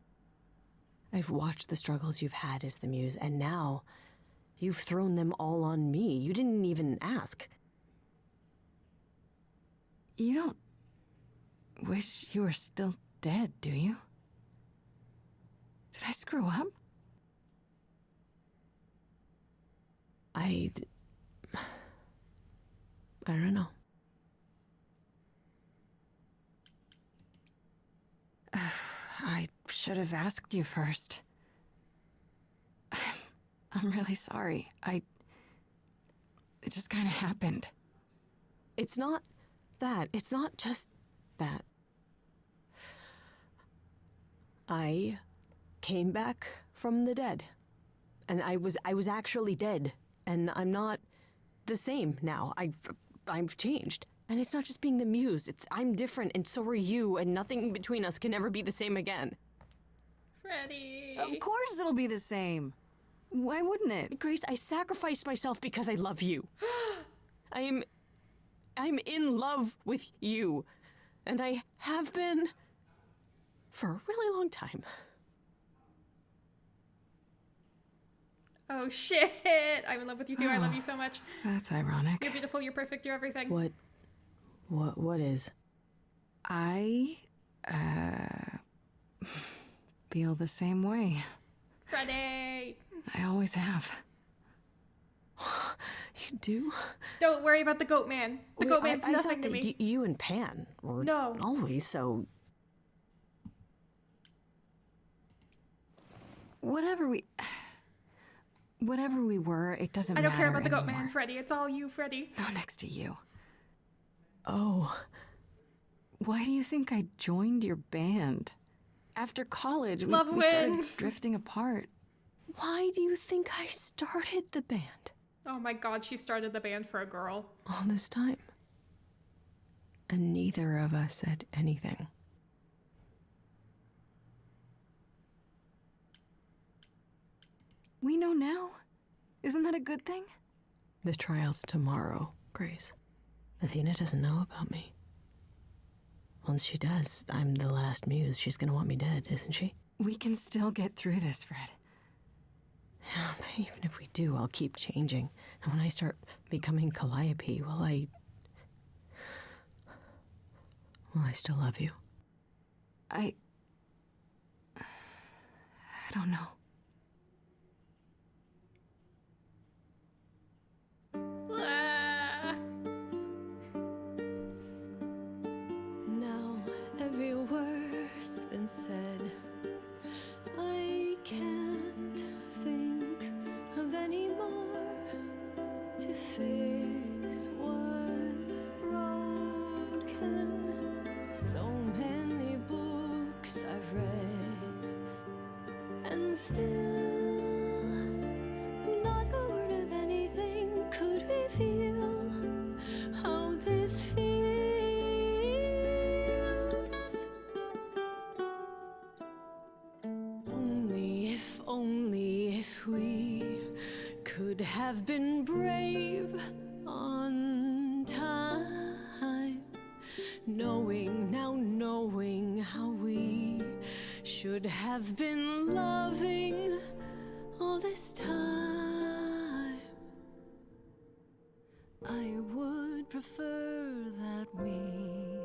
I've watched the struggles you've had as the muse, and now you've thrown them all on me. You didn't even ask. You don't wish you were still dead, do you? Did I screw up? I don't know. I should have asked you first. I'm really sorry. It just kind of happened. It's not that. It's not just that. I came back from the dead. And I was actually dead. And I'm not the same now. I've changed. And it's not just being the muse. I'm different, and so are you, and nothing between us can ever be the same again. Freddy. Of course it'll be the same. Why wouldn't it? Grace, I sacrificed myself because I love you. I'm in love with you. And I have been for a really long time. Oh shit! I'm in love with you too. I love you so much. That's ironic. You're beautiful, you're perfect, you're everything. What is? I, feel the same way. Freddie! I always have. You do? Don't worry about the goat man. The goat man's I nothing thought to that me. you and Pan were always so... Whatever we were, it doesn't I matter don't care about the goat anymore. man, Freddie. It's all you, Freddie. Not next to you. Oh. Why do you think I joined your band? After college, we Love started wins. drifting apart. Why do you think I started the band? Oh my god, she started the band for a girl. All this time. And neither of us said anything. We know now. Isn't that a good thing? The trial's tomorrow, Grace. Athena doesn't know about me. Once she does, I'm the last muse. She's gonna want me dead, isn't she? We can still get through this, Fred. Yeah, but even if we do, I'll keep changing. And when I start becoming Calliope, will I still love you? I don't know. Now every word's been said. I can't think of any more to fix what's broken. So many books I've read, and still not a word of anything could reveal how this feels. Only if we could have been brave on time, knowing how we should have been loving all this time. I would prefer that we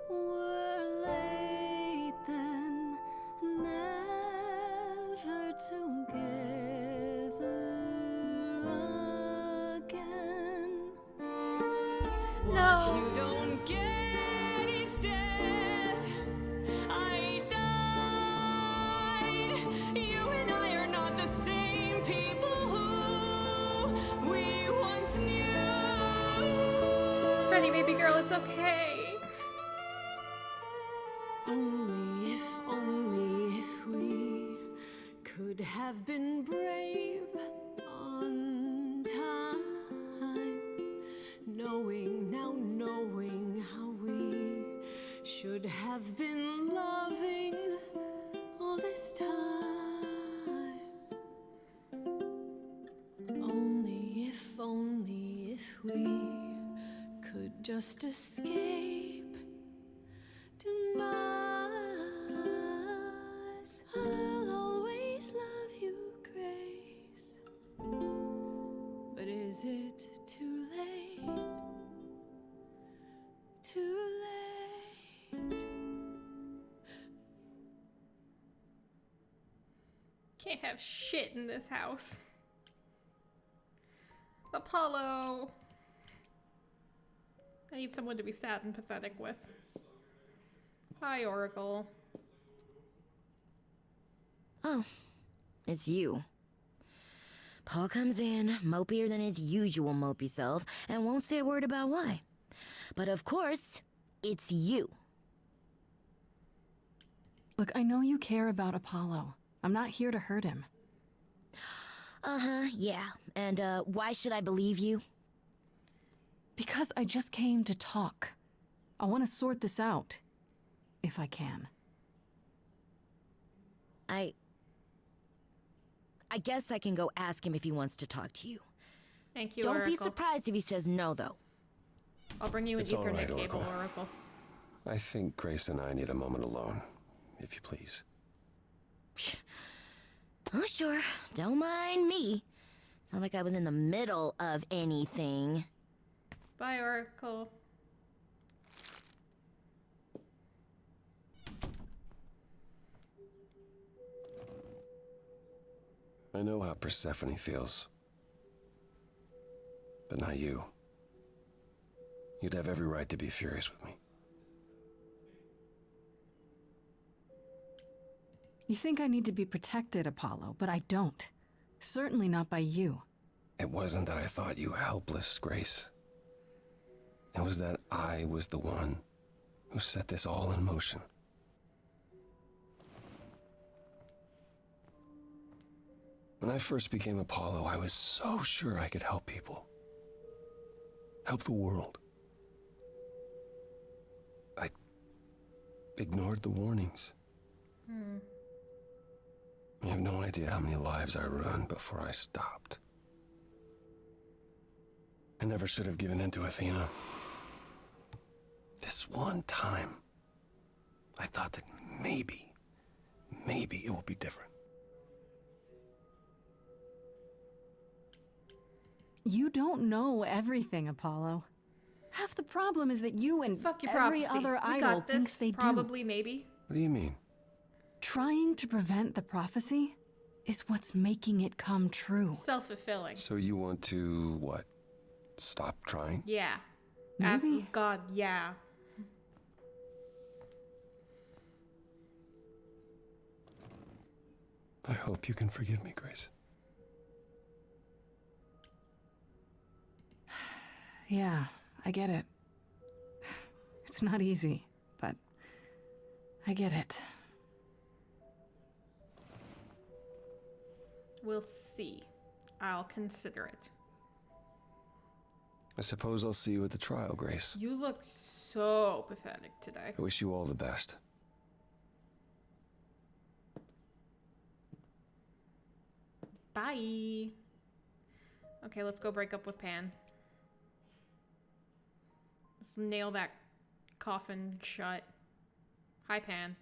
were late then, never together again. What you don't get is death. I died. You and I are not the same people who we once knew. Freddie, baby girl, it's okay. Only if we could have been brave on time, knowing how we should have been loving all this time. Only if we could just escape demise. I'll always love you, Grace. But is it too late? Too late? Can't have shit in this house. Apollo. I need someone to be sad and pathetic with. Hi, Oracle. Oh, it's you. Paul comes in, mopier than his usual mopey self, and won't say a word about why. But of course, it's you. Look, I know you care about Apollo. I'm not here to hurt him. Uh-huh, yeah. And, why should I believe you? Because I just came to talk. I want to sort this out. If I can. I guess I can go ask him if he wants to talk to you. Thank you, Don't Oracle. be surprised if he says no, though. I'll bring you an It's all Ethernet right, cable, Oracle. Oracle. I think Grace and I need a moment alone. if you please. Oh, sure. Don't mind me. It's not like I was in the middle of anything. Bye, Oracle. I know how Persephone feels. But not you. You'd have every right to be furious with me. You think I need to be protected, Apollo, but I don't. Certainly not by you. It wasn't that I thought you helpless, Grace. It was that I was the one who set this all in motion. When I first became Apollo, I was so sure I could help people. Help the world. I ignored the warnings. You have no idea how many lives I ruined before I stopped. I never should have given in to Athena. This one time, I thought that maybe it will be different. You don't know everything, Apollo. Half the problem is that you and Fuck your every prophecy. other We idol got this. thinks they Probably, do. maybe. What do you mean? Trying to prevent the prophecy is what's making it come true. Self-fulfilling. So you want to, what? Stop trying? Yeah. Maybe. God, yeah. I hope you can forgive me, Grace. Yeah, I get it. It's not easy, but I get it. We'll see. I'll consider it. I suppose I'll see you at the trial, Grace. You look so pathetic today. I wish you all the best. Bye. Okay, let's go break up with Pan. Let's nail that coffin shut. Hi, Pan.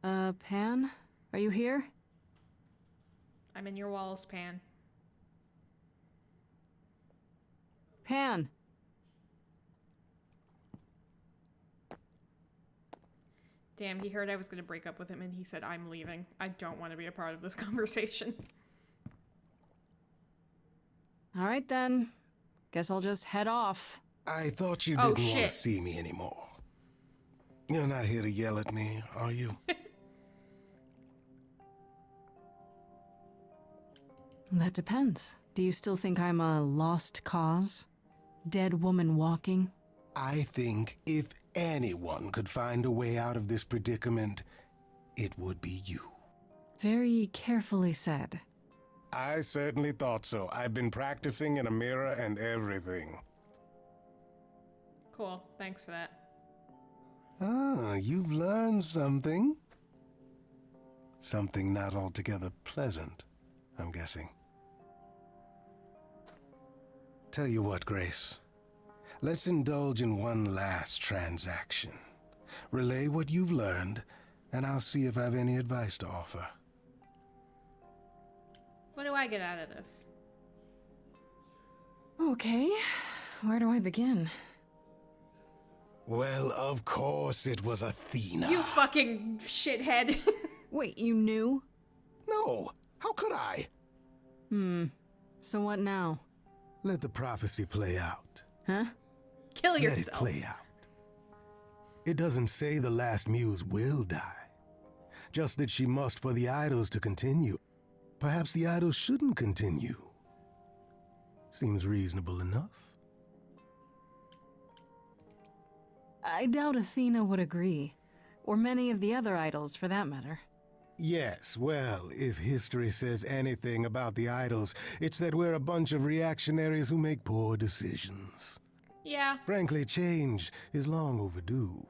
Pan? Are you here? I'm in your walls, Pan. Pan! Damn, he heard I was gonna break up with him and he said, I'm leaving. I don't want to be a part of this conversation. All right then. Guess I'll just head off. I thought you didn't want to see me anymore. You're not here to yell at me, are you? That depends. Do you still think I'm a lost cause? Dead woman walking? I think if anyone could find a way out of this predicament, it would be you. Very carefully said. I certainly thought so. I've been practicing in a mirror and everything. Cool. Thanks for that. Ah, you've learned something. Something not altogether pleasant, I'm guessing. Tell you what, Grace. Let's indulge in one last transaction. Relay what you've learned, and I'll see if I have any advice to offer. What do I get out of this? Okay. Where do I begin? Well, of course it was Athena. You fucking shithead. Wait, you knew? No, how could I? So what now? Let the prophecy play out. Huh? Kill Let yourself. it play out. It doesn't say the last muse will die. Just that she must for the idols to continue. Perhaps the idols shouldn't continue. Seems reasonable enough. I doubt Athena would agree. Or many of the other idols, for that matter. Yes, well, if history says anything about the idols, it's that we're a bunch of reactionaries who make poor decisions. Yeah. Frankly, change is long overdue.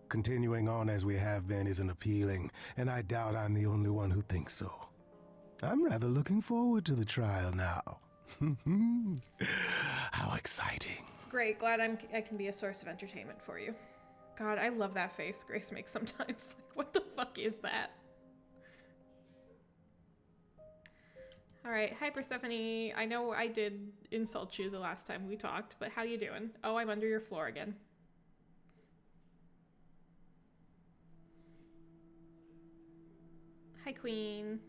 Continuing on as we have been isn't appealing, and I doubt I'm the only one who thinks so. I'm rather looking forward to the trial now. How exciting. Great. Glad I can be a source of entertainment for you. God, I love that face Grace makes sometimes. Like, what the fuck is that? Alright, hi Persephone. I know I did insult you the last time we talked, but how you doing? Oh, I'm under your floor again. Hi, Queen.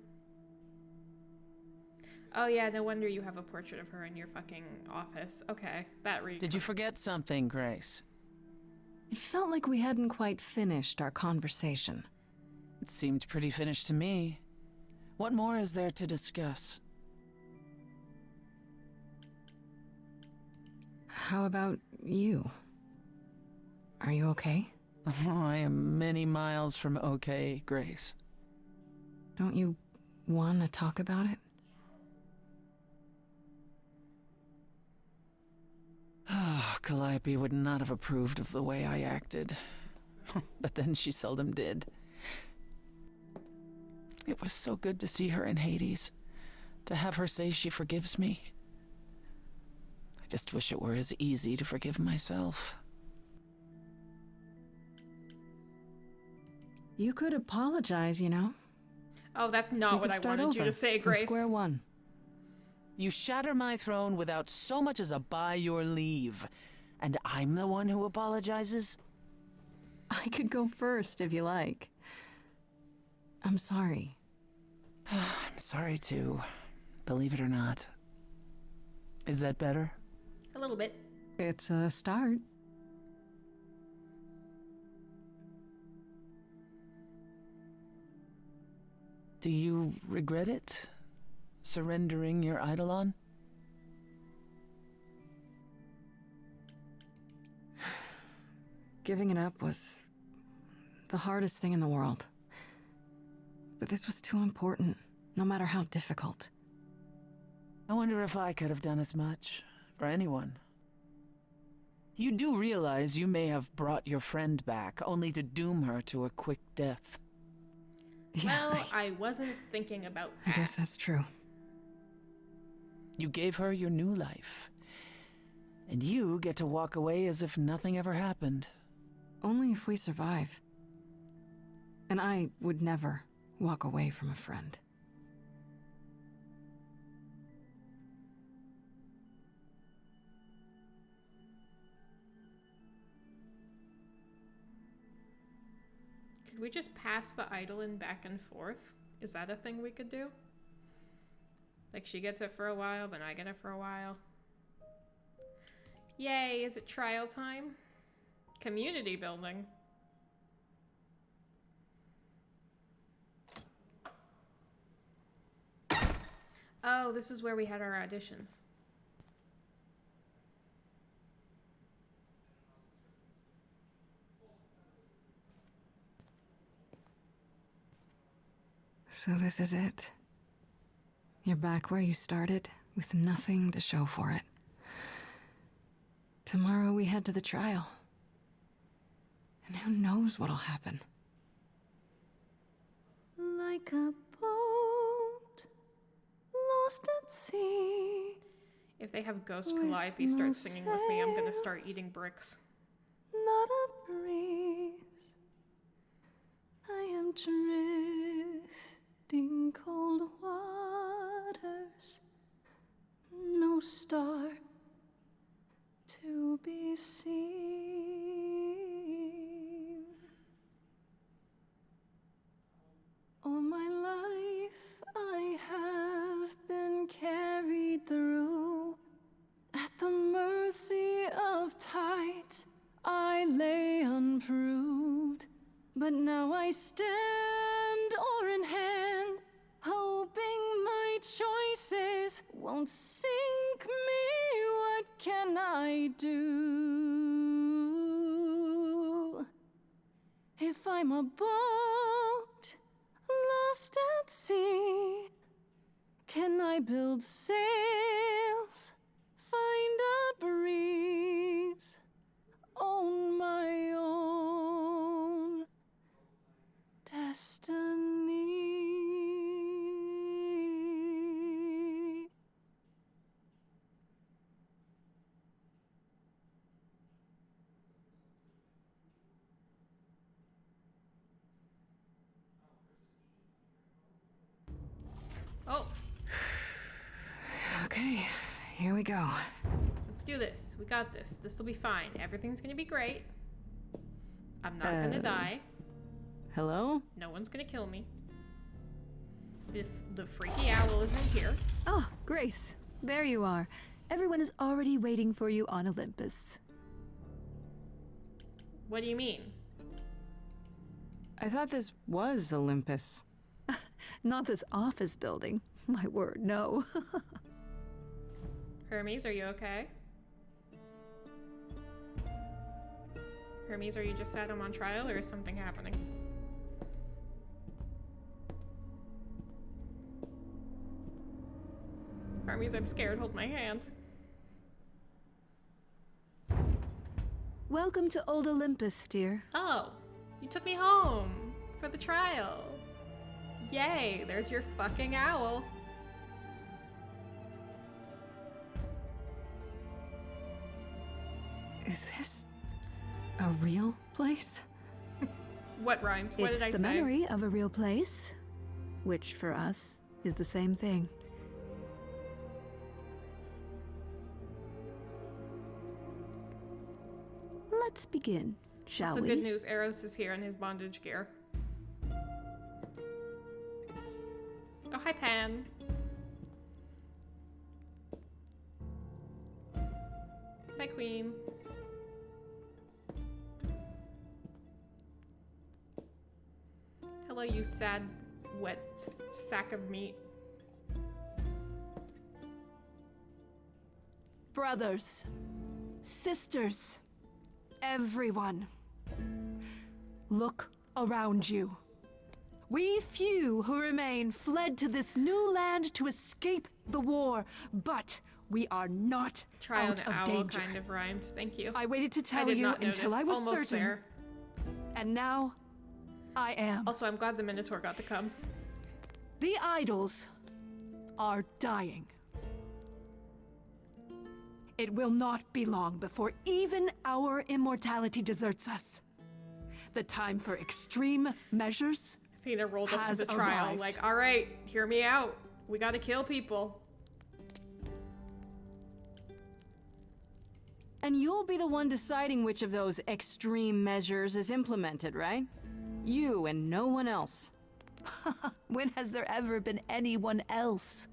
Oh yeah, no wonder you have a portrait of her in your fucking office. Okay, that reads. Did you forget something, Grace? It felt like we hadn't quite finished our conversation. It seemed pretty finished to me. What more is there to discuss? How about you? Are you okay? Oh, I am many miles from okay, Grace. Don't you want to talk about it? Calliope would not have approved of the way I acted. But then she seldom did. It was so good to see her in Hades. To have her say she forgives me. I just wish it were as easy to forgive myself. You could apologize, you know. Oh, that's not what I wanted you to say, Grace. From square one. You shatter my throne without so much as a by your leave. And I'm the one who apologizes? I could go first if you like. I'm sorry. I'm sorry too, believe it or not. Is that better? A little bit. It's a start. Do you regret it? Surrendering your Eidolon? Giving it up was the hardest thing in the world. But this was too important, no matter how difficult. I wonder if I could have done as much, for anyone. You do realize you may have brought your friend back, only to doom her to a quick death. Yeah, well, I wasn't thinking about that. I guess that's true. You gave her your new life. And you get to walk away as if nothing ever happened. Only if we survive. And I would never walk away from a friend. Could we just pass the Eidolon back and forth? Is that a thing we could do? Like she gets it for a while, then I get it for a while. Yay, is it trial time? Community building. Oh, this is where we had our auditions. So this is it. You're back where you started, with nothing to show for it. Tomorrow we head to the trial. And who knows what'll happen. Like a boat lost at sea. If they have Ghost Calliope start singing with me, I'm gonna start eating bricks. Not a breeze. I am drifting cold waters. No star to be seen. All my life I have been carried through. At the mercy of tides I lay unproved. But now I stand oar in hand, hoping my choices won't sink me. What can I do? If I'm a boat lost at sea, can I build sails, find a breeze, own my own destiny? Okay, here we go. Let's do this. We got this. This will be fine. Everything's gonna be great. I'm not gonna die. Hello? No one's gonna kill me. If the freaky owl isn't here. Oh, Grace, there you are. Everyone is already waiting for you on Olympus. What do you mean? I thought this was Olympus. Not this office building. My word, no. Hermes, are you okay? Hermes, are you just had him on trial or is something happening? Hermes, I'm scared. Hold my hand. Welcome to Old Olympus, dear. Oh, you took me home for the trial. Yay, there's your fucking owl. Is this a real place? What rhymed? What It's did I the say? memory of a real place, which for us is the same thing. Let's begin, shall So we? good news, Eros is here in his bondage gear. Oh, hi, Pan. Hi, Queen. Hello, you sad, wet sack of meat. Brothers, sisters, everyone, look around you. We few who remain fled to this new land to escape the war, but we are not Try out an of owl danger. kind of rhymed. Thank you. I waited to tell did you not until notice. I was Almost certain, there. and now I am. Also, I'm glad the Minotaur got to come. The idols are dying. It will not be long before even our immortality deserts us. The time for extreme measures Athena rolled up to has the trial, arrived. like, all right, hear me out. We gotta kill people. And you'll be the one deciding which of those extreme measures is implemented, right? You and no one else. When has there ever been anyone else?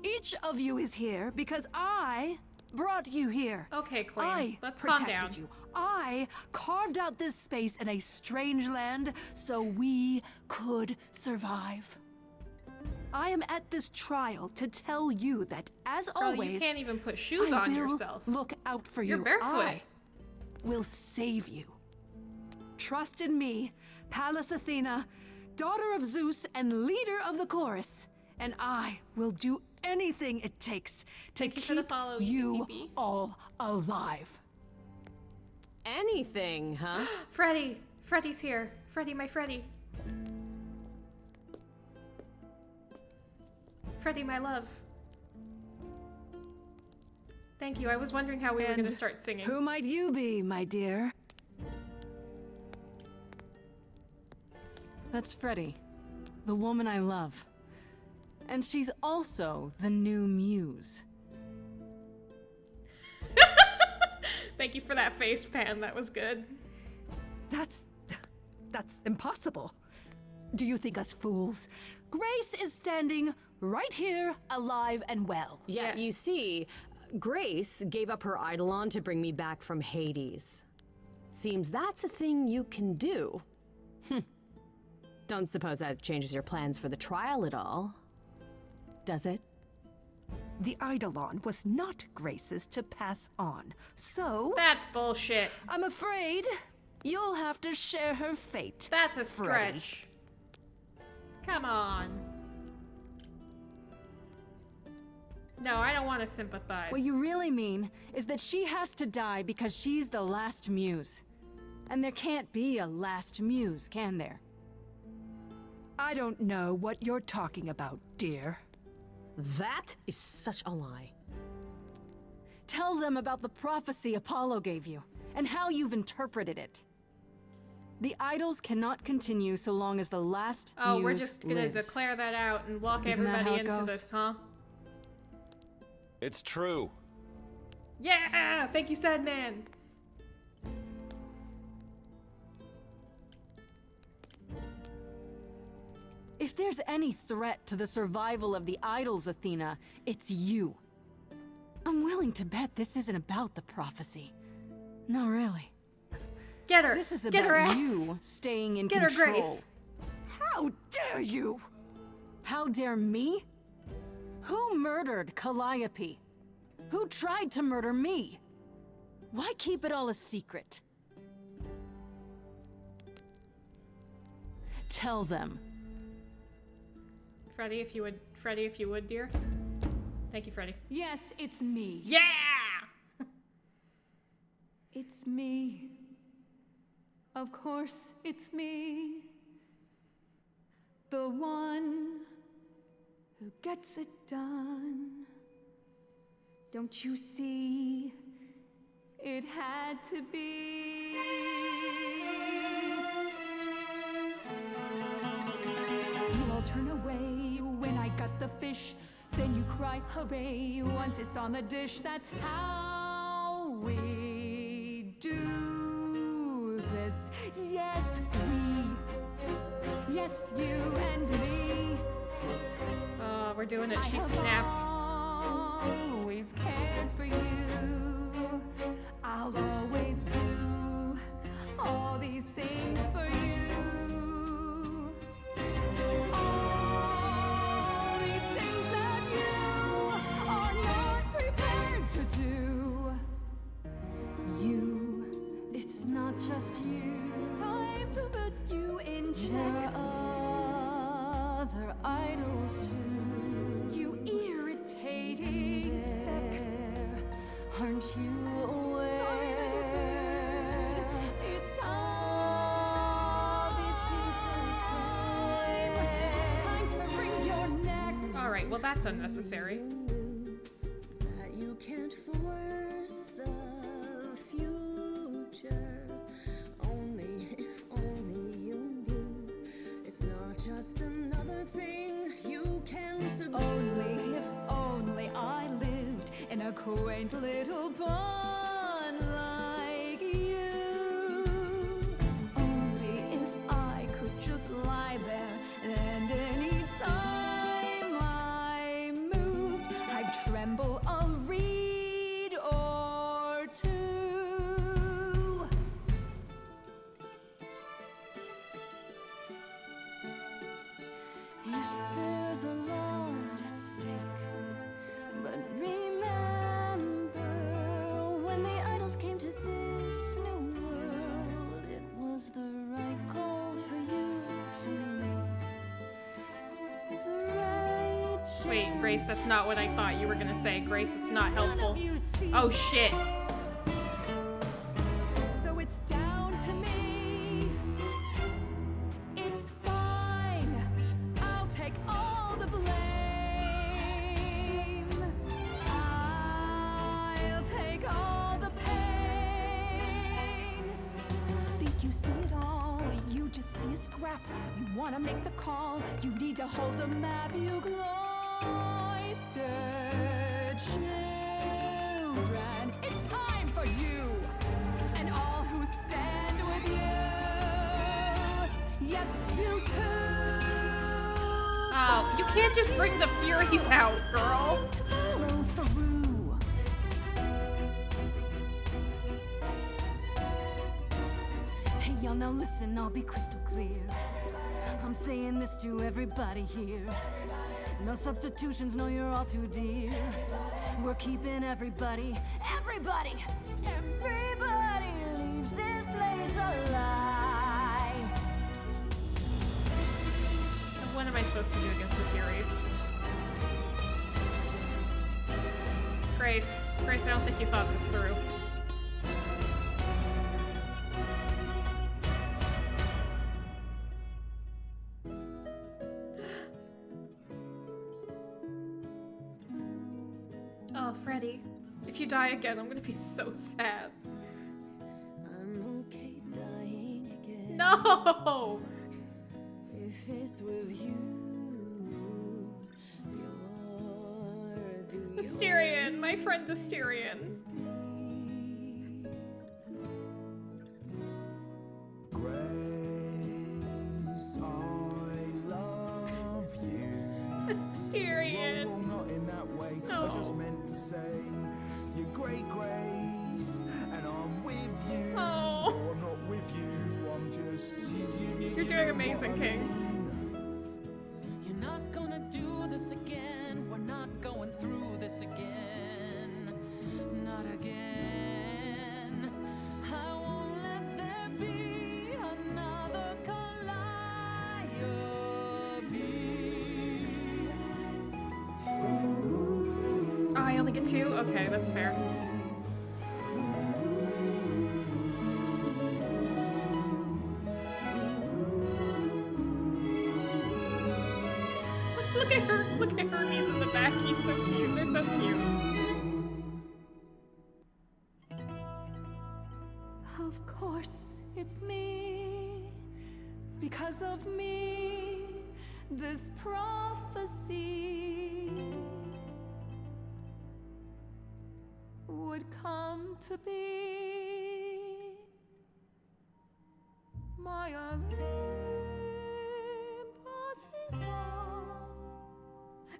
Each of you is here because I brought you here. Okay, Queen. I Let's calm protected down. you. I carved out this space in a strange land so we could survive. I am at this trial to tell you that, as Girl, always, you can't even put shoes I on will yourself. Look out for You're you. barefoot. I will save you. Trust in me, Pallas Athena, daughter of Zeus and leader of the chorus, and I will do anything it takes to Thank you for the keep follow, you EP. all alive. Anything, huh? Freddy! Freddy's here. Freddy, my Freddy. Freddy, my love. Thank you. I was wondering how we were going to start singing. Who might you be, my dear? That's Freddie, the woman I love. And she's also the new muse. Thank you for that face pan. That was good. That's impossible. Do you think us fools? Grace is standing right here, alive and well. Yeah, you see, Grace gave up her Eidolon to bring me back from Hades. Seems that's a thing you can do. Don't suppose that changes your plans for the trial at all, does it? The Eidolon was not Grace's to pass on, so That's bullshit. I'm afraid you'll have to share her fate. That's a Freddy. stretch. Come on. No, I don't want to sympathize. What you really mean is that she has to die because she's the last muse. And there can't be a last muse, can there? I don't know what you're talking about, dear. That is such a lie. Tell them about the prophecy Apollo gave you, and how you've interpreted it. The idols cannot continue so long as the last Oh, muse we're just gonna lives. declare that out and walk Isn't that everybody how it into goes? this, huh? It's true. Yeah! Thank you, Sandman! If there's any threat to the survival of the idols, Athena, it's you. I'm willing to bet this isn't about the prophecy. No, really. Get her! This is Get her about ass! you staying in Get her, control. Grace! How dare you? How dare me? Who murdered Calliope? Who tried to murder me? Why keep it all a secret? Tell them. Freddy, if you would, dear. Thank you, Freddy. Yes, it's me. Yeah! It's me. Of course, it's me. The one who gets it done. Don't you see? It had to be. You all turn away when I got the fish. Then you cry, hooray, once it's on the dish. That's how we do this. Yes, we. Yes, you and me. Oh, we're doing it. She snapped. Always cared for you. I'll always do all these things for you. All these things that you are not prepared to do. You, it's not just you. Time to put you in check. There are other idols too. You irritating speck. Aren't you aware? Sorry, little bird. It's time. These people climb. Time to wring your neck. Alright, well that's unnecessary. That you can't force the future. Only if only you knew. It's not just another thing you can subdue. Only if only I lived in a quaint little pond like you. Only if I could just lie there, and any time I moved, I'd tremble a reed or two. Yes, there's a lot at stake, but remember, when the idols came to this new world, it was the right call for you to make. The right Wait, Grace, that's not what I thought you were gonna say. Grace, that's not None helpful. of you see. Oh shit. So it's down to me. It's fine. I'll take all the blame. I'll take all the pain. Think you see it all? You just see a scrap. You wanna make the call. You need to hold the map. You cloistered children. It's time for you and all who stand with you. Yes, you too. Oh, you can't just bring the Furies out, girl. To follow through. Hey, y'all, now listen, I'll be crystal clear. I'm saying this to everybody here. No substitutions, no, you're all too dear. We're keeping everybody leaves this place alive. What am I supposed to do against the Furies? Grace, I don't think you thought this through. Oh, Freddy, if you die again, I'm gonna be so sad. I'm okay dying again. No! If it's with you, you're the Asterion, my friend Asterion. Grace, I love you. Asterion. Wrong, not in that way. I just meant to say you're great, Grace, and I'm with you. Oh. Or not with you. I'm just You're doing amazing, King. You're not gonna do this again. We're not going through this again. Not again. I won't let there be another Calliope. Oh, I only get 2? Okay, that's fair. Look at her. Look at Hermes in the back. He's so cute. They're so cute. Of course, it's me. Because of me, this prophecy would come to be. My Olympus is gone,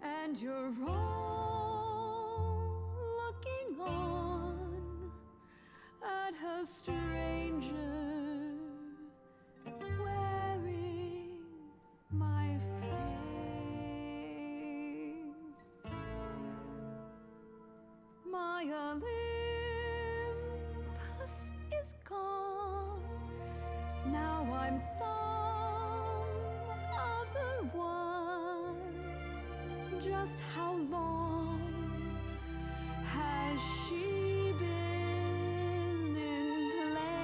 and you're all looking on at a stranger wearing my face. My Olympus is gone. Now I'm some other one. Just how long has she been in place?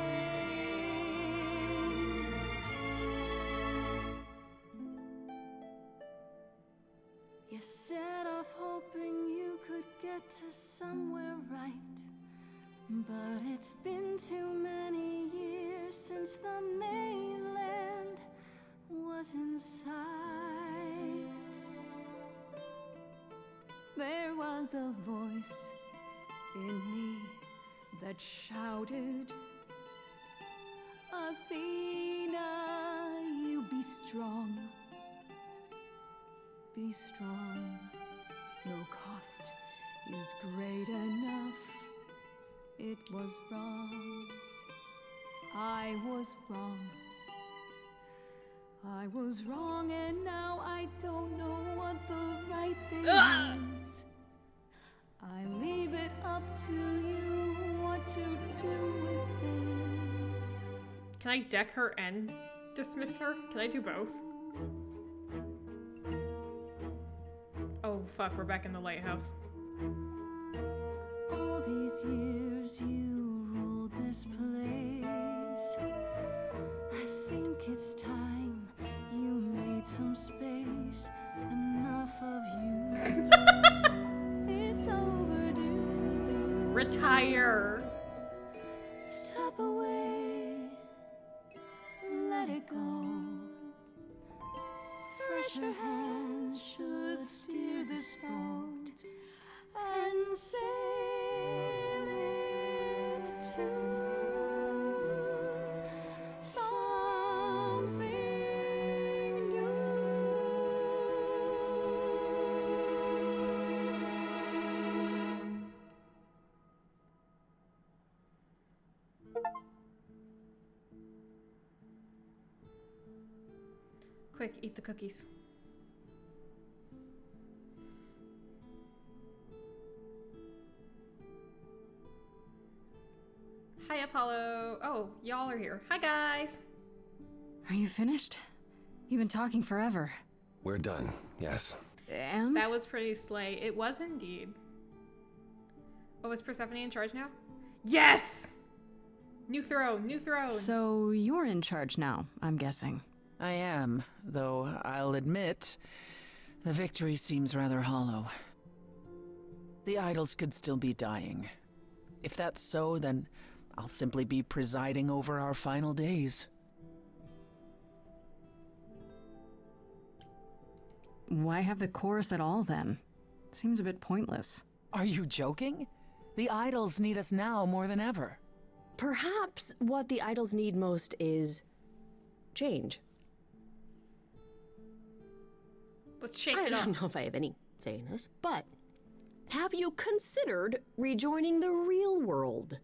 You set off hoping you could get to somewhere right, but it's been too many years since the mainland was in sight. There was a voice in me that shouted, Athena, you be strong. Be strong. No cost is great enough. It was wrong. I was wrong. I was wrong, and now I don't know what the right thing is. I leave it up to you what to do with this. Can I deck her and dismiss her? Can I do both? Oh fuck, we're back in the lighthouse. All these years you ruled this place. I think it's time you made some space. Enough of you. It's overdue. Retire. Step away. Let it go. Fresher hands should steer this boat and sail it to something new. Quick, eat the cookies. Hi, Apollo. Oh, y'all are here. Hi, guys. Are you finished? You've been talking forever. We're done, yes. And? That was pretty slay. It was indeed. Oh, is Persephone in charge now? Yes! New throne, new throne. So you're in charge now, I'm guessing. I am, though I'll admit, the victory seems rather hollow. The idols could still be dying. If that's so, then I'll simply be presiding over our final days. Why have the chorus at all, then? Seems a bit pointless. Are you joking? The idols need us now more than ever. Perhaps what the idols need most is change. Let's shake I it up. don't know if I have any say in this, but have you considered rejoining the real world?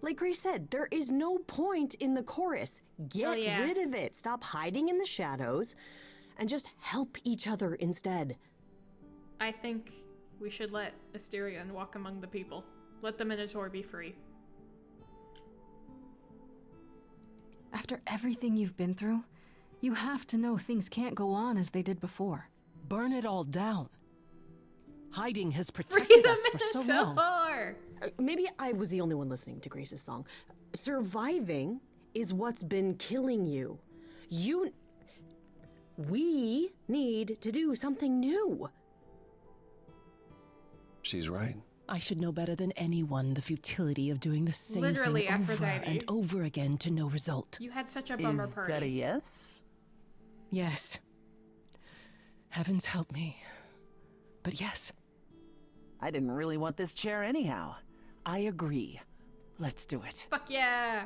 Like Grace said, there is no point in the chorus. Get rid of it. Stop hiding in the shadows and just help each other instead. I think we should let Asterion walk among the people. Let the Minotaur be free. After everything you've been through, you have to know things can't go on as they did before. Burn it all down. Hiding has Free protected the us for so long. Minotaur! Maybe I was the only one listening to Grace's song. Surviving is what's been killing you. We need to do something new. She's right. I should know better than anyone the futility of doing the same Literally, thing over Aphrodite. and over again to no result. You had such a bummer Is party. that a yes? Yes. Heavens help me. But yes. I didn't really want this chair anyhow. I agree. Let's do it. Fuck yeah!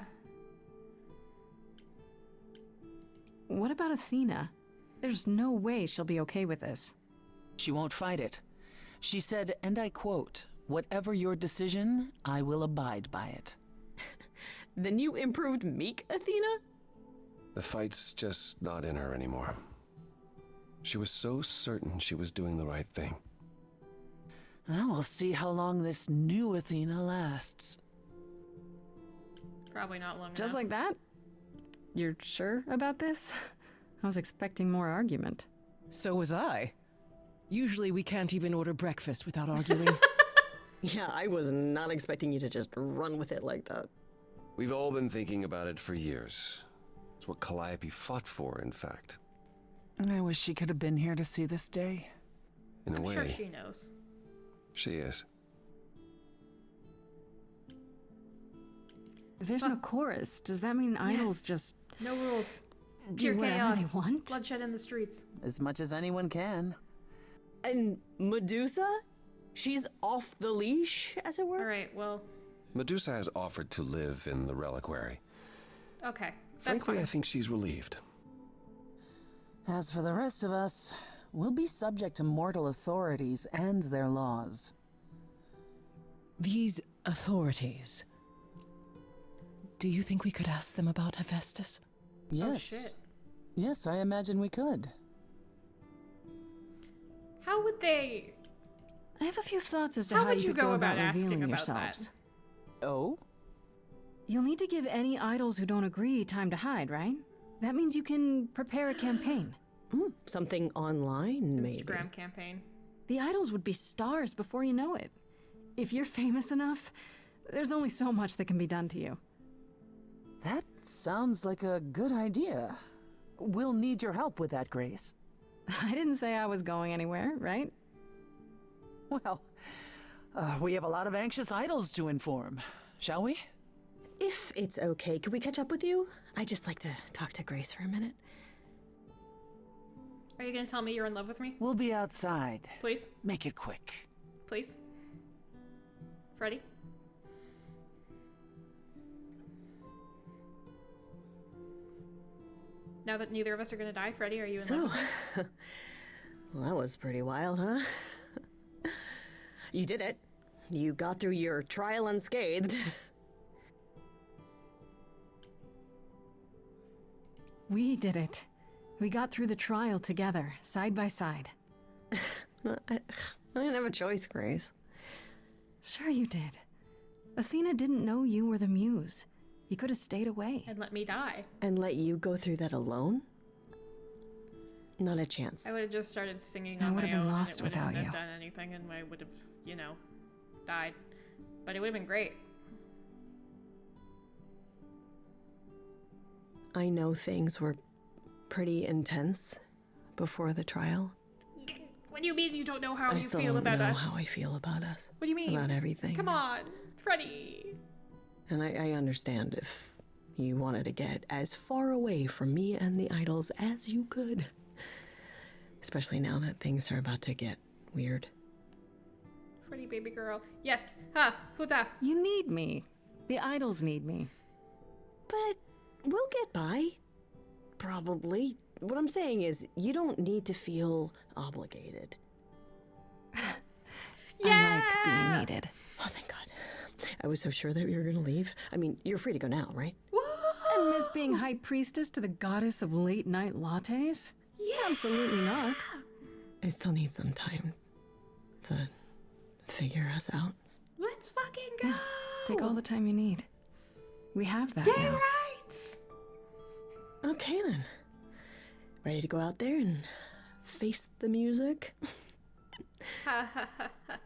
What about Athena? There's no way she'll be okay with this. She won't fight it. She said, and I quote, "Whatever your decision, I will abide by it." Then you improved meek, Athena? The fight's just not in her anymore. She was so certain she was doing the right thing. Well, we'll see how long this new Athena lasts. Probably not long Just enough. like that? You're sure about this? I was expecting more argument. So was I. Usually we can't even order breakfast without arguing. Yeah, I was not expecting you to just run with it like that. We've all been thinking about it for years. It's what Calliope fought for, in fact. I wish she could have been here to see this day. In a I'm way, sure she knows. she is. If there's no chorus, does that mean idols just No rules. do Pure whatever chaos. they want? Bloodshed in the streets. As much as anyone can. And Medusa? She's off the leash, as it were? Alright, well, Medusa has offered to live in the reliquary. okay. That's Frankly, fine. I think she's relieved. As for the rest of us, we'll be subject to mortal authorities and their laws. These authorities. Do you think we could ask them about Hephaestus? Yes. shit. Yes, I imagine we could. How would they... I have a few thoughts as to How how, would you you could go go about about asking revealing about that? yourselves. Oh? You'll need to give any idols who don't agree time to hide, right? That means you can prepare a campaign. Something online, maybe. Instagram campaign. The idols would be stars before you know it. If you're famous enough, there's only so much that can be done to you. That sounds like a good idea. We'll need your help with that, Grace. I didn't say I was going anywhere, right? Well, we have a lot of anxious idols to inform, shall we? If it's okay, could we catch up with you? I'd just like to talk to Grace for a minute. Are you gonna tell me you're in love with me? We'll be outside. Please? Make it quick. Please? Freddy? Now that neither of us are gonna die, Freddy, are you in love with me? Well, that was pretty wild, huh? You did it. You got through your trial unscathed. We did it. We got through the trial together, side by side. I didn't have a choice, Grace. Sure you did. Athena didn't know you were the muse. You could have stayed away. And let me die. And let you go through that alone? Not a chance. I would have just started singing I on would my have been own, lost and it without wouldn't you. have done anything, and I would have, died. But it would have been great. I know things were pretty intense before the trial. What do you mean you don't know how I you still feel don't about know us? how I feel about us. What do you mean? About everything. Come on, Freddy. And I understand if you wanted to get as far away from me and the idols as you could. Especially now that things are about to get weird. Pretty baby girl. Yes. Ha. Huda. You need me. The idols need me. But we'll get by. Probably. What I'm saying is, you don't need to feel obligated. I like being needed. Oh, thank God. I was so sure that you were gonna leave. I mean, you're free to go now, right? And miss being high priestess to the goddess of late night lattes? Yeah, absolutely not. I still need some time to figure us out. Let's fucking go. Take all the time you need. We have that Gay now. rights. Okay then. Ready to go out there and face the music? Ha ha ha ha.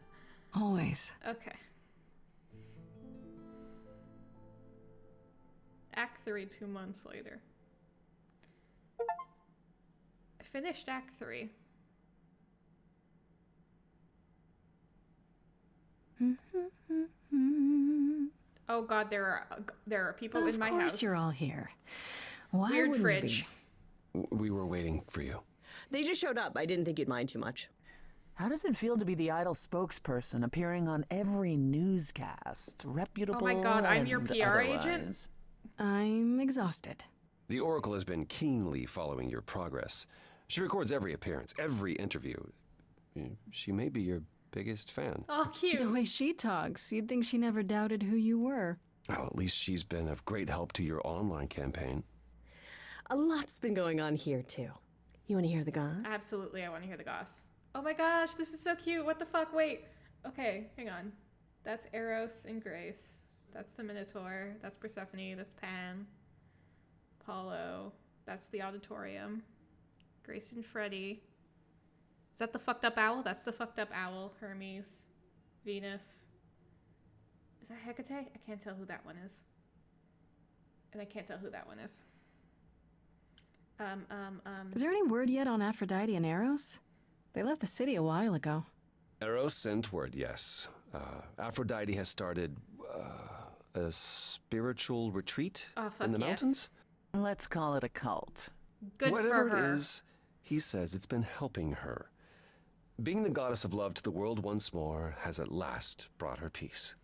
Always. Okay. Act 3 2 months later. I finished Act 3. Oh God, there are people in my house. Of course you're all here. Why Weird wouldn't fridge. we be? We were waiting for you. They just showed up. I didn't think you'd mind too much. How does it feel to be the idol spokesperson, appearing on every newscast, reputable? Oh my God, I'm your and PR otherwise? agent? I'm exhausted. The Oracle has been keenly following your progress. She records every appearance, every interview. She may be your biggest fan. Oh, cute. The way she talks, you'd think she never doubted who you were. Well, at least she's been of great help to your online campaign. A lot's been going on here, too. You want to hear the goss? Absolutely, I want to hear the goss. Oh my gosh, this is so cute. What the fuck? Wait. Okay, hang on. That's Eros and Grace. That's the Minotaur. That's Persephone. That's Pan. Apollo. That's the Auditorium. Grace and Freddy. Is that the fucked up owl? That's the fucked up owl. Hermes. Venus. Is that Hecate? I can't tell who that one is. And I can't tell who that one is. Is there any word yet on Aphrodite and Eros? They left the city a while ago. Eros sent word, yes. Aphrodite has started a spiritual retreat in the mountains. Let's call it a cult. Good Whatever for her. it is, he says it's been helping her. Being the goddess of love to the world once more has at last brought her peace.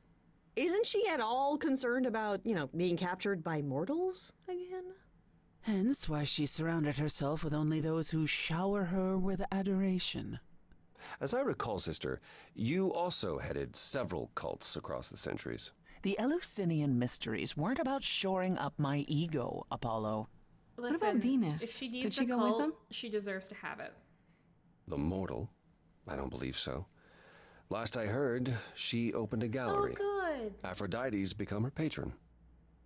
Isn't she at all concerned about, being captured by mortals again? Hence why she surrounded herself with only those who shower her with adoration. As I recall, sister, you also headed several cults across the centuries. The Eleusinian mysteries weren't about shoring up my ego, Apollo. Listen, what about Venus? If she Did needs she a go cult, with them? she deserves to have it. The mortal? I don't believe so. Last I heard, she opened a gallery. Oh, good. Aphrodite's become her patron.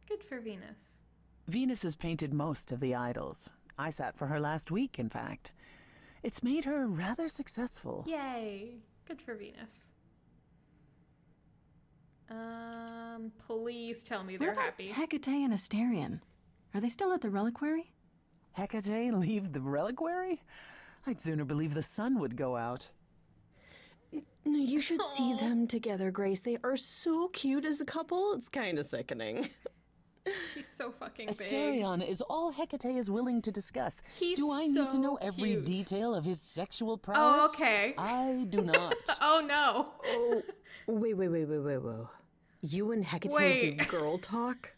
Good for Venus. Venus has painted most of the idols. I sat for her last week, in fact. It's made her rather successful. Yay. Good for Venus. Please tell me they're What about happy. Hecate and Asterion? Are they still at the reliquary? Hecate leave the reliquary? I'd sooner believe the sun would go out. No, you should see them together, Grace. They are so cute as a couple. It's kind of sickening. She's so fucking big. Asterion is all Hecate is willing to discuss. He's Do I need to so know every cute. detail of his sexual Oh, prowess? okay. I do not. Oh, no. Oh, wait. You and Hecate Wait. do girl talk?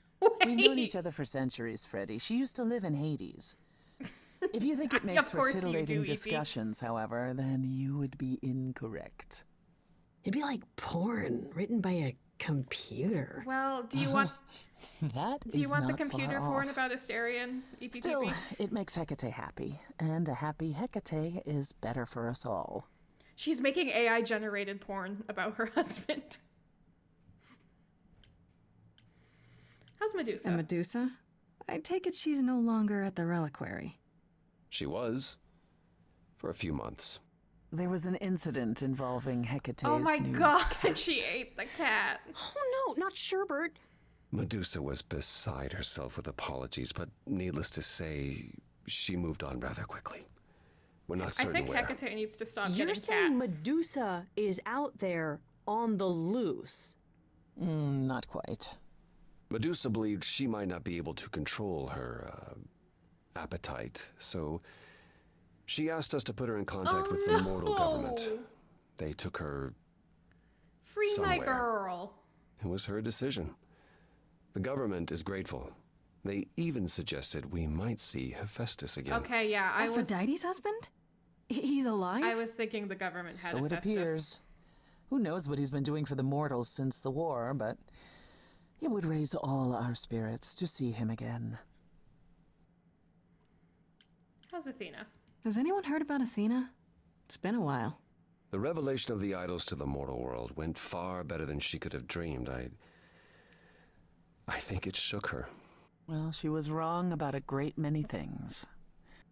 We've known each other for centuries, Freddie. She used to live in Hades. If you think it makes Of for course you do, titillating Evie. discussions, however, then you would be incorrect. It'd be like porn written by a computer. Well, do you want That do you is want the not computer far porn off. about Asterion? EPPP? Still, it makes Hecate happy, and a happy Hecate is better for us all. She's making AI generated porn about her husband. How's Medusa? And Medusa? I take it she's no longer at the reliquary. She was. For a few months. There was an incident involving Hecate's Oh my new god, cat. she ate the cat. Oh no, not Sherbert. Medusa was beside herself with apologies, but needless to say, she moved on rather quickly. We're not I certain think where. Hecate needs to stop You're getting saying cats. Medusa is out there on the loose. Not quite. Medusa believed she might not be able to control her appetite, so she asked us to put her in contact with the mortal government. They took her Free my somewhere. girl. It was her decision. The government is grateful. They even suggested we might see Hephaestus again. Okay, yeah, Aphrodite's husband? He's alive? I was thinking the government had So it Hephaestus. appears. Who knows what he's been doing for the mortals since the war, but it would raise all our spirits to see him again. How's Athena? Has anyone heard about Athena? It's been a while. The revelation of the idols to the mortal world went far better than she could have dreamed. I think it shook her. Well, she was wrong about a great many things.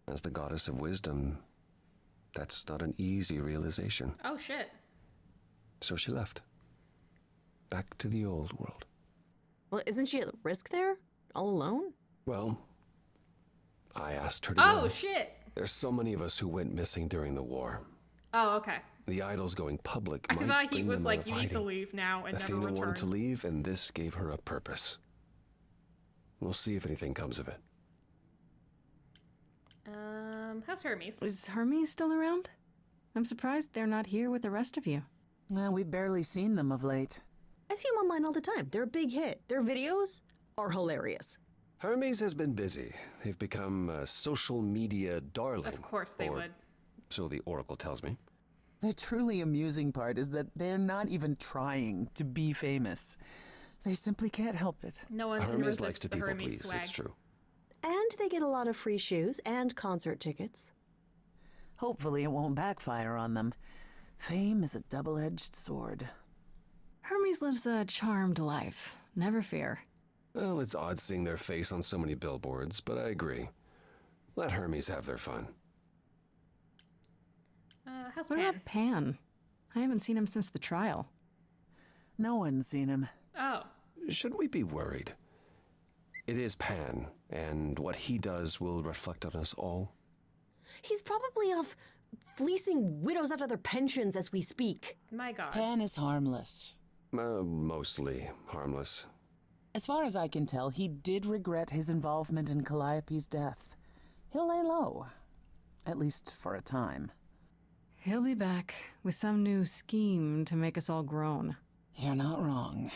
As the goddess of wisdom, that's not an easy realization. Oh, shit. So she left. Back to the old world. Well, isn't she at risk there? All alone? Well, I asked her to Oh, go. shit. There's so many of us who went missing during the war. Oh, okay. The idols going public I might thought he bring was them like, out of you need to hiding. leave now and Athena never return. wanted to leave, and this gave her a purpose. We'll see if anything comes of it. How's Hermes? Is Hermes still around? I'm surprised they're not here with the rest of you. Well, we've barely seen them of late. I see them online all the time. They're a big hit. Their videos are hilarious. Hermes has been busy. They've become a social media darling. Of course they would. So the Oracle tells me. The truly amusing part is that they're not even trying to be famous. They simply can't help it. No one can Hermes likes resist to the people Hermes please, swag. it's true. And they get a lot of free shoes and concert tickets. Hopefully it won't backfire on them. Fame is a double-edged sword. Hermes lives a charmed life. Never fear. Well, it's odd seeing their face on so many billboards, but I agree. Let Hermes have their fun. How's What Pan? about Pan? I haven't seen him since the trial. No one's seen him. Oh. Shouldn't we be worried? It is Pan, and what he does will reflect on us all. He's probably off fleecing widows out of their pensions as we speak. My God. Pan is harmless. Mostly harmless. As far as I can tell, he did regret his involvement in Calliope's death. He'll lay low. At least for a time. He'll be back with some new scheme to make us all groan. You're not wrong.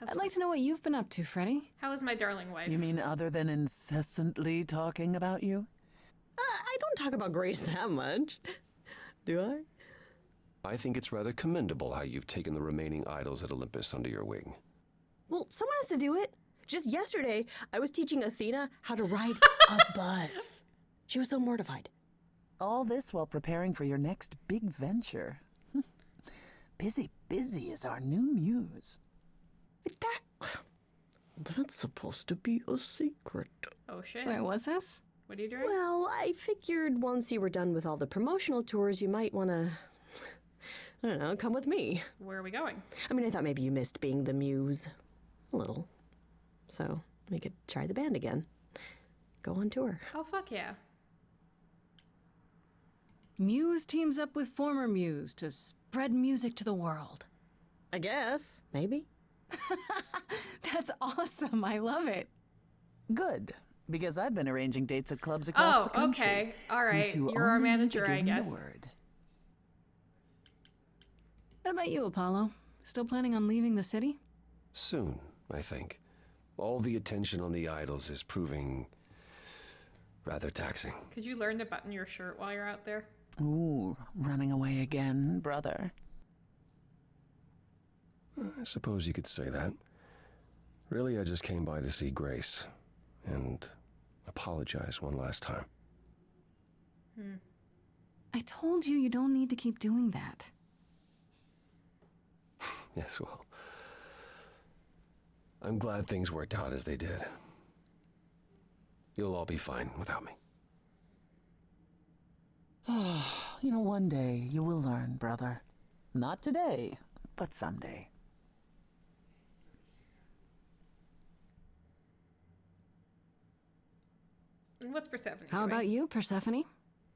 I'd like to know what you've been up to, Freddy. How is my darling wife? You mean other than incessantly talking about you? I don't talk about Grace that much. Do I? I think it's rather commendable how you've taken the remaining idols at Olympus under your wing. Well, someone has to do it. Just yesterday, I was teaching Athena how to ride a bus. She was so mortified. All this while preparing for your next big venture. Busy is our new muse. That's supposed to be a secret. Oh, shit. Wait, what's this? What are you doing? Well, I figured once you were done with all the promotional tours, you might want to, I don't know, come with me. Where are we going? I mean, I thought maybe you missed being the muse. A little. So, we could try the band again. Go on tour. Oh, fuck yeah. Muse teams up with former Muse to spread music to the world. I guess. Maybe. That's awesome. I love it. Good, because I've been arranging dates at clubs across the country. Okay. All You right. two You're our only need manager, to I give me the guess. word. What about you, Apollo? Still planning on leaving the city? Soon, I think. All the attention on the idols is proving rather taxing. Could you learn to button your shirt while you're out there? Ooh, running away again, brother. I suppose you could say that. Really, I just came by to see Grace and apologize one last time. I told you you don't need to keep doing that. Yes, well, I'm glad things worked out as they did. You'll all be fine without me. You know, one day you will learn, brother. Not today, but someday. And what's Persephone How doing? about you, Persephone?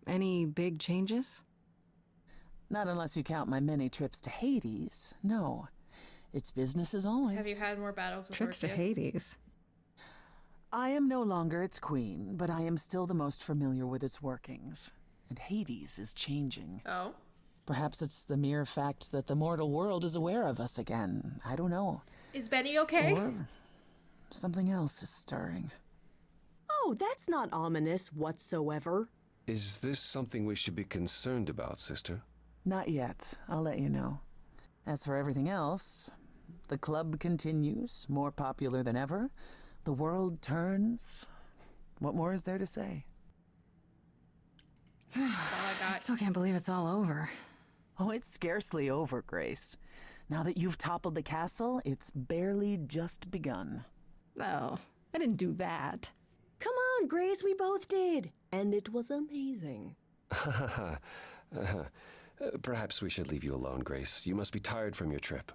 Any big changes? Not unless you count my many trips to Hades. No. It's business as always. Have you had more battles with Trips to Orpheus? Hades. I am no longer its queen, but I am still the most familiar with its workings. And Hades is changing. Oh? Perhaps it's the mere fact that the mortal world is aware of us again. I don't know. Is Benny okay? Or something else is stirring. Oh, that's not ominous whatsoever. Is this something we should be concerned about, sister? Not yet. I'll let you know. As for everything else, the club continues, more popular than ever. The world turns. What more is there to say? That's all I got. I still can't believe it's all over. Oh, it's scarcely over, Grace. Now that you've toppled the castle, it's barely just begun. Oh, I didn't do that. Come on, Grace, we both did. And it was amazing. Perhaps we should leave you alone, Grace. You must be tired from your trip.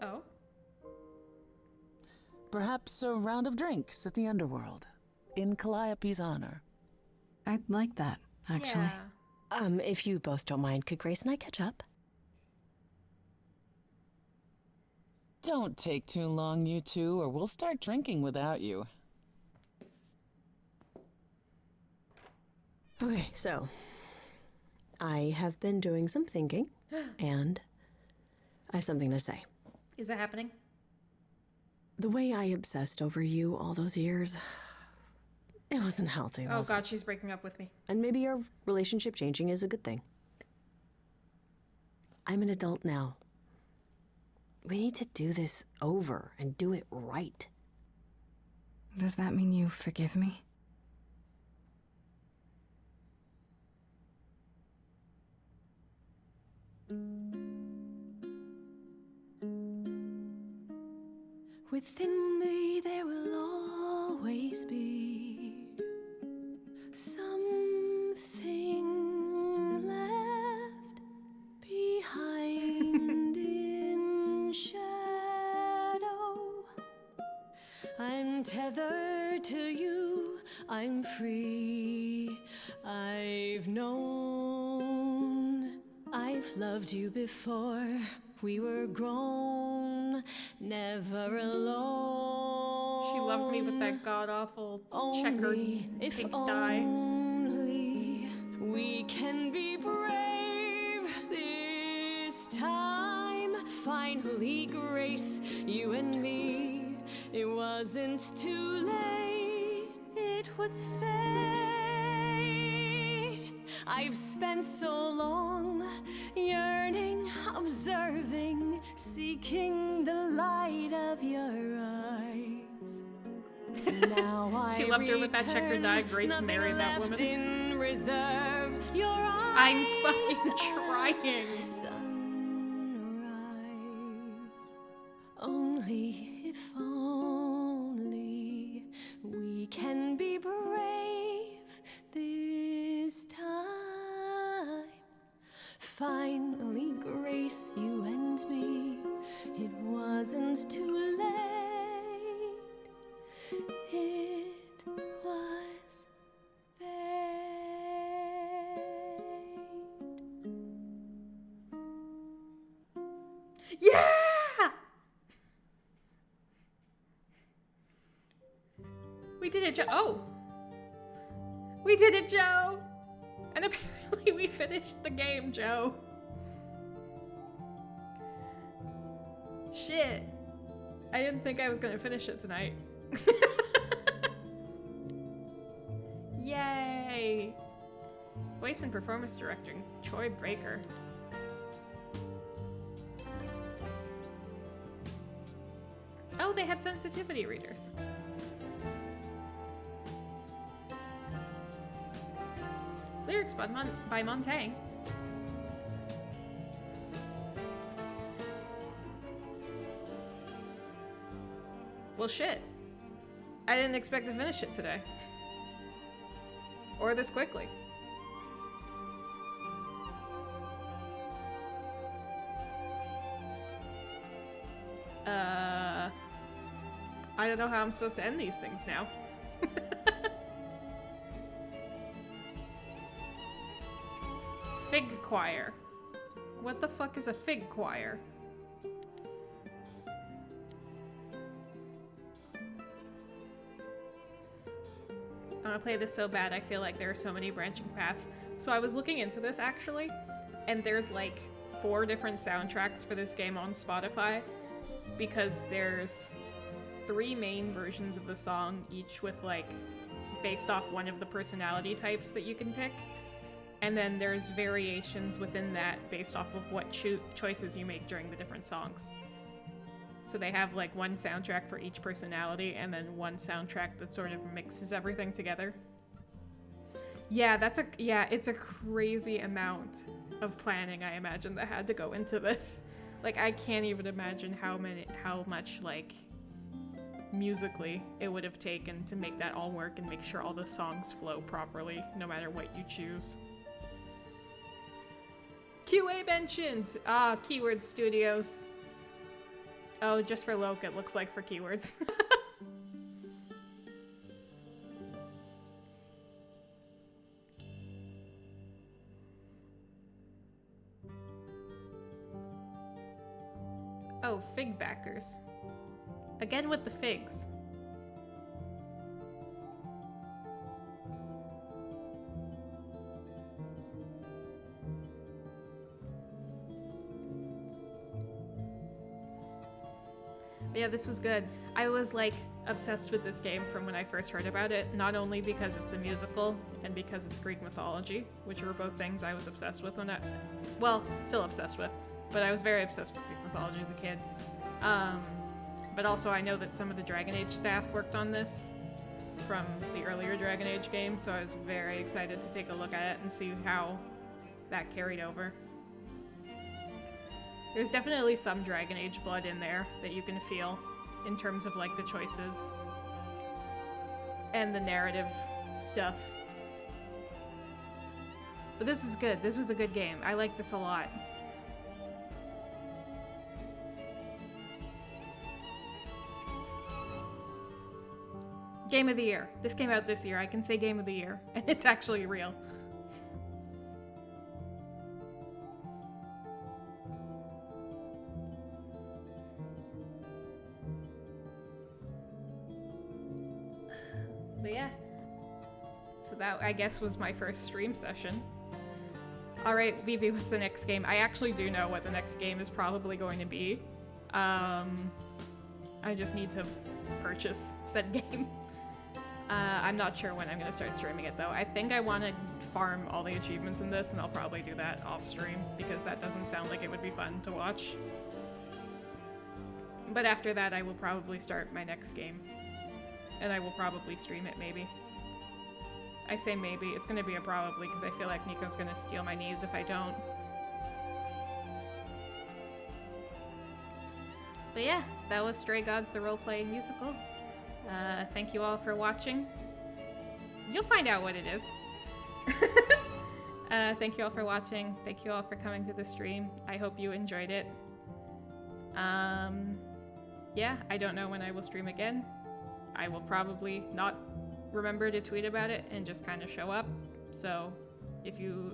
Oh? Perhaps a round of drinks at the Underworld, in Calliope's honor. I'd like that, actually. Yeah. If you both don't mind, could Grace and I catch up? Don't take too long, you two, or we'll start drinking without you. Okay, so I have been doing some thinking, and I have something to say. Is it happening? The way I obsessed over you all those years, it wasn't healthy, Oh was god, it? she's breaking up with me. And maybe our relationship changing is a good thing. I'm an adult now. We need to do this over and do it right. Does that mean you forgive me? Within me there will always be something left behind in shadow. I'm tethered to you, I'm free. I've known, I've loved you before. We were grown, never alone. She loved me with that god-awful checkered If pink dye. only we can be brave this time. Finally, Grace, you and me. It wasn't too late, it was fate. I've spent so long yearning, observing, seeking the light of your eyes. Now She loved her with that checkered dye. Grace married that woman. In reserve, your eyes, I'm fucking trying. Sunrise. Only if only we can be brave this time. Finally, Grace, you and me. It wasn't too late. It was fate. Yeah! We did it, Joe. Oh! We did it, Joe! And apparently we finished the game, Joe. Shit. I didn't think I was gonna finish it tonight. Yay! Voice and performance directing, Troy Baker. Oh, they had sensitivity readers. Lyrics by Montaigne. Well, shit. I didn't expect to finish it today. Or this quickly. I don't know how I'm supposed to end these things now. Fig choir. What the fuck is a fig choir? I want to play this so bad. I feel like there are so many branching paths. So I was looking into this actually, and there's like 4 different soundtracks for this game on Spotify, because there's 3 main versions of the song, each with like based off one of the personality types that you can pick. And then there's variations within that based off of what choices you make during the different songs. So they have like one soundtrack for each personality and then one soundtrack that sort of mixes everything together. Yeah, it's a crazy amount of planning, I imagine, that had to go into this. Like, I can't even imagine how much like musically it would have taken to make that all work and make sure all the songs flow properly, no matter what you choose. QA mentioned! Keyword Studios. Oh, just for Loke, it looks like for Keywords. Oh, fig backers. Again with the figs. But yeah, this was good. I was like obsessed with this game from when I first heard about it, not only because it's a musical and because it's Greek mythology, which were both things I was obsessed with when still obsessed with, but I was very obsessed with Greek mythology as a kid. But also I know that some of the Dragon Age staff worked on this from the earlier Dragon Age games, so I was very excited to take a look at it and see how that carried over. There's definitely some Dragon Age blood in there that you can feel in terms of like the choices and the narrative stuff. But this is good. This was a good game. I like this a lot. Game of the year. This came out this year. I can say game of the year, and it's actually real. But yeah, so that, I guess, was my first stream session. Alright, Vivi, what's the next game? I actually do know what the next game is probably going to be. I just need to purchase said game. I'm not sure when I'm going to start streaming it, though. I think I want to farm all the achievements in this, and I'll probably do that off stream, because that doesn't sound like it would be fun to watch. But after that, I will probably start my next game. And I will probably stream it, maybe. I say maybe. It's going to be a probably, because I feel like Nico's going to steal my knees if I don't. But yeah, that was Stray Gods, the role-playing musical. Thank you all for watching. You'll find out what it is. Thank you all for watching. Thank you all for coming to the stream. I hope you enjoyed it. Yeah, I don't know when I will stream again. I will probably not remember to tweet about it and just kind of show up. So,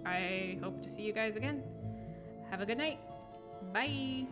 I hope to see you guys again. Have a good night. Bye!